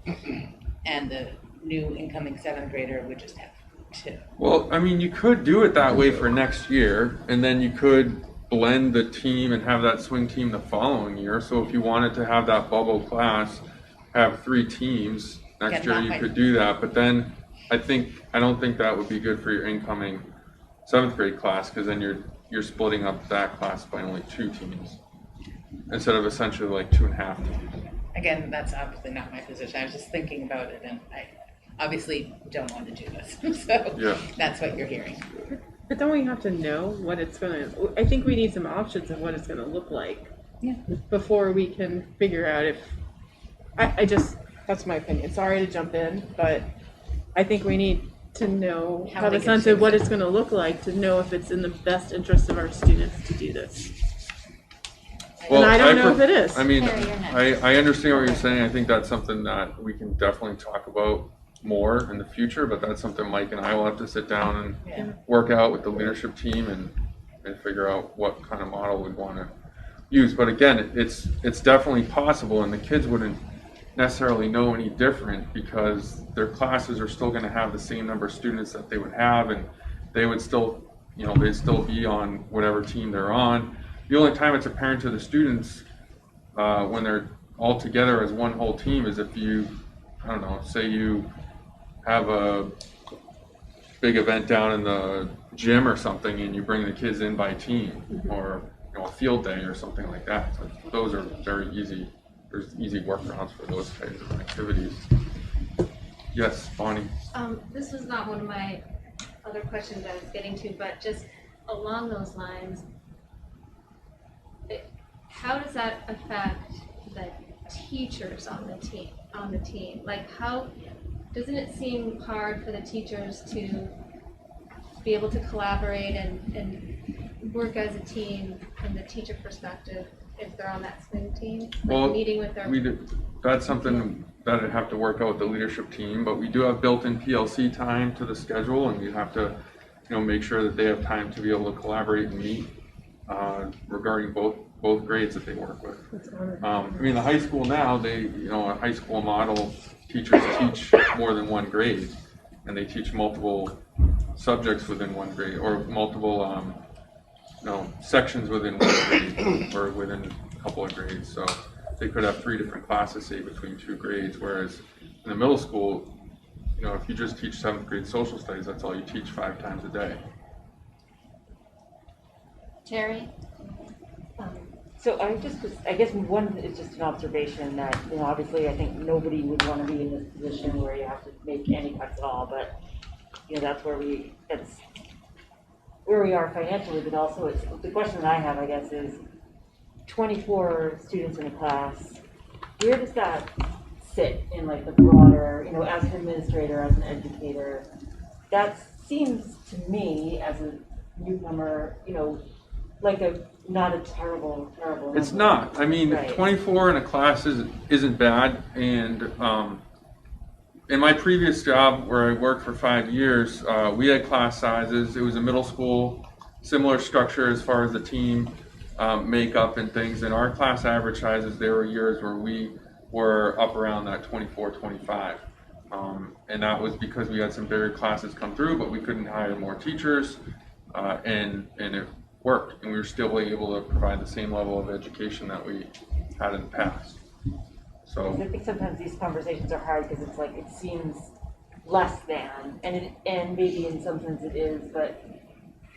and the new incoming 7th grader would just have 2. Well, I mean, you could do it that way for next year, and then you could blend the team and have that swing team the following year. So if you wanted to have that bubble class, have 3 teams next year, you could do that. But then I don't think that would be good for your incoming 7th grade class, because then you're splitting up that class by only 2 teams instead of essentially like 2.5 teams. Again, that's obviously not my position. I was just thinking about it, and I obviously don't want to do this. So yeah. That's what you're hearing. But don't we have to know what it's going to, I think we need some options of what it's going to look like before we can figure out if, I just, that's my opinion. Sorry to jump in, but I think we need to know, have a sense of what it's going to look like, to know if it's in the best interest of our students to do this. Well, and I don't know if it is. I mean, I understand what you're saying. I think that's something that we can definitely talk about more in the future, but that's something Mike and I will have to sit down and work out with the leadership team and figure out what kind of model we'd want to use. But again, it's definitely possible, and the kids wouldn't necessarily know any different, because their classes are still going to have the same number of students that they would have, and they would still, you know, they'd still be on whatever team they're on. The only time it's apparent to the students when they're all together as one whole team is if you, I don't know, say you have a big event down in the gym or something, and you bring the kids in by team, or, you know, a field day or something like that. So those are very easy. There's easy workarounds for those types of activities. Yes, Bonnie. This was not one of my other questions I was getting to, but just along those lines, how does that affect the teachers on the team? Like, how doesn't it seem hard for the teachers to be able to collaborate and work as a team from the teacher perspective if they're on that swing team? Like, Well, meeting with their that's something that I'd have to work out with the leadership team, but we do have built-in PLC time to the schedule, and we have to, make sure that they have time to be able to collaborate and meet regarding both grades that they work with. The high school now, a high school model, teachers teach more than one grade, and they teach multiple subjects within one grade, or multiple, sections within one grade, or within a couple of grades. So they could have 3 different classes, say, between 2 grades, whereas in the middle school, if you just teach 7th grade social studies, that's all you teach 5 times a day. Terry? So I guess one is just an observation that, obviously I think nobody would want to be in this position where you have to make any cuts at all, but, that's where we are financially, but also the question that I have, I guess, is 24 students in a class, where does that sit in like the broader, as an administrator, as an educator? That seems to me as a newcomer, like not a terrible number. It's not. Right. 24 in a class isn't bad. And in my previous job where I worked for 5 years, we had class sizes. It was a middle school, similar structure as far as the team makeup and things. And our class average sizes, there were years where we were up around that 24, 25. And that was because we had some bigger classes come through, but we couldn't hire more teachers, and it worked. And we were still able to provide the same level of education that we had in the past. So I think sometimes these conversations are hard because it's like it seems less than, and maybe in some sense it is, but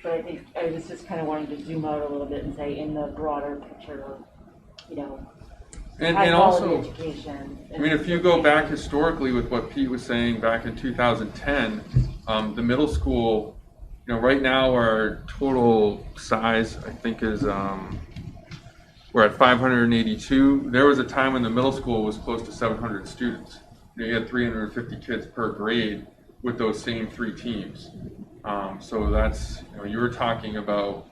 I think I was just kind of wanting to zoom out a little bit and say in the broader picture of, and high also, quality education. if you go back historically with what Pete was saying back in 2010, the middle school, right now our total size, I think, is we're at 582. There was a time when the middle school was close to 700 students. You had 350 kids per grade with those same 3 teams. So that's, you were talking about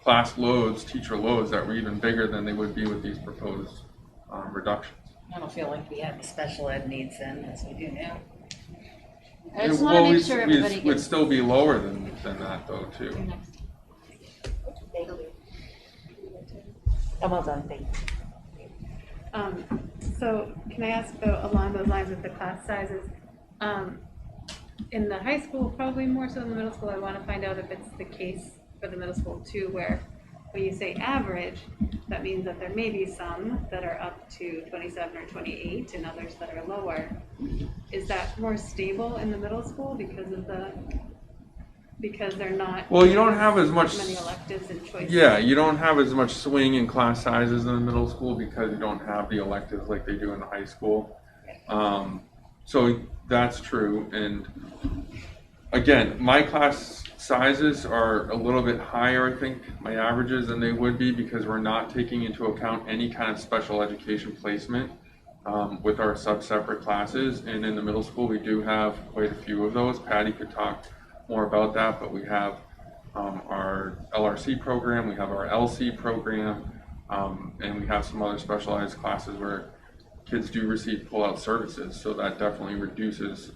class loads, teacher loads that were even bigger than they would be with these proposed reductions. I don't feel like we have the special ed needs then, as we do now. I just want to make sure everybody would gets... still be lower than that though too. I'm all done, thank you. So can I ask though, along those lines with the class sizes, in the high school, probably more so than the middle school, I want to find out if it's the case for the middle school too, where when you say average, that means that there may be some that are up to 27 or 28 and others that are lower. Is that more stable in the middle school because they're not, well, you don't have as many electives and choices? Yeah, you don't have as much swing in class sizes in the middle school because you don't have the electives like they do in the high school. So that's true. And again, my class sizes are a little bit higher, I think, my averages, than they would be because we're not taking into account any kind of special education placement with our sub-separate classes. And in the middle school, we do have quite a few of those. Patty could talk more about that, but we have our LRC program, we have our LC program, and we have some other specialized classes where kids do receive pull-out services, so that definitely reduces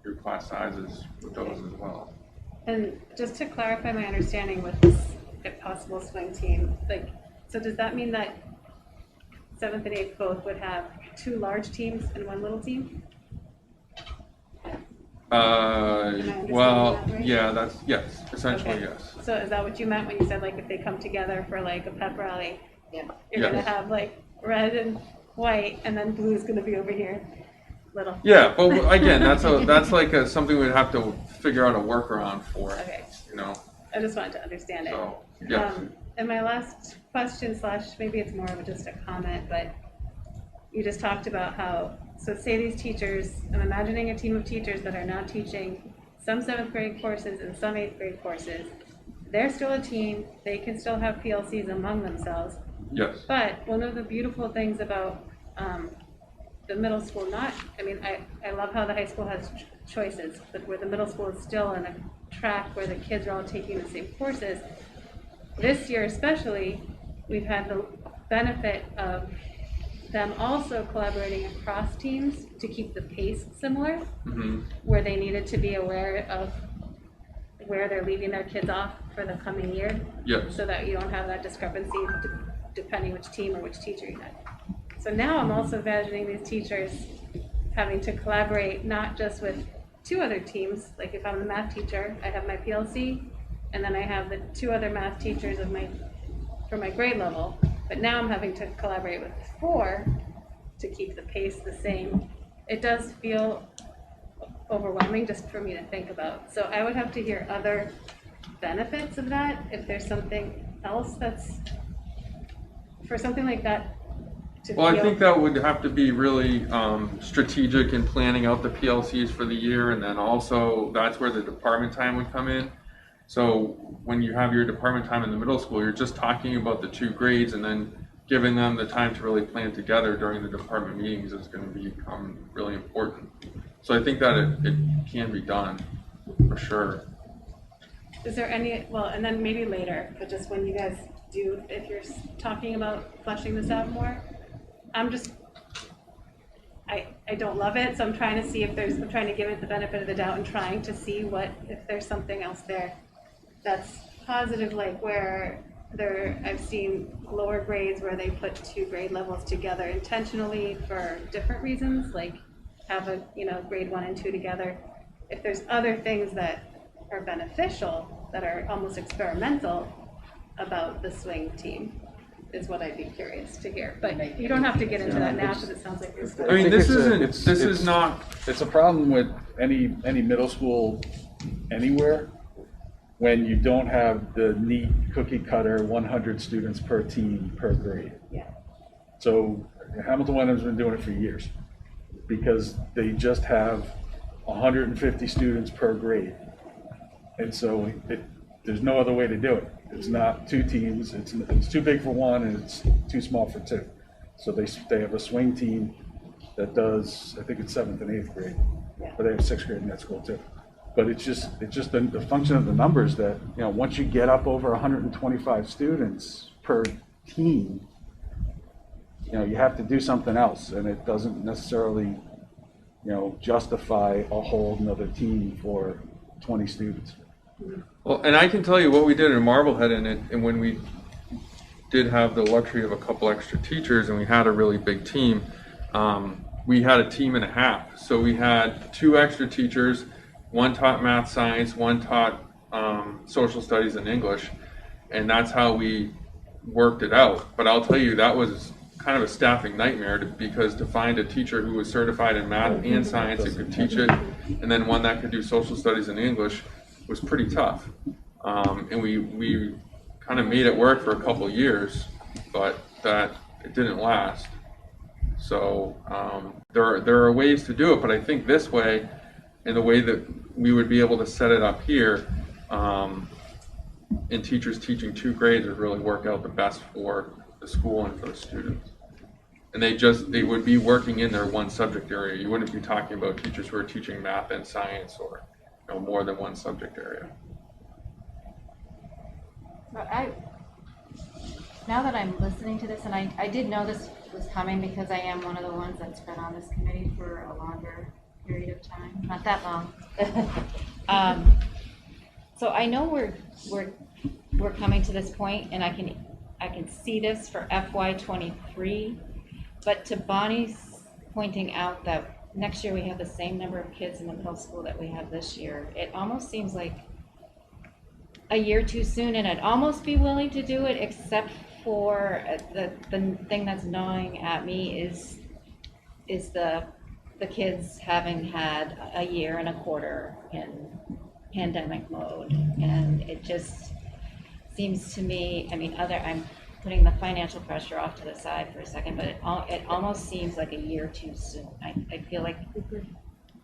your class sizes with those as well. And just to clarify my understanding with this, if possible, swing team, so does that mean that 7th and 8th both would have 2 large teams and 1 little team? Well, that right? Yeah, yes, essentially Okay. yes. So is that what you meant when you said if they come together for a pep rally, you're Yes. gonna have red and white, and then blue is gonna be over here, little. Yeah, but again, that's something we'd have to figure out a workaround for. Okay. I just wanted to understand it. So, yeah. And my last question / maybe it's more of just a comment, but you just talked about how, so say these teachers, I'm imagining a team of teachers that are now teaching some 7th grade courses and some 8th grade courses. They're still a team, they can still have PLCs among themselves. Yes. But one of the beautiful things about the middle school, I love how the high school has choices, but where the middle school is still in a track where the kids are all taking the same courses. This year especially, we've had the benefit of them also collaborating across teams to keep the pace similar, Mhm. where they needed to be aware of where they're leaving their kids off for the coming year. Yep. So that you don't have that discrepancy depending which team or which teacher you had. So now I'm also imagining these teachers having to collaborate not just with 2 other teams, like if I'm the math teacher, I have my PLC, and then I have the 2 other math teachers for my grade level, but now I'm having to collaborate with 4 to keep the pace the same. It does feel overwhelming just for me to think about. So I would have to hear other benefits of that, if there's something else that's, for something like that to Well, I feel- think that would have to be really strategic in planning out the PLCs for the year, and then also that's where the department time would come in. So when you have your department time in the middle school, you're just talking about the 2 grades, and then giving them the time to really plan together during the department meetings is going to become really important. So I think that it can be done, for sure. Is there any, well, and then maybe later, but just when you guys do, if you're talking about fleshing this out more, I'm just, I don't love it, so I'm trying to see if I'm trying to give it the benefit of the doubt and trying to see if there's something else there that's positive, like where I've seen lower grades where they put 2 grade levels together intentionally for different reasons, like have a, grade 1 and 2 together. If there's other things that are beneficial, that are almost experimental about the swing team, is what I'd be curious to hear. But you don't have to get into that now, because it sounds like there's. I mean, this It's is not. It's a problem with any middle school anywhere when you don't have the neat cookie cutter 100 students per team per grade. Yeah. So Hamilton Wenham's been doing it for years because they just have 150 students per grade. And so there's no other way to do it. It's not 2 teams, it's too big for 1 and it's too small for 2. So they have a swing team that does, I think it's 7th and 8th grade, but they have 6th grade in that school too. But it's just the function of the numbers that, once you get up over 125 students per team, you have to do something else, and it doesn't necessarily, justify a whole another team for 20 students. Well, and I can tell you what we did in Marblehead, and when we did have the luxury of a couple extra teachers and we had a really big team, we had a team and a half. So we had 2 extra teachers, 1 taught math, science, 1 taught social studies and English, and that's how we worked it out. But I'll tell you, that was kind of a staffing nightmare because to find a teacher who was certified in math and science and could teach it, and then one that could do social studies and English, was pretty tough. And we kind of made it work for a couple years, but that it didn't last. So there are ways to do it, but I think this way, in the way that we would be able to set it up here, and teachers teaching 2 grades would really work out the best for the school and for the students. And they would be working in their 1 subject area. You wouldn't be talking about teachers who are teaching math and science or more than 1 subject area. Now that I'm listening to this, and I did know this was coming because I am one of the ones that's been on this committee for a longer period of time, not that long. So I know we're coming to this point, and I can see this for FY23, but to Bonnie's pointing out that next year we have the same number of kids in the middle school that we have this year, it almost seems like a year too soon, and I'd almost be willing to do it, except for the thing that's gnawing at me is the kids having had a year and a quarter in pandemic mode, and it just seems to me, I'm putting the financial pressure off to the side for a second, but it almost seems like a year too soon. I feel like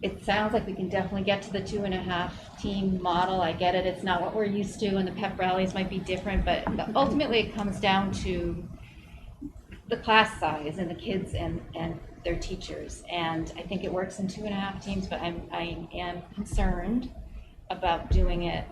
it sounds like we can definitely get to the 2.5 team model. I get it, it's not what we're used to, and the pep rallies might be different, but ultimately it comes down to the class size and the kids and their teachers. And I think it works in 2.5 teams, but I am concerned about doing it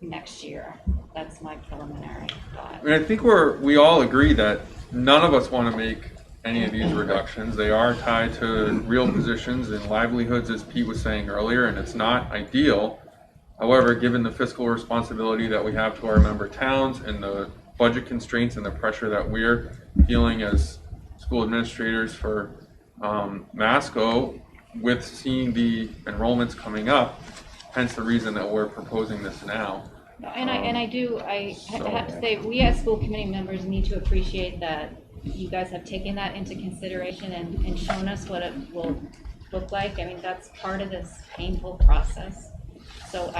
next year. That's my preliminary thought. I mean, I think we all agree that none of us want to make any of these reductions. They are tied to real positions and livelihoods, as Pete was saying earlier, and it's not ideal. However, given the fiscal responsibility that we have to our member towns and the budget constraints and the pressure that we're feeling as school administrators for Masco, with seeing the enrollments coming up, hence the reason that we're proposing this now. And I have to say, we as school committee members need to appreciate that you guys have taken that into consideration and shown us what it will look like. I mean, that's part of this painful process. So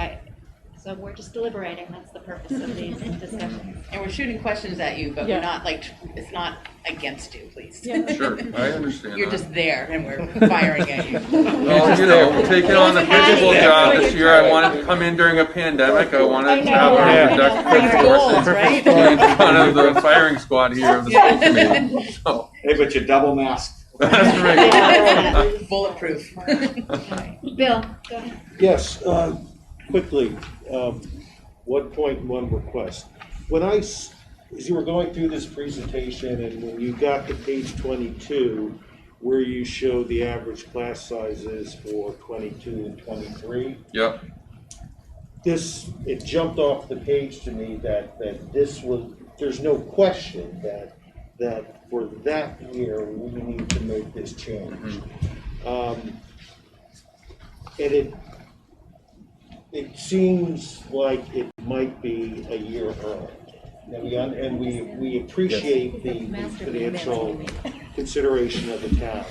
we're just deliberating. That's the purpose of these discussions. And we're shooting questions at you, but Yeah. we're not like, it's not against you, please. Yeah. Sure, I understand You're that. just there and we're firing at you. Well, you know, taking on the principal job this year, I wanted to come in during a pandemic. I wanted to have a productive Goals, person right? in front of the firing squad here of the school committee. So, Hey, but you double masked. that's right. Bulletproof. Bill, go ahead. Yes, quickly, 1.1 request. As you were going through this presentation and when you got to page 22, where you show the average class sizes for 22 and 23. Yep. It jumped off the page to me that there's no question that for that year, we need to make this change. And it seems like it might be a year early. And we appreciate the financial consideration of the town.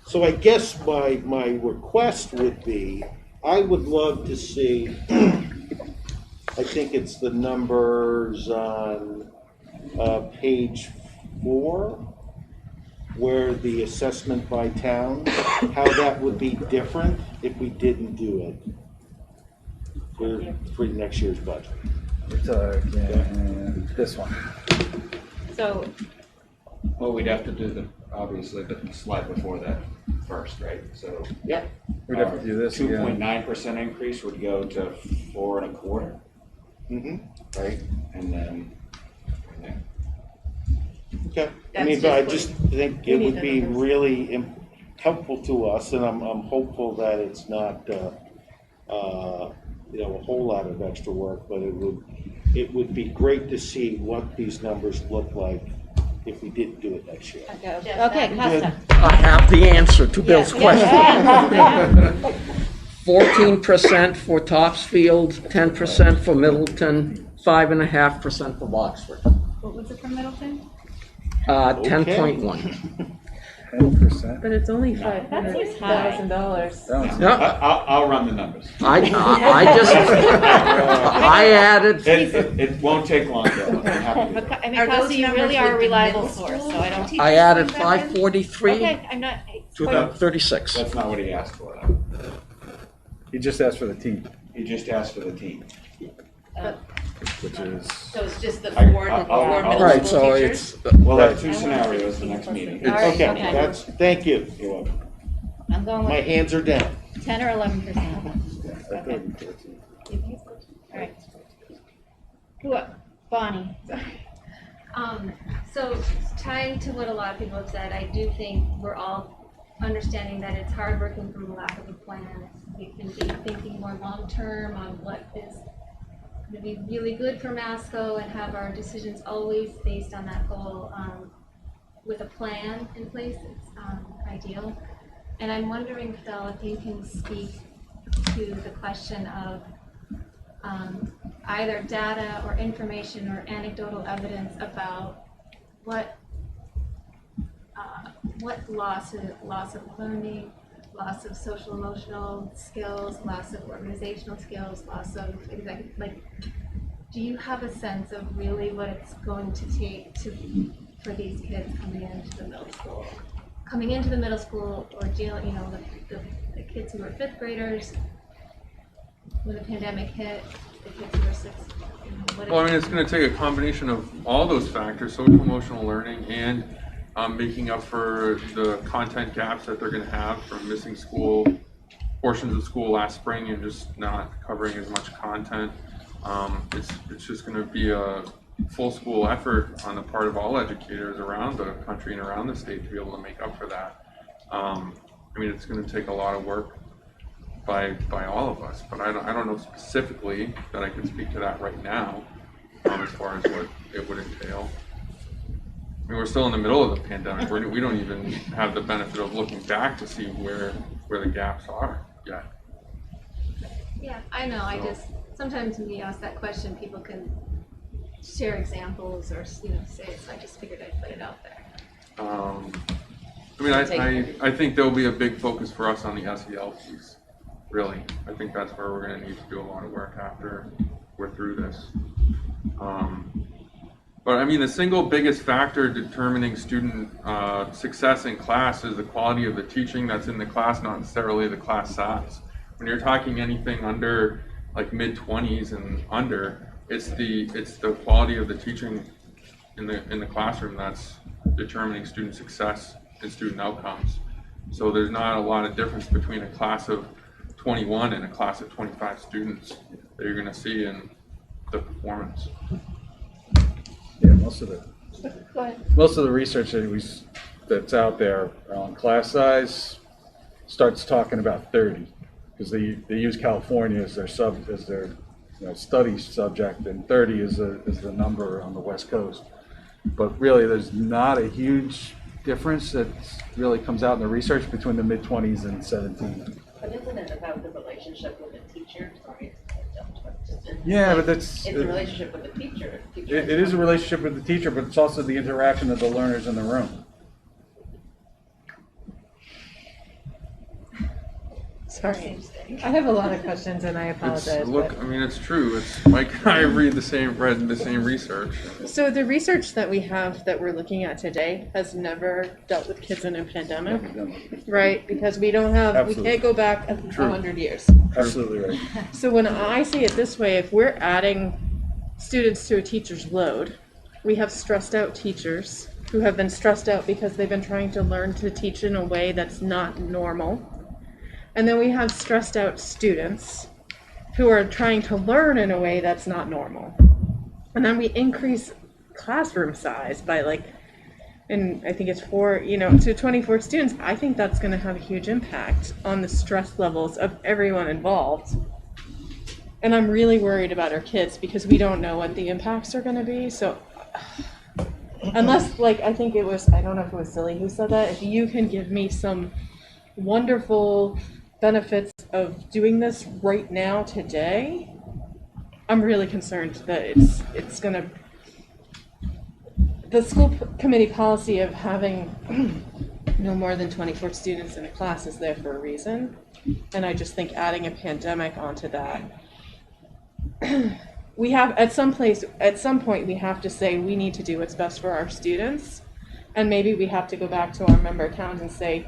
So I guess my request would be, I would love to see, I think it's the numbers on page 4, where the assessment by town, how that would be different if we didn't do it for next year's budget. This one. So, Well, we'd have to do obviously the slide before that first, right? So. Yeah. We'd have to do this again. 2.9% increase would go to 4.25%. Mm-hmm. Right? And then. Okay. I That's mean, but I just just think we it need would the be numbers. really helpful to us, and I'm hopeful that it's not, a whole lot of extra work, but it would be great to see what these numbers look like if we didn't do it next year. Okay, Costa. I have the answer to Bill's question. 14% for Topsfield, 10% for Middleton, 5.5% for Boxford. What was it for Middleton? 10.1. 10%. But it's only That seems $500,000. No, I'll run the numbers. I added, It won't take long, though. I'm happy to do it. I mean, Are those Costa, you numbers really are a with the reliable middle source, school so I don't. I added 543 Okay, I'm not. to 36. That's not what he asked for, though. He just asked for the team, He just asked for the team. which is. So it's just the I- four I'll- middle Right, school so teachers? it's, We'll have 2 scenarios the next meeting. All right, Okay, okay. thank you. You're welcome. I'm going My with hands are down. 10 or 11%. I thought it'd be 14. All right. Who up? Bonnie. So tying to what a lot of people have said, I do think we're all understanding that it's hard working from a lack of a plan. We can be thinking more long-term on what is going to be really good for Masco and have our decisions always based on that goal. With a plan in place, it's ideal. And I'm wondering, Phil, if you can speak to the question of either data or information or anecdotal evidence about what loss of learning, loss of social emotional skills, loss of organizational skills, loss of do you have a sense of really what it's going to take for these kids coming into the middle school or dealing, the kids who are 5th graders when the pandemic hit, the kids who are 6th. Well, I mean, it's going to take a combination of all those factors, social emotional learning and making up for the content gaps that they're going to have from missing portions of school last spring and just not covering as much content. It's just going to be a full school effort on the part of all educators around the country and around the state to be able to make up for that. I mean, it's going to take a lot of work by all of us, but I don't know specifically that I can speak to that right now as far as what it would entail. I mean, we're still in the middle of the pandemic. We don't even have the benefit of looking back to see where the gaps are yet. Yeah, I know. I just, sometimes when you ask that question, people can share examples or, say it, so I just figured I'd put it out there. I mean, I think there'll be a big focus for us on the SEL piece, really. I think that's where we're going to need to do a lot of work after we're through this. But I mean, the single biggest factor determining student success in class is the quality of the teaching that's in the class, not necessarily the class size. When you're talking anything under like mid-20s and under, it's the quality of the teaching in the classroom that's determining student success and student outcomes. So there's not a lot of difference between a class of 21 and a class of 25 students that you're going to see in the performance. Yeah, most of the research that's out there on class size starts talking about 30, because they use California as their study subject, and 30 is the number on the West Coast. But really, there's not a huge difference that really comes out in the research between the mid-20s and 17. But isn't it about the relationship with the teacher? Sorry. Yeah, but it's a relationship with the teacher. It is a relationship with the teacher, but it's also the interaction of the learners in the room. Sorry, I have a lot of questions and I apologize. I mean, it's true. It's Mike and I read the same research. So the research that we have that we're looking at today has never dealt with kids in a pandemic, right? Because we can't go back 100 years. Absolutely right. So when I see it this way, if we're adding students to a teacher's load, we have stressed out teachers who have been stressed out because they've been trying to learn to teach in a way that's not normal. And then we have stressed out students who are trying to learn in a way that's not normal. And then we increase classroom size by and I think it's to 24 students. I think that's going to have a huge impact on the stress levels of everyone involved. And I'm really worried about our kids because we don't know what the impacts are going to be. So unless, I think it was, I don't know if it was Silly who said that, if you can give me some wonderful benefits of doing this right now today, I'm really concerned that it's going to, the school committee policy of having no more than 24 students in a class is there for a reason. And I just think adding a pandemic onto that, we have at some point we have to say we need to do what's best for our students, and maybe we have to go back to our member towns and say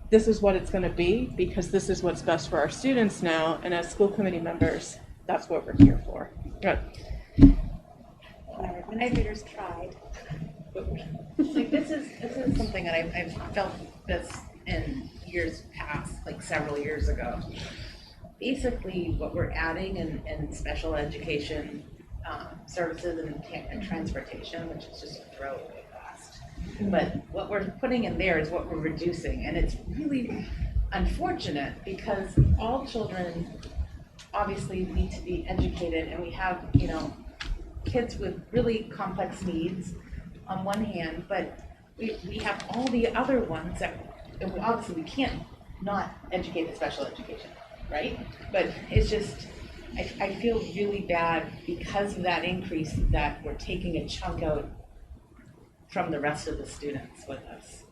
this is what it's going to be because this is what's best for our students now, and as school committee members, that's what we're here for. Good. Our administrators tried. This is something that I've felt this in years past, several years ago. Basically, what we're adding in special education services and transportation, which is just a throwaway cost. But what we're putting in there is what we're reducing, and it's really unfortunate because all children obviously need to be educated, and we have, kids with really complex needs on one hand, but we have all the other ones that obviously we can't not educate the special education, right? But it's just, I feel really bad because of that increase that we're taking a chunk out from the rest of the students with us.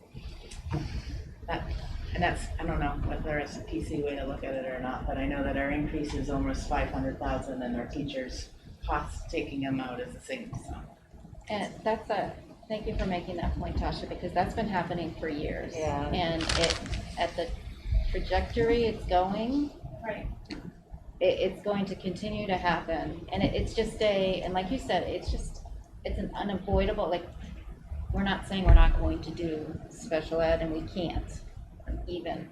And that's, I don't know whether it's a PC way to look at it or not, but I know that our increase is almost 500,000 and our teachers' costs taking them out is the same, so. And thank you for making that point, Tasha, because that's been happening for years. Yeah. And at the trajectory it's going, right, it's going to continue to happen. And it's just and like you said, it's an unavoidable, we're not saying we're not going to do special ed, and we can't even.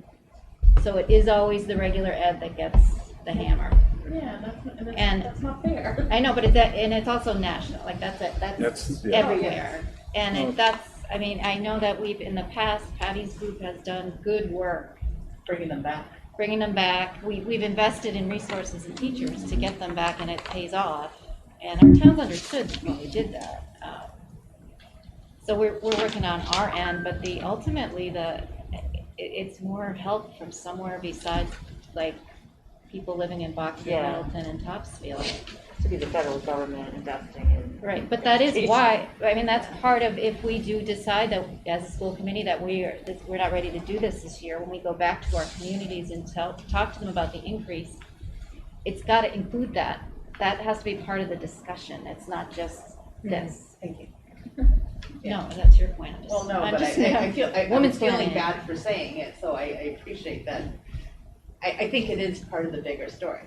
So it is always the regular ed that gets the hammer. Yeah, And that's not fair. I know, but it's also national, like that's yeah. everywhere. And Well- that's, I mean, I know that in the past, Patty's group has done good work Bringing them back. We've invested in resources and teachers to get them back, and it pays off. And our towns understood when we did that. So we're working on our end, but ultimately it's more help from somewhere besides like people living in Boxford, Yeah. Middleton, and Topsfield. To be the federal government investing in. Right, but that is why, I mean, that's part of, if we do decide that as a school committee that we're not ready to do this year, when we go back to our communities and talk to them about the increase, it's got to include that. That has to be part of the discussion. It's not just this. Thank you. No, that's your point. Well, no, I'm but just- I feel, I'm women's feeling planning. bad for saying it, so I appreciate that. I think it is part of the bigger story.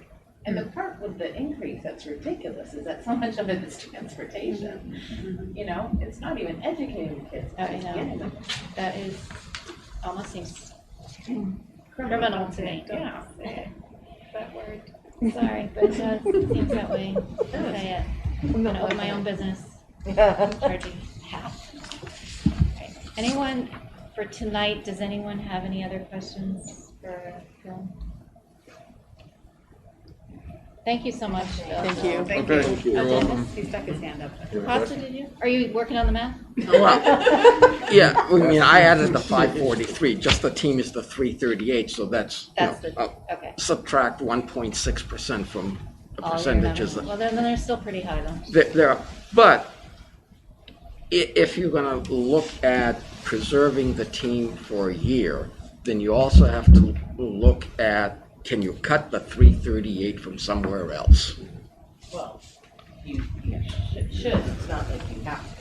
And the part with the increase that's ridiculous is that so much of it is transportation. You know, it's not even educating kids. I it's know. getting them. That is, almost seems criminal to me. Yeah. That word. Sorry, but it does, it seems that way. I say it. You know, in my own business, I'm charging half. Okay. Anyone, for tonight, does anyone have any other questions for Phil? Thank you so much, Phil. Thank you. Thank Okay, you. you're welcome. He stuck his hand up. Costa, did you? Are you working on the math? Well, yeah, I mean, I added the 543, just the team is the 338, so that's, That's the, okay. subtract 1.6% from the All your percentages. numbers. Well, then they're still pretty high though. There are, but if you're gonna look at preserving the team for a year, then you also have to look at, can you cut the 338 from somewhere else? Well, you should, it's not like you have to.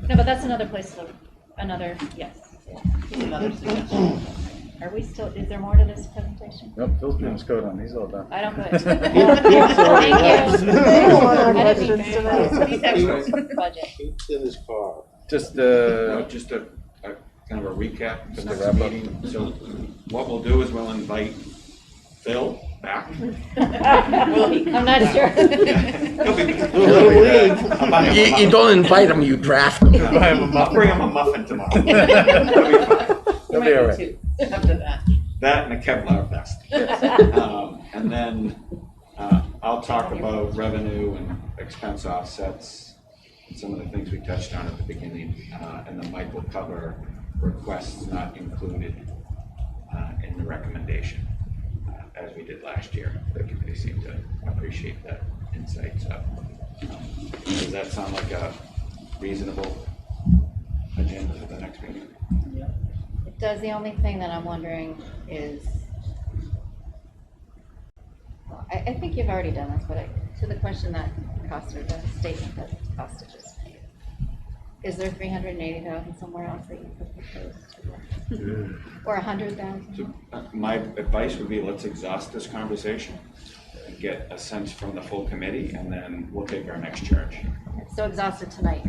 No, but that's another place to, yes. Here's another suggestion. Are we still, is there more to this presentation? Nope, Phil's putting his coat on, he's all done. I don't go. Thank Yes. you. We don't want our I didn't questions mean tonight. to- Budget. It's in his car. Just, Just a kind of a recap for Just the to next wrap up. meeting. So what we'll do is we'll invite Phil back. Will he? I'm not sure. He'll be back. He'll leave. I'll buy him a You muffin. don't invite them, you draft them. I'll bring him a muffin tomorrow. That'll be fine. He'll be all right. Two after that. That and a Kevlar vest. And then I'll talk about revenue and expense offsets, some of the things we touched on at the beginning, and then Mike will cover requests not included in the recommendation, as we did last year. The committee seemed to appreciate that insight. So, does that sound like a reasonable agenda for the next meeting? It does. The only thing that I'm wondering is, I think you've already done this, but to the question that Costa, the statement that Costa just made, is there 380,000 somewhere else that you could propose to, or 100,000? So, my advice would be, let's exhaust this conversation and get a sense from the full committee, and then we'll take our next charge. So exhausted tonight,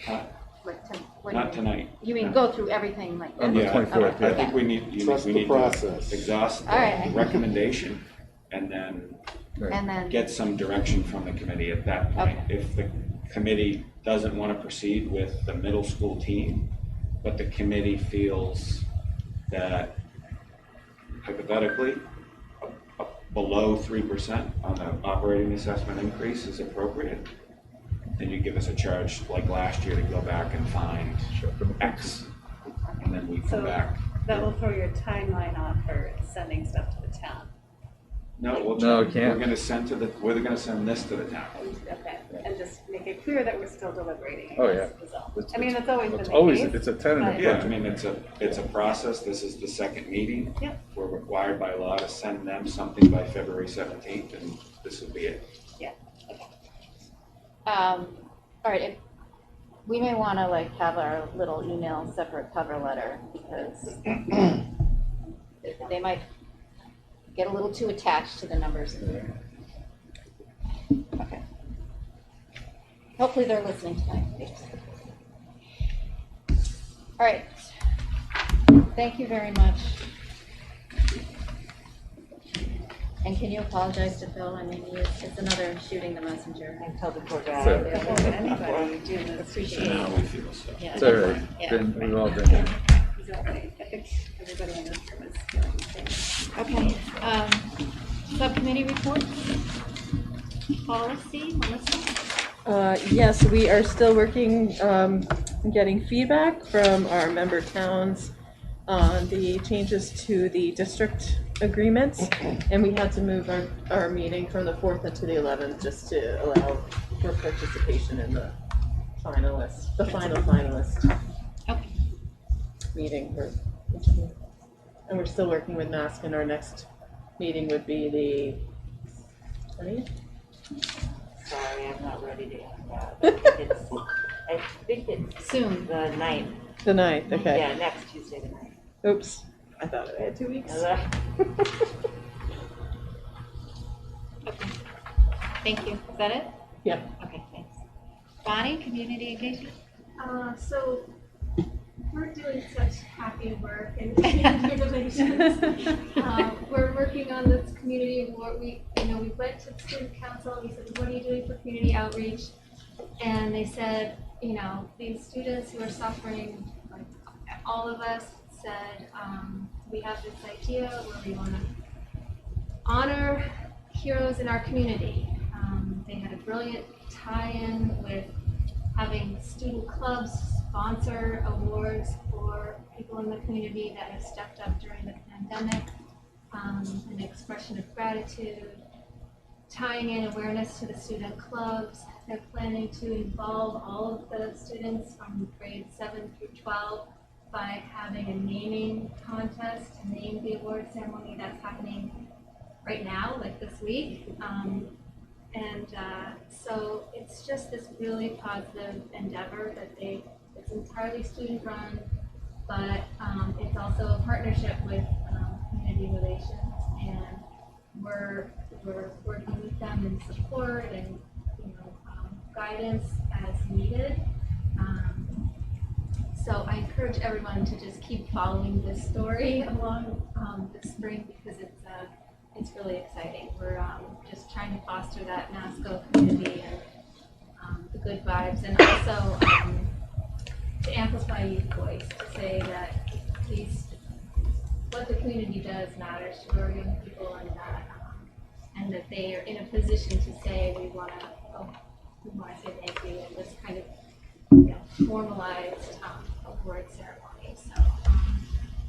Uh, like what do Not you mean? tonight. You mean No. go through everything like? On the Yeah, 24th, I think we need, Trust we the need to process. exhaust All right. the recommendation and then And then, get some direction from the committee at that point. Okay. If the committee doesn't want to proceed with the middle school team, but the committee feels that hypothetically, below 3% on the operating assessment increase is appropriate, then you give us a charge like last year to go back and find X, and then we come So back. that will throw your timeline off for sending stuff to the town. No, No, we can't. We're gonna send this to the town. Okay, and just make it clear that we're still deliberating. Oh, yeah. Is all. It's- I mean, that's always been It's the always, case. it's a tentative but- Yeah, I budget. mean, it's a process. This is the second meeting. Yep. We're required by law to send them something by February 17th, and this will be it. Yeah. all right, we may want to like have our little email separate cover letter, because they might get a little too attached to the numbers in there. Okay. Hopefully they're listening tonight. All right. Thank you very much. And can you apologize to Phil? I mean, it's another shooting the messenger. And tell the poor guy. So- Anybody do appreciate Now we feel so. Yeah. It's all right. Yeah. We've all been there. Exactly. I think everybody in this room is feeling the same. Okay, subcommittee reports? Policy, Melissa? Yes, we are still working, getting feedback from our member towns on the changes to the district agreements. And we had to move our meeting from the 4th into the 11th just to allow for participation in the final finalist meeting. And we're still working with MASC, and our next meeting would be the 20th? Sorry, I'm not ready to answer that. I think it's soon. The 9th. The 9th, okay. Yeah, next Tuesday the 9th. Oops, I thought I had 2 weeks. Okay, thank you. Is that it? Yeah. Okay, thanks. Bonnie, community engagement? So we're doing such happy work and community relations. We're working on this community award. We went to the student council and we said, what are you doing for community outreach? And they said, these students who are suffering, like all of us said, we have this idea where we want to honor heroes in our community. They had a brilliant tie-in with having student clubs sponsor awards for people in the community that have stepped up during the pandemic, an expression of gratitude, tying in awareness to the student clubs. They're planning to involve all of the students from grades 7 through 12 by having a naming contest to name the award ceremony that's happening right now, like this week. So it's just this really positive endeavor that it's entirely student run, but it's also a partnership with community relations, and we're working with them in support and guidance as needed. So I encourage everyone to just keep following this story along this spring, because it's really exciting. We're just trying to foster that NASCO community and the good vibes, and also to amplify youth voice, to say that what the community does matters to our young people, and that they are in a position to say we want to say thank you in this kind of formalized award ceremony. So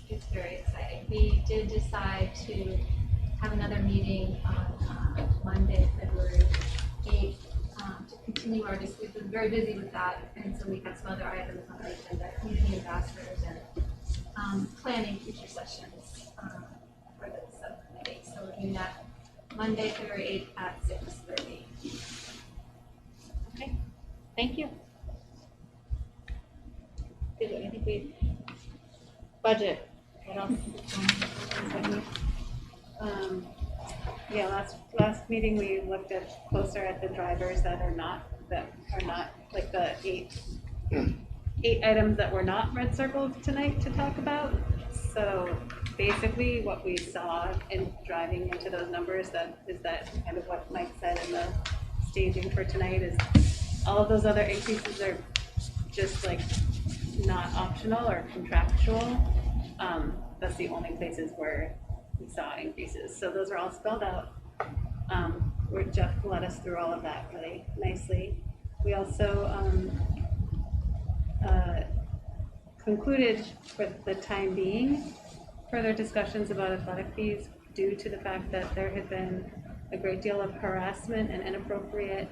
it's very exciting. We did decide to have another meeting on Monday, February 8th, to continue our discussion. We've been very busy with that, and so we have some other items on the agenda, community ambassadors and planning future sessions for the subcommittee. So we're doing that Monday, February 8th at 6:30. Okay, thank you. I think we budget. What else? Last meeting we looked closer at the drivers that are not like the eight items that were not red circled tonight to talk about. So basically what we saw in driving into those numbers is that kind of what Mike said in the staging for tonight is all of those other increases are just like not optional or contractual. That's the only places where we saw increases. So those are all spelled out. Where Jeff led us through all of that really nicely. We also concluded for the time being further discussions about athletic fees due to the fact that there had been a great deal of harassment and inappropriate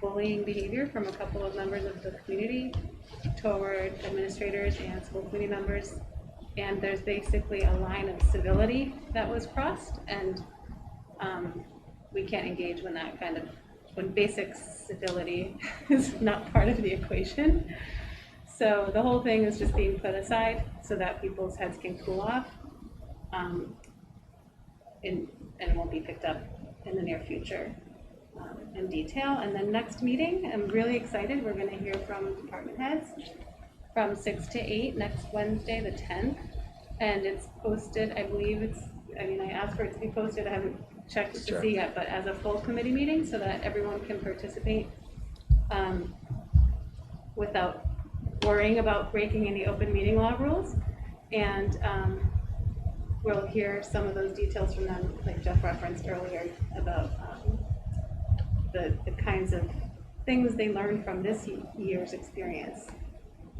bullying behavior from a couple of members of the community toward administrators and school committee members. And there's basically a line of civility that was crossed, and we can't engage when basic civility is not part of the equation. So the whole thing is just being put aside so that people's heads can cool off, and won't be picked up in the near future in detail. And then next meeting, I'm really excited. We're going to hear from department heads from 6 to 8 next Wednesday, the 10th. And it's posted, I believe I asked for it to be posted. I haven't checked to see yet, but as a full committee meeting so that everyone can participate without worrying about breaking any open meeting law rules. And we'll hear some of those details from them, like Jeff referenced earlier, about the kinds of things they learned from this year's experience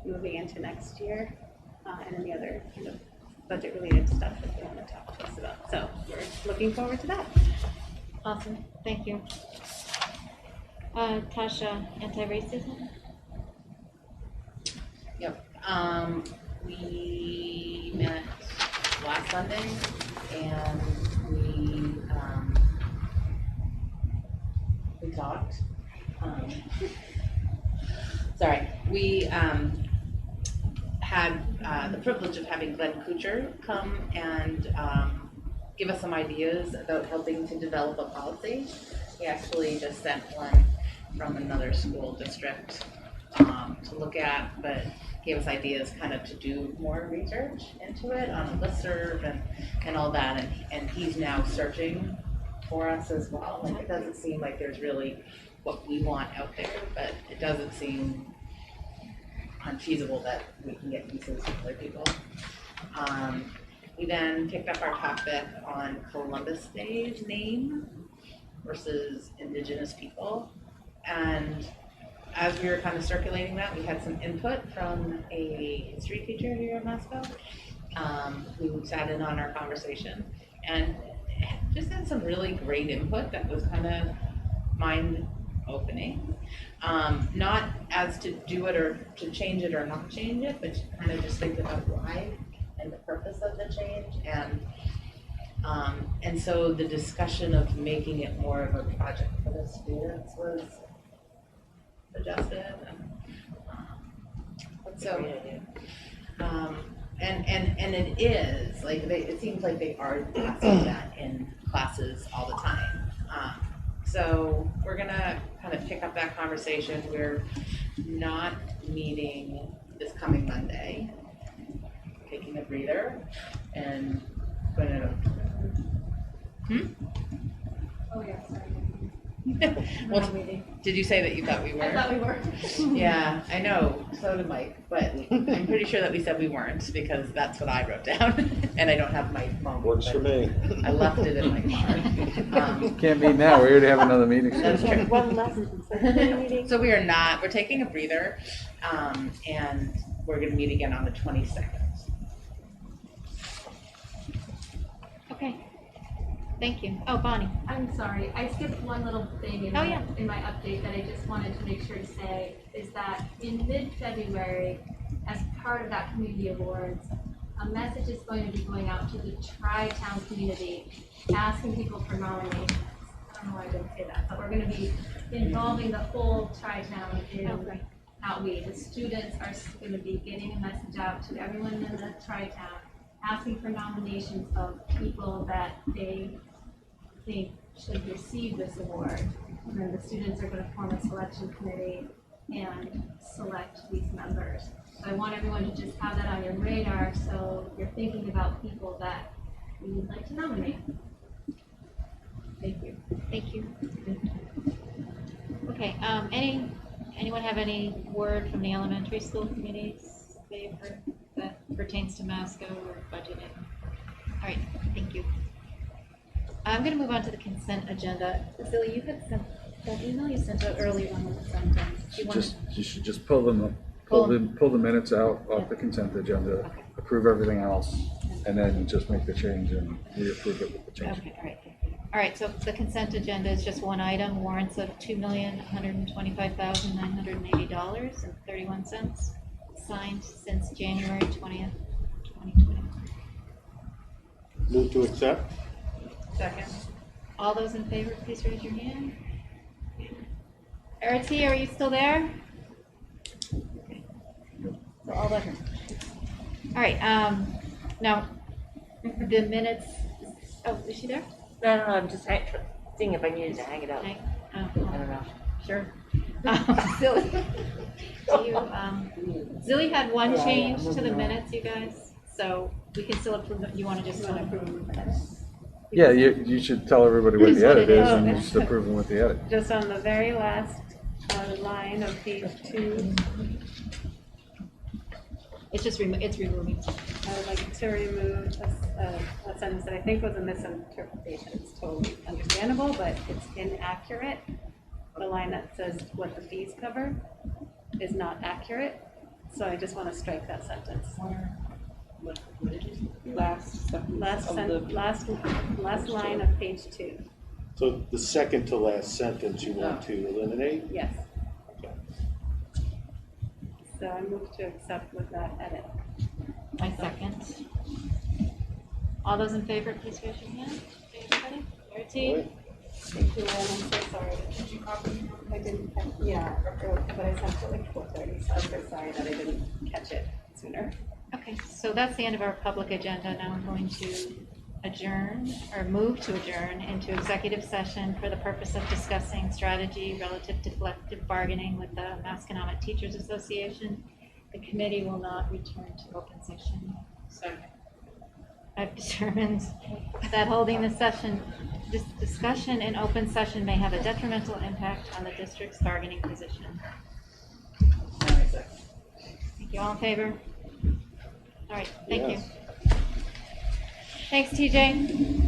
moving into next year, and any other kind of budget-related stuff that they want to talk to us about. So we're looking forward to that. Awesome, thank you. Tasha, anti-racism? Yep. We met last Sunday and we talked. We had the privilege of having Glenn Kuchar come and give us some ideas about helping to develop a policy. He actually just sent one from another school district to look at, but gave us ideas kind of to do more research into it on a listserv and all that, and he's now searching for us as well. Like, it doesn't seem like there's really what we want out there, but it doesn't seem unfeasible that we can get pieces from other people. We then picked up our topic on Columbus Day's name versus Indigenous people, and as we were kind of circulating that, we had some input from a history teacher here at Masco who sat in on our conversation and just had some really great input that was kind of mind-opening. Not as to do it or to change it or not change it, but to kind of just think about why and the purpose of the change. And so the discussion of making it more of a project for the students was suggested. And it is like it seems like they are discussing that in classes all the time. So we're gonna kind of pick up that conversation. We're not meeting this coming Monday, taking a breather and putting it up. Oh yeah, sorry. Well, did you say that you thought we were? I thought we were. Yeah, I know. So did Mike, but I'm pretty sure that we said we weren't because that's what I wrote down, and I don't have my phone. Works for me. I left it in my car. Can't meet now, we already have another meeting. That's true. One less meeting. So we are not. We're taking a breather, and we're going to meet again on the 22nd. Okay. Thank you. Oh, Bonnie. I'm sorry, I skipped one little thing in, Oh, yeah. in my update that I just wanted to make sure to say, is that in mid-February, as part of that community awards, a message is going to be going out to the Tri-Town community, asking people for nominations. I don't know why I didn't say that, but we're gonna be involving the whole Tri-Town in how the students are gonna be getting a message out to everyone in the Tri-Town, asking for nominations of people that they think should receive this award. And then the students are going to form a selection committee and select these members. So I want everyone to just have that on your radar so you're thinking about people that we would like to nominate. Thank you. Thank you. Okay, anyone have any word from the elementary school committees they've heard that pertains to Masco or budgeting? All right, thank you. I'm going to move on to the consent agenda. Cecilia, you had sent that email you sent out earlier on the sentence. You should just pull the minutes out off the consent agenda, approve everything else, and then just make the change and reapprove it with the change. Okay, all right. All right, so the consent agenda is just one item, warrants of $2,125,980.31, signed since January 20th, 2021. Move to accept. Second. All those in favor, please raise your hand. Arati, are you still there? Okay. So all the, all right, now, the minutes, oh, is she there? No, I'm just seeing if I needed to hang it up. I don't know. Sure. Zilly. Do you, Zilly had one change to the minutes, you guys, so we can still approve it. You want to just approve the minutes? Yeah, you should tell everybody what Here's the what edit it is is. and just approve them with the edit. Just on the very last line of page 2, It's just, it's removing. I would like to remove a sentence that I think was a misinterpretation. It's totally understandable, but it's inaccurate. The line that says what the fees cover is not accurate, so I just want to strike that sentence. Last line of page 2. So the second to last sentence you want to eliminate? Yes. So I move to accept with that edit. I second. All those in favor, please raise your hand. Everybody? Verity? Thank you, Lynn. I'm so sorry. Did you copy? I didn't catch, yeah, but I sent it like 4:30, so I'm so sorry that I didn't catch it sooner. Okay, so that's the end of our public agenda. Now I'm going to adjourn, or move to adjourn into executive session for the purpose of discussing strategy relative to collective bargaining with the Masconomet Teachers Association. The committee will not return to open session. I've determined that holding this this discussion in open session may have a detrimental impact on the district's bargaining position. Thank you. All in favor? All right, thank you. Thanks, TJ.